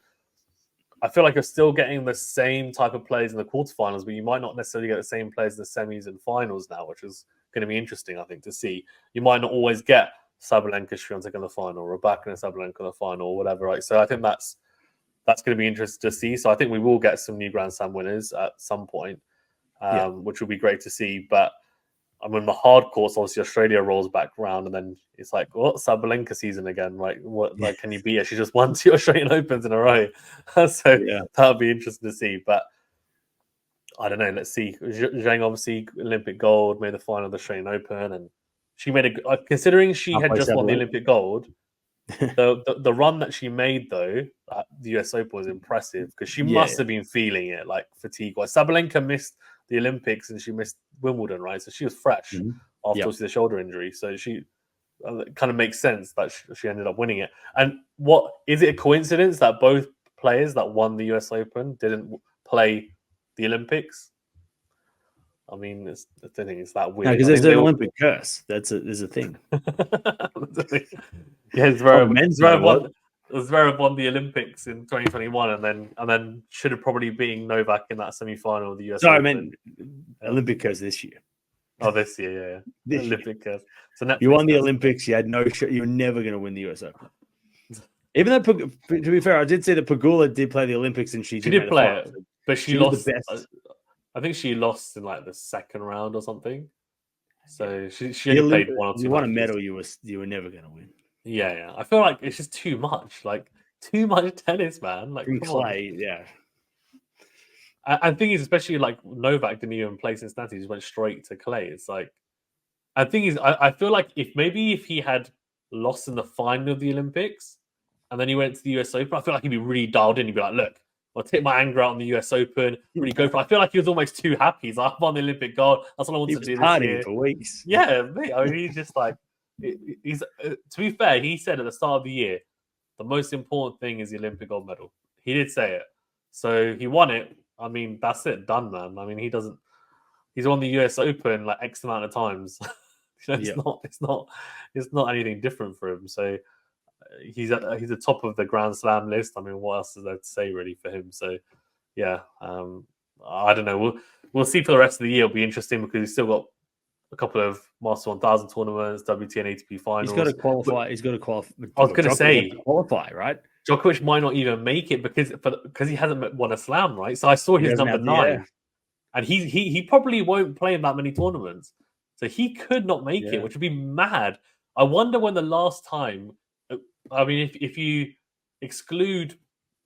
I feel like you're still getting the same type of players in the quarterfinals, but you might not necessarily get the same players in the semis and finals now, which is going to be interesting, I think, to see. You might not always get Sabalenka, Swiatek in the final, Rebecca and Sabalenka in the final, or whatever, right? So I think that's going to be interesting to see. So I think we will get some new Grand Slam winners at some point. Which will be great to see. But the hard courts, obviously Australia rolls back round, and then it's like, what, Sabalenka season again? Right? What can you beat her? She just won 2 Australian Opens in a row, so that'll be interesting to see. But I don't know. Let's see. Zhang obviously Olympic gold, made the final of the Australian Open, and she made considering she had just won the Olympic gold. The run that she made though at the US Open was impressive because she must have been feeling it, like fatigue wise. Sabalenka missed the Olympics and she missed Wimbledon, right? So she was fresh after the shoulder injury. So she it kind of makes sense that she ended up winning it. And what is it a coincidence that both players that won the US Open didn't play the Olympics? I mean, I don't think it's that weird. Because there's an Olympic curse. There's a thing. Zverev won the Olympics in 2021, and then should have probably beaten Novak in that semi-final of the US. Sorry, I meant Olympic curse this year. Oh, this year, yeah. Olympic curse. So Netflix you won the Olympics. You had no shot. You were never going to win the US Open. Even though, to be fair, I did say that Pegula did play the Olympics, and she did play it, but she lost. The best. I think she lost in like the second round or something. So she only played 1 or 2. You won a medal, you were never going to win. Yeah. I feel like it's just too much. Like too much tennis, man. Like clay, yeah. I think it's especially like Novak didn't even play Cincinnati; he just went straight to clay. It's like I think I feel like if he had lost in the final of the Olympics and then he went to the US Open, I feel like he'd be really dialed in. He'd be like, look, I'll take my anger out on the US Open. Really go for it. I feel like he was almost too happy. He's like, I've won the Olympic gold. That's what I wanted to do this year. For weeks. Yeah, mate. I mean, he's just like, he's. To be fair, he said at the start of the year, the most important thing is the Olympic gold medal. He did say it. So he won it. I mean, that's it. Done, man. I mean, he doesn't. He's won the US Open like X amount of times. It's Yeah. it's not anything different for him. So he's at the top of the Grand Slam list. I mean, what else is there to say really for him? So yeah, I don't know. We'll see for the rest of the year. It'll be interesting because he's still got a couple of Master 1000 tournaments, WTA and ATP finals. He's got to qualify. He's got to qualify. I was going to say qualify, right? Djokovic might not even make it because he hasn't won a slam, right? So I saw his number 9, and he probably won't play in that many tournaments, so he could not make it, which would be mad. I wonder when the last time. I mean, if you exclude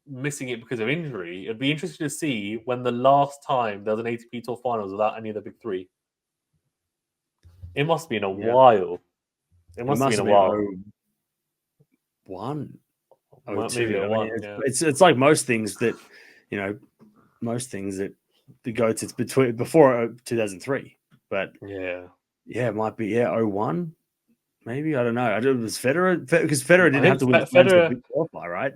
missing it because of injury, it'd be interesting to see when the last time there was an ATP Tour Finals without any of the big three. It must be in a while. It must be in a while. 1. Maybe a 1. It's like most things that go to before 2003, but it might be 01. Maybe, I don't know. It was Federer because Federer didn't have to win to qualify, right?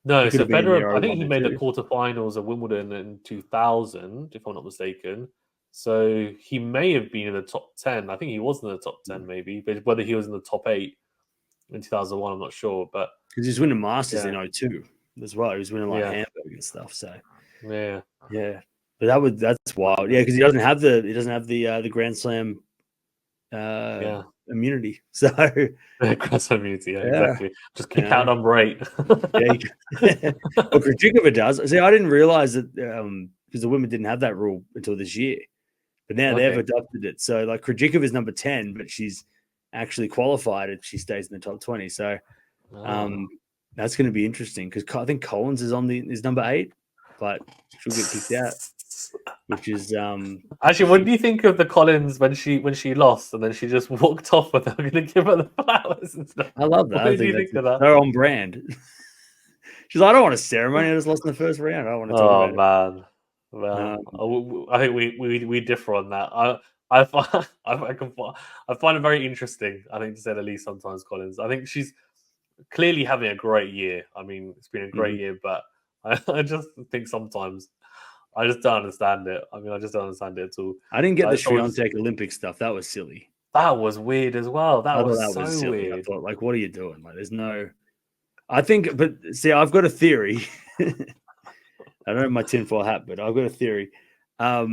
No, so Federer, I think he made the quarterfinals of Wimbledon in 2000, if I'm not mistaken. So he may have been in the top 10. I think he was in the top 10, maybe, but whether he was in the top 8 in 2001, I'm not sure. But because he was winning Masters in 02 as well. He was winning like Hamburg and stuff. So yeah. But that's wild. Yeah, because he doesn't have the Grand Slam immunity. So Grand Slam immunity, exactly. Just kick out number 8. Well, Krejcikova does. See, I didn't realize that because the women didn't have that rule until this year, but now they've adopted it. So like Krejcikova is number 10, but she's actually qualified if she stays in the top 20. So that's going to be interesting because I think Collins is is number 8, but she'll get kicked out. Which is actually, what do you think of the Collins when she lost and then she just walked off with them going to give her the flowers and stuff? I love that. What do you think of that? They're on brand. She's like, I don't want a ceremony. I just lost in the first round. I don't want to talk about it. Well, I think we differ on that. I find it very interesting. I think to say the least. Sometimes Collins. I think she's clearly having a great year. I mean, it's been a great year, but I just think sometimes. I just don't understand it. I mean, I just don't understand it at all. I didn't get the Swiatek Olympic stuff. That was silly. That was weird as well. That was so weird. I thought, like, what are you doing? Like, there's no... I think... But, see, I've got a theory. I don't have my tinfoil hat, but I've got a theory. I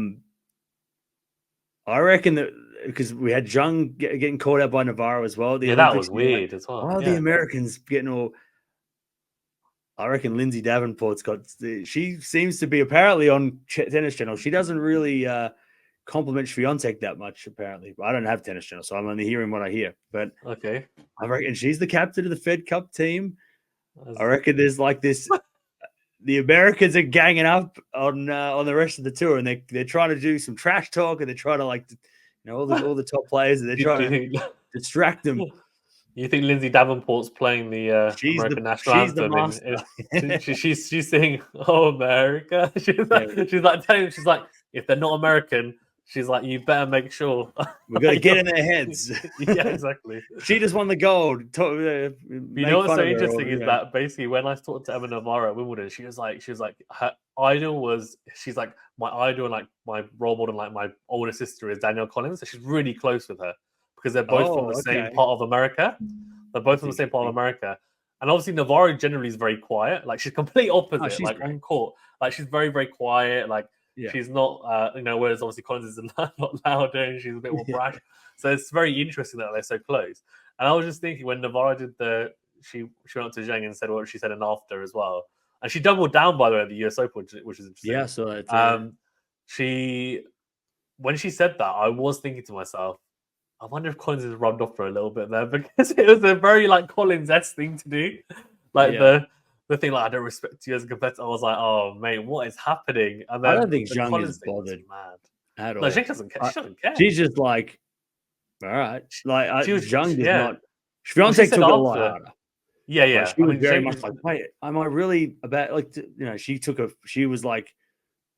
reckon that... Because we had Zhang getting called out by Navarro as well. That was weird as well. The Americans getting all... I reckon Lindsay Davenport's got. She seems to be apparently on Tennis Channel. She doesn't really compliment Swiatek that much. Apparently, I don't have Tennis Channel, so I'm only hearing what I hear. But I reckon she's the captain of the Fed Cup team. I reckon there's like this. The Americans are ganging up on the rest of the tour, and they're trying to do some trash talk, and they're trying to all the top players, and they're trying to distract them. You think Lindsay Davenport's playing the American national anthem? She's singing "Oh America." She's like telling them, she's like, if they're not American, she's like, you better make sure we're gonna get in their heads. Yeah, exactly. She just won the gold. You know what's so interesting is that basically when I talked to Emma Navarro at Wimbledon, she was like her idol was my idol and like my role model, like my older sister is Danielle Collins, so she's really close with her. Because they're both from the same part of America. They're both from the same part of America. And obviously Navarro generally is very quiet. Like she's complete opposite. On court. Like she's very, very quiet. Like she's not whereas obviously Collins is a lot louder and she's a bit more brash. So it's very interesting that they're so close. And I was just thinking when Navarro did she went up to Zhang and said what she said in after as well. And she doubled down by the way at the US Open, which is interesting. Yeah, so it's when she said that, I was thinking to myself, I wonder if Collins has rubbed off for a little bit there because it was a very like Collins-esque thing to do. Like the thing like I don't respect you as a competitor. I was like, oh mate, what is happening? And then I don't think Zhang is bothered at all. No, she doesn't care. She doesn't care. She's just like, all right. Like Zhang does not. Swiatek took it a lot harder. Yeah. Like, she was very much like, wait, am I really about like she was like,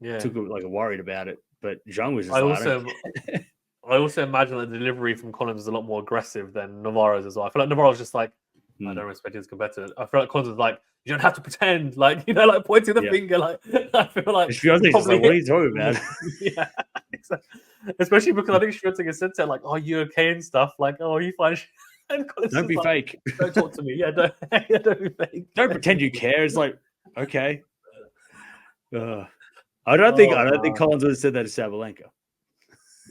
took it like worried about it. But Zhang was just I also imagine that the delivery from Collins is a lot more aggressive than Navarro's as well. I feel like Navarro's just like, I don't respect you as a competitor. I feel like Connor's like, you don't have to pretend, like, you know, like pointing the finger. Like, I feel like Shviotek's just like, what are you talking about? Yeah, exactly. Especially because I think Shviotek has said to her, like, "Are you okay?" and stuff. Like, "Oh, are you fine?" And Connor's Don't be like, fake. Don't talk to me. Yeah, don't, yeah, don't be fake. Don't pretend you care. It's like, okay. I don't think Collins would have said that to Sabalenka.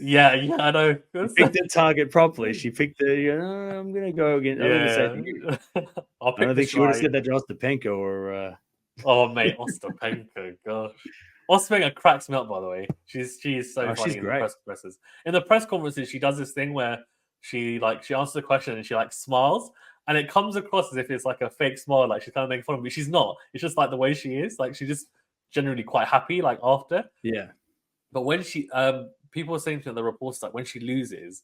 Yeah, I know. She picked the target properly. She picked the. I'm gonna go again. I'm gonna say you. I'll pick I don't think she would have said that to Ostapenko or. Oh mate, Ostapenko, gosh. Ostapenko cracks me up, by the way. She's so funny in the press conferences. In the press conferences, she does this thing where she answers a question and she like smiles, and it comes across as if it's like a fake smile, like she's kind of making fun of me. She's not. It's just like the way she is. Like she's just generally quite happy, like after. Yeah. But when she people were saying to the reports like when she loses,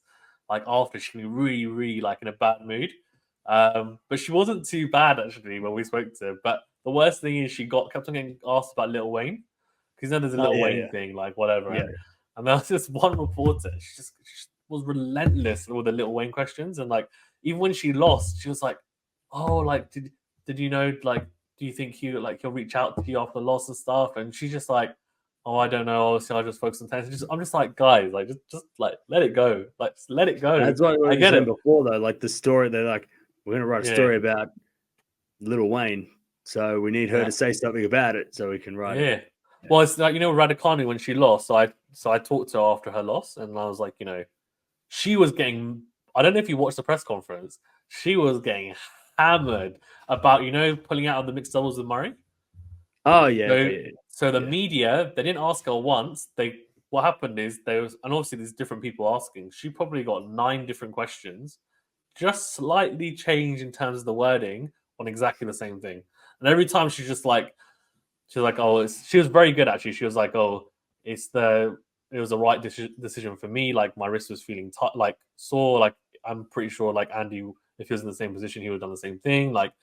like after she can be really, really like in a bad mood. But she wasn't too bad actually when we spoke to her. But the worst thing is she kept on getting asked about Lil Wayne. Because there's a Lil Wayne thing, like whatever. Yeah. And there was this one reporter, she was relentless with the Lil Wayne questions. And like even when she lost, she was like, "Oh, like did you know, like, do you think he'll reach out to you after the loss and stuff?" And she's just like, "Oh, I don't know. Obviously, I just focus on tennis." I'm just like, guys, like, just like, let it go. Like, just let it go. That's what I get it before, though. Like the story, they're like, we're gonna write a story about Lil Wayne, so we need her to say something about it, so we can write it. Yeah. Well, it's like Raducanu when she lost. So I talked to her after her loss, and I was like, she was getting. I don't know if you watched the press conference. She was getting hammered about pulling out of the mixed doubles with Murray. Oh yeah. So the media, they didn't ask her once. What happened is and obviously there's different people asking. She probably got 9 different questions, just slightly changed in terms of the wording on exactly the same thing. And every time she's like, oh, she was very good actually. She was like, oh, it was the right decision for me. Like my wrist was feeling like sore. Like I'm pretty sure like Andy, if he was in the same position, he would have done the same thing. Like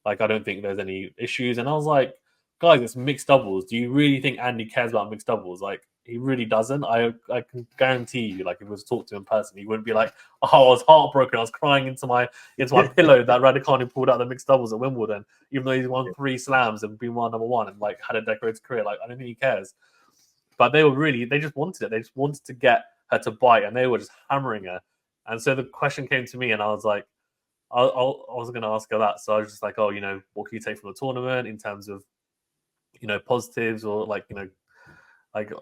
I don't think there's any issues. And I was like, guys, it's mixed doubles. Do you really think Andy cares about mixed doubles? Like, he really doesn't. I can guarantee you, like, if we was to talk to him in person, he wouldn't be like, "Oh, I was heartbroken. I was crying into my pillow that Raducanu pulled out the mixed doubles at Wimbledon, even though he's won 3 slams and been number 1 and like had a decorated career. Like, I don't think he cares." But they just wanted it. They just wanted to get her to bite, and they were just hammering her. And so the question came to me, and I was like, I was going to ask her that. So I was just like, oh, what can you take from the tournament in terms of positives, or like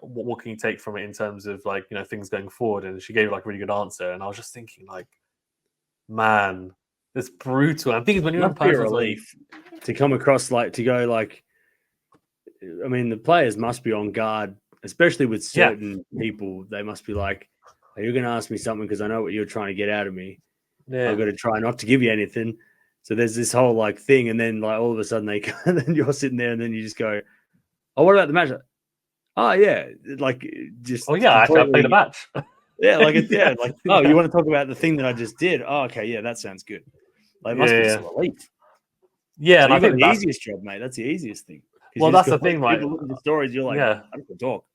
what can you take from it in terms of like things going forward? And she gave like a really good answer, and I was just thinking like, man, it's brutal. I think when you're in person, relief to come across like to go like, I mean, the players must be on guard, especially with certain people. They must be like, "Are you going to ask me something because I know what you're trying to get out of me? I've got to try not to give you anything." So there's this whole like thing, and then like all of a sudden and then you're sitting there, and then you just go, "Oh, what about the match?" Oh yeah, like just. Oh yeah, actually, I played a match. Yeah, like like oh, you want to talk about the thing that I just did? Oh, okay, yeah, that sounds good. Like, it must be some relief. Yeah, so and I think the easiest job, mate. That's the easiest thing. Well, that's the thing, right? People look at the stories, you're like, I don't talk.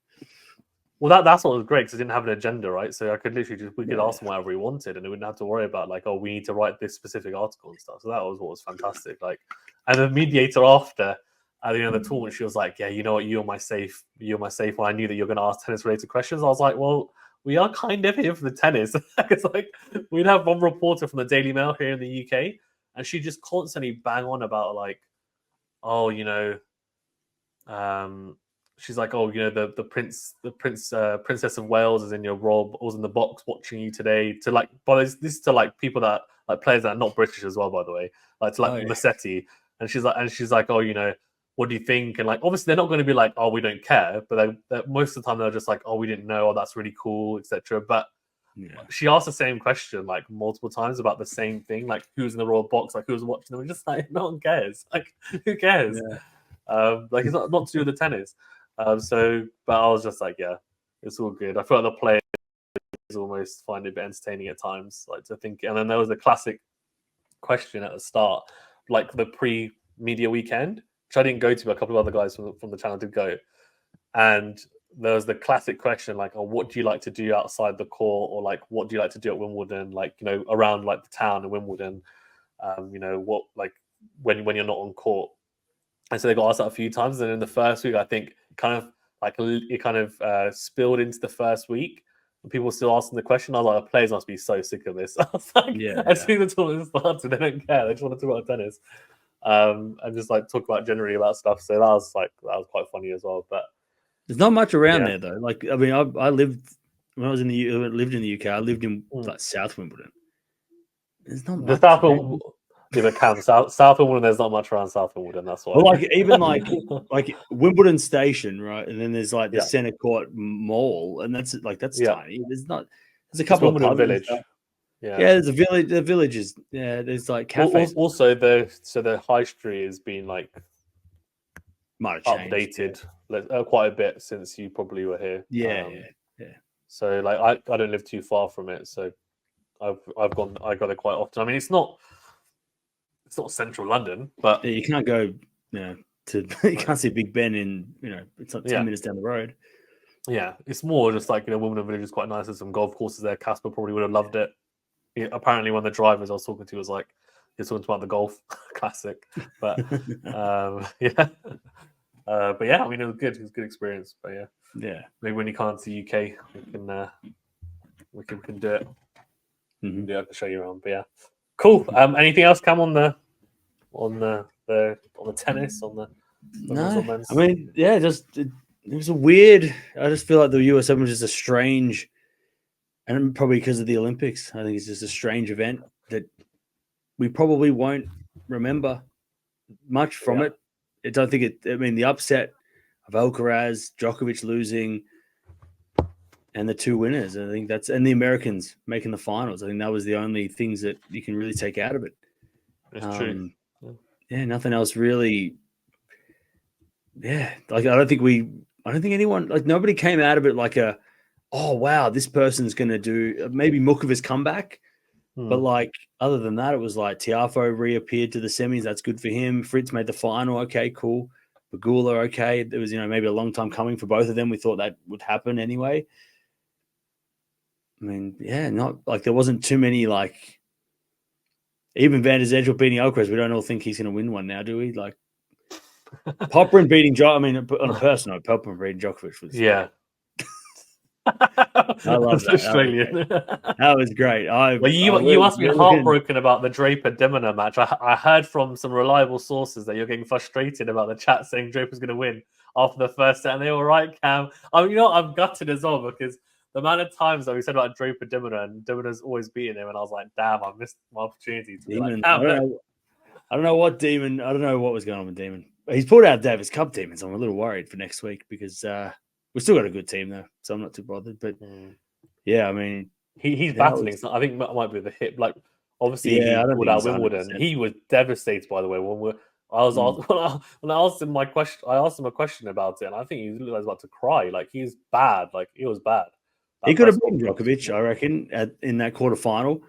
Well, that's what was great because I didn't have an agenda, right? So I could literally we could ask them whatever we wanted, and we wouldn't have to worry about like, oh, we need to write this specific article and stuff. So that was what was fantastic. Like, and the mediator after at the end of the tournament, she was like, "Yeah, you know what? You're my safe. When I knew that you're going to ask tennis related questions, I was like, well, we are kind of here for the tennis. It's like we'd have one reporter from the Daily Mail here in the UK, and she just constantly bang on about like, oh, she's like, oh, princess of Wales is in your robe, was in the box watching you today. To like, but this is to like people that like players that are not British as well, by the way, like to like Musetti, and she's like, oh, what do you think? And like, obviously they're not going to be like, oh, we don't care, but they most of the time they're just like, oh, we didn't know, oh, that's really cool, etc. But she asked the same question like multiple times about the same thing, like who's in the royal box, like who's watching them, and just like no one cares, like who cares? Like it's not to do with the tennis. But I was just like, yeah, it's all good. I feel like the players almost find it a bit entertaining at times, like to think. And then there was a classic question at the start, like the pre-media weekend, which I didn't go to, but a couple of other guys from the channel did go. And there was the classic question, like, oh, what do you like to do outside the court? Or like, what do you like to do at Wimbledon? Like, around like the town of Wimbledon. what like when you're not on court. And so they got asked that a few times. And in the first week, I think it kind of spilled into the first week. And people were still asking the question. I was like, the players must be so sick of this. I was like, as soon as the tournament started, they don't care. They just want to talk about tennis. And just like talk about generally about stuff. So that was quite funny as well. But there's not much around there though. Like, I mean, I lived when I was lived in the UK. I lived in like South Wimbledon. There's not much. South Wimbledon, there's not much around South Wimbledon. That's why. Well, like even like Wimbledon Station, right? And then there's like the Centre Court Mall, and that's tiny. There's a couple of pubs. Village. Yeah, there's a village. The villages. Yeah, there's like cafes. Also, the high street has been like might have changed, updated quite a bit since you probably were here. Yeah. So like I don't live too far from it, so I got it quite often. I mean, it's not central London, but you can't go, you can't see Big Ben in, it's not 10 minutes down the road. Yeah, it's more just like, Wimbledon Village is quite nice. There's some golf courses there. Casper probably would have loved it. Apparently, one of the drivers I was talking to was like, he's talking about the golf classic. But but yeah, I mean, it was good. It was a good experience. But maybe when you come to the UK, we can do it. Mm-hmm. I can show you around. But yeah, cool. Anything else come on the tennis on the no? I mean, it was a weird. I just feel like the US Open was just a strange, and probably because of the Olympics, I think it's just a strange event that we probably won't remember much from it. I don't think it. I mean, the upset of Alcaraz, Djokovic losing, and the two winners. I think and the Americans making the finals. I think that was the only things that you can really take out of it. It's true. Yeah, nothing else really. Yeah, like I don't think anyone, like nobody came out of it like oh wow, this person's gonna do maybe Mukova's comeback. But like other than that, it was like Tiafoe reappeared to the semis. That's good for him. Fritz made the final. Okay, cool. Pegula, okay. It was, maybe a long time coming for both of them. We thought that would happen anyway. I mean, not like there wasn't too many like even Van der Zandschulp beating Alcaraz. We don't all think he's going to win one now, do we? Like Popperin beating Djokovic. I mean, on a personal note, Popperin beating Djokovic was great. I love that. Australian. That was great. You must be heartbroken about the Draper-Demina match. I heard from some reliable sources that you're getting frustrated about the chat saying Draper's going to win after the first set, and they were right, Cam. I'm gutted as well because the amount of times that we said about Draper-Demina, and Demina's always beating him, and I was like, damn, I missed my opportunity to be like, I don't know what Demon. I don't know what was going on with Demon. He's pulled out Davis Cup Demons. So I'm a little worried for next week because we've still got a good team though, so I'm not too bothered. But I mean, he's battling. I think that might be the hip. Like obviously, without Wimbledon, he was devastated. By the way, when I asked him my question, I asked him a question about it, and I think he was about to cry. Like he's bad. Like it was bad. He could have beaten Djokovic, I reckon, in that quarterfinal.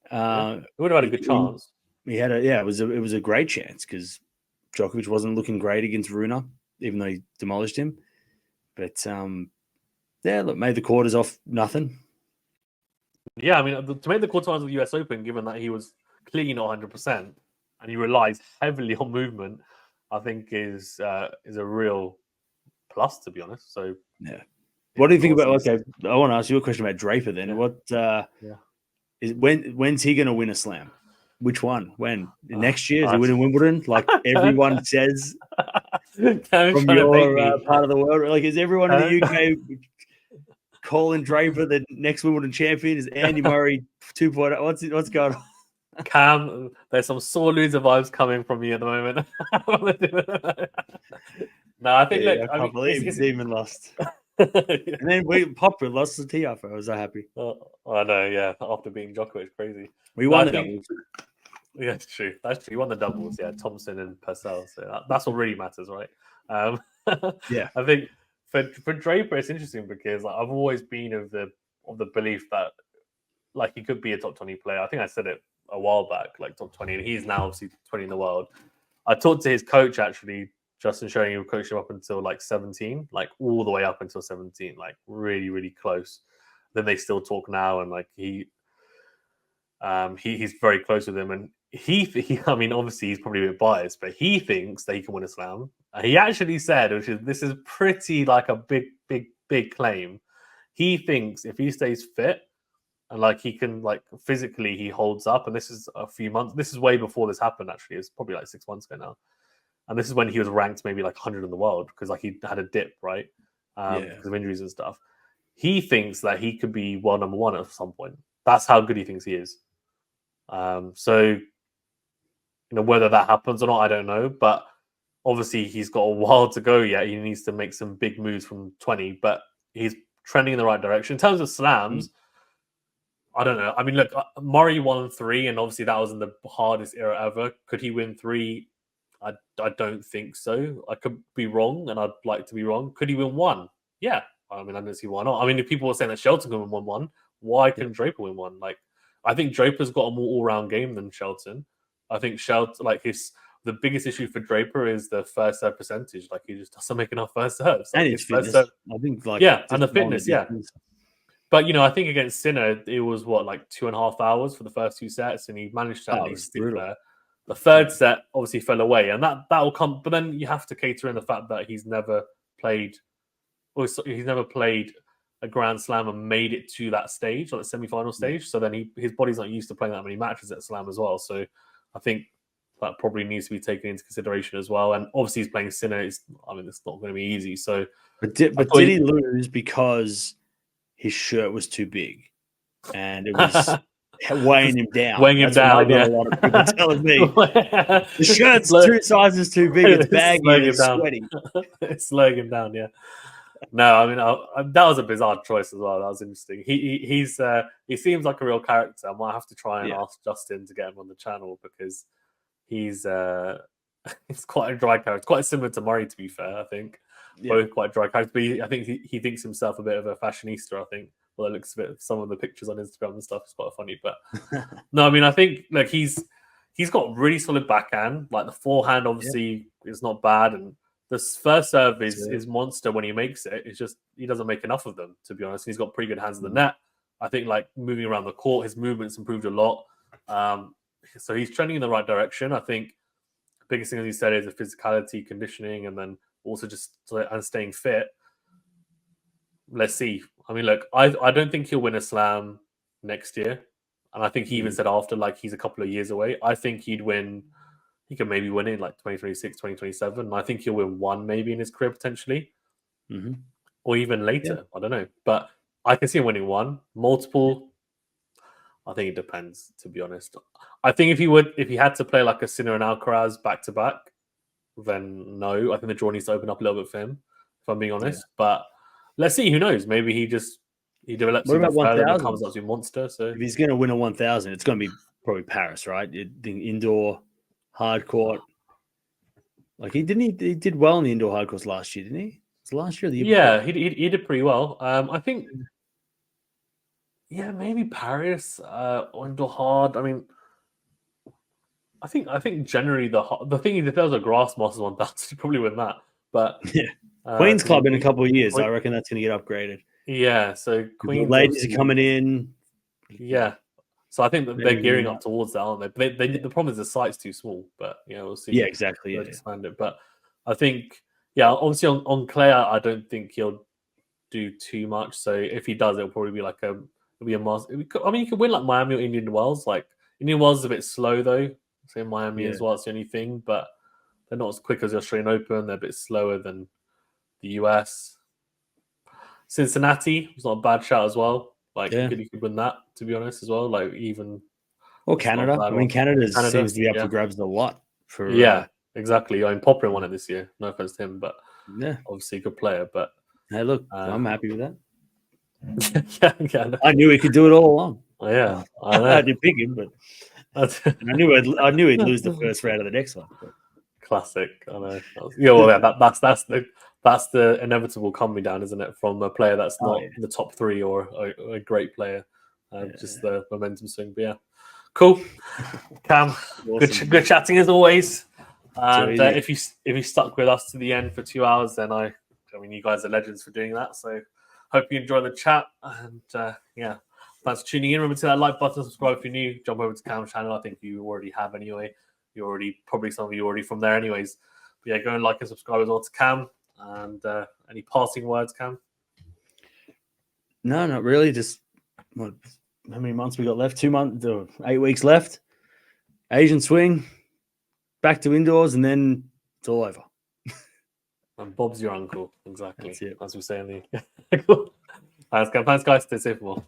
He would have had a good chance. It was a great chance because Djokovic wasn't looking great against Rune, even though he demolished him. But look, made the quarters off nothing. Yeah, I mean, to make the quarterfinals of the US Open, given that he was clearly not 100% and he relies heavily on movement, I think is a real plus, to be honest. So yeah. What do you think about? Okay, I want to ask you a question about Draper. Then, what is when's he going to win a slam? Which one? When next year? Is he winning Wimbledon? Like everyone says from your part of the world. Like is everyone in the UK calling Draper the next Wimbledon champion? Is Andy Murray 2.0? What's going on? Cam, there's some sore loser vibes coming from you at the moment. No, I think. I can't believe he's even lost. And then Popper lost to Tiafoe. I was so happy. I know, yeah. After being Djokovic, crazy. We won the doubles. Yeah, it's true. That's true. He won the doubles. Yeah, Thompson and Purcell. So that's what really matters, right? Yeah. I think for Draper, it's interesting because I've always been of the belief that he could be a top 20 player. I think I said it a while back, top 20, and he's now obviously 20 in the world. I talked to his coach actually. Justin showing you coached him up until 17, all the way up until 17, really, really close. Then they still talk now, and He's very close with him, and he I mean, obviously he's probably a bit biased, but he thinks that he can win a slam. He actually said, this is pretty like a big claim. He thinks if he stays fit and like he can like physically he holds up, and this is a few months. This is way before this happened. Actually, it's probably like 6 months ago now, and this is when he was ranked maybe like 100 in the world because like he had a dip, right? Because of injuries and stuff. He thinks that he could be world number one at some point. That's how good he thinks he is. So, whether that happens or not, I don't know. But obviously, he's got a while to go yet. He needs to make some big moves from 20, but he's trending in the right direction. In terms of slams, I don't know. I mean, look, Murray won 3, and obviously that was in the hardest era ever. Could he win 3? I don't think so. I could be wrong, and I'd like to be wrong. Could he win 1? Yeah. I mean, I don't see why not. I mean, if people were saying that Shelton can win 1, why couldn't Draper win 1? Like, I think Draper's got a more all-round game than Shelton. I think Shelton, like, the biggest issue for Draper is the first serve percentage. Like, he just doesn't make enough first serves. Like, and his fitness. I think, like, and the fitness, But I think against Sinner, it was like 2.5 hours for the first 2 sets, and he managed to at least stick there. The third set obviously fell away, and that will come. But then you have to cater in the fact that he's never played a Grand Slam and made it to that stage, like the semi-final stage. So then his body's not used to playing that many matches at Slam as well. So I think that probably needs to be taken into consideration as well. And obviously he's playing Sinner. It's not going to be easy. So, but did he lose because his shirt was too big and it was weighing him down? Weighing him down, a lot of people telling me the shirt's 2 sizes too big. It's baggy and it's sweaty. It's slowing him down. Yeah. No, I mean that was a bizarre choice as well. That was interesting. He seems like a real character. I might have to try and ask Justin to get him on the channel because he's quite a dry character. Quite similar to Murray, to be fair. I think both quite dry characters. But I think he thinks himself a bit of a fashionista. I think. Well, it looks a bit. Some of the pictures on Instagram and stuff is quite funny. But no, I mean I think like he's got really solid backhand. Like the forehand, obviously, is not bad and. This first serve is monster when he makes it. It's just he doesn't make enough of them, to be honest. He's got pretty good hands in the net. I think like moving around the court, his movement's improved a lot. So he's trending in the right direction. I think the biggest thing, as he said, is the physicality, conditioning, and then also just staying fit. Let's see. I mean, look, I don't think he'll win a slam next year. And I think he even said after, like, he's a couple of years away. I think he'd win... He could maybe win in like 2026, 2027. And I think he'll win 1 maybe in his career potentially. Or even later. I don't know. But I can see him winning 1. Multiple, I think it depends, to be honest. I think if he had to play like a Sinner and Alcaraz back-to-back, then no. I think the draw needs to open up a little bit for him, if I'm being honest. But let's see. Who knows? Maybe he develops even further and becomes a monster. So if he's going to win a 1,000, it's going to be probably Paris, right? The indoor... hard court, like he did well in the indoor hard courts last year, didn't he? Was it last year or the year before? He did pretty well. I think, maybe Paris or indoor hard. I mean, I think generally the thing is if there was a Grass Masters 1,000, he'd probably win that. But Queen's Club in a couple of years, I reckon that's going to get upgraded. Yeah, so Queen's ladies are coming in. Yeah. So I think that they're gearing up towards that, aren't they? The problem is the site's too small, but we'll see. Yeah, exactly. Expand it, but I think, obviously on clay, I don't think he'll do too much. So if he does, it'll probably be like a master. I mean, you could win like Miami or Indian Wells. Like Indian Wells is a bit slow though. So Miami as well. It's the only thing, but they're not as quick as the Australian Open. They're a bit slower than the US. Cincinnati was not a bad shout as well. Like you could win that, to be honest, as well. Like even Canada. I mean, Canada seems to be up for grabs a lot. Exactly. I mean, Popper won it this year. No offense to him, but obviously a good player. But hey, look, I'm happy with that. I knew he could do it all along. Yeah, I didn't pick him, but I knew he'd lose the first round of the next one. But. Classic. I know. That's the inevitable coming down, isn't it? From a player that's not in the top 3 or a great plaer. Just the momentum swing. But cool. Cam, awesome. Good chatting as always. And if you stuck with us to the end for 2 hours, then I mean, you guys are legends for doing that. So hope you enjoy the chat. And Thanks for tuning in. Remember to hit that like button, subscribe if you're new. Jump over to Cam's channel. I think you already have anyway. Probably some of you already from there anyways. But yeah, go and like and subscribe as well to Cam. And any passing words, Cam? No, not really. Just how many months we got left? 2 months, 8 weeks left. Asian swing, back to indoors, and then it's all over. And Bob's your uncle, exactly. That's it. As we say in the. Thanks, Cam. Thanks, guys. Stay safe, more.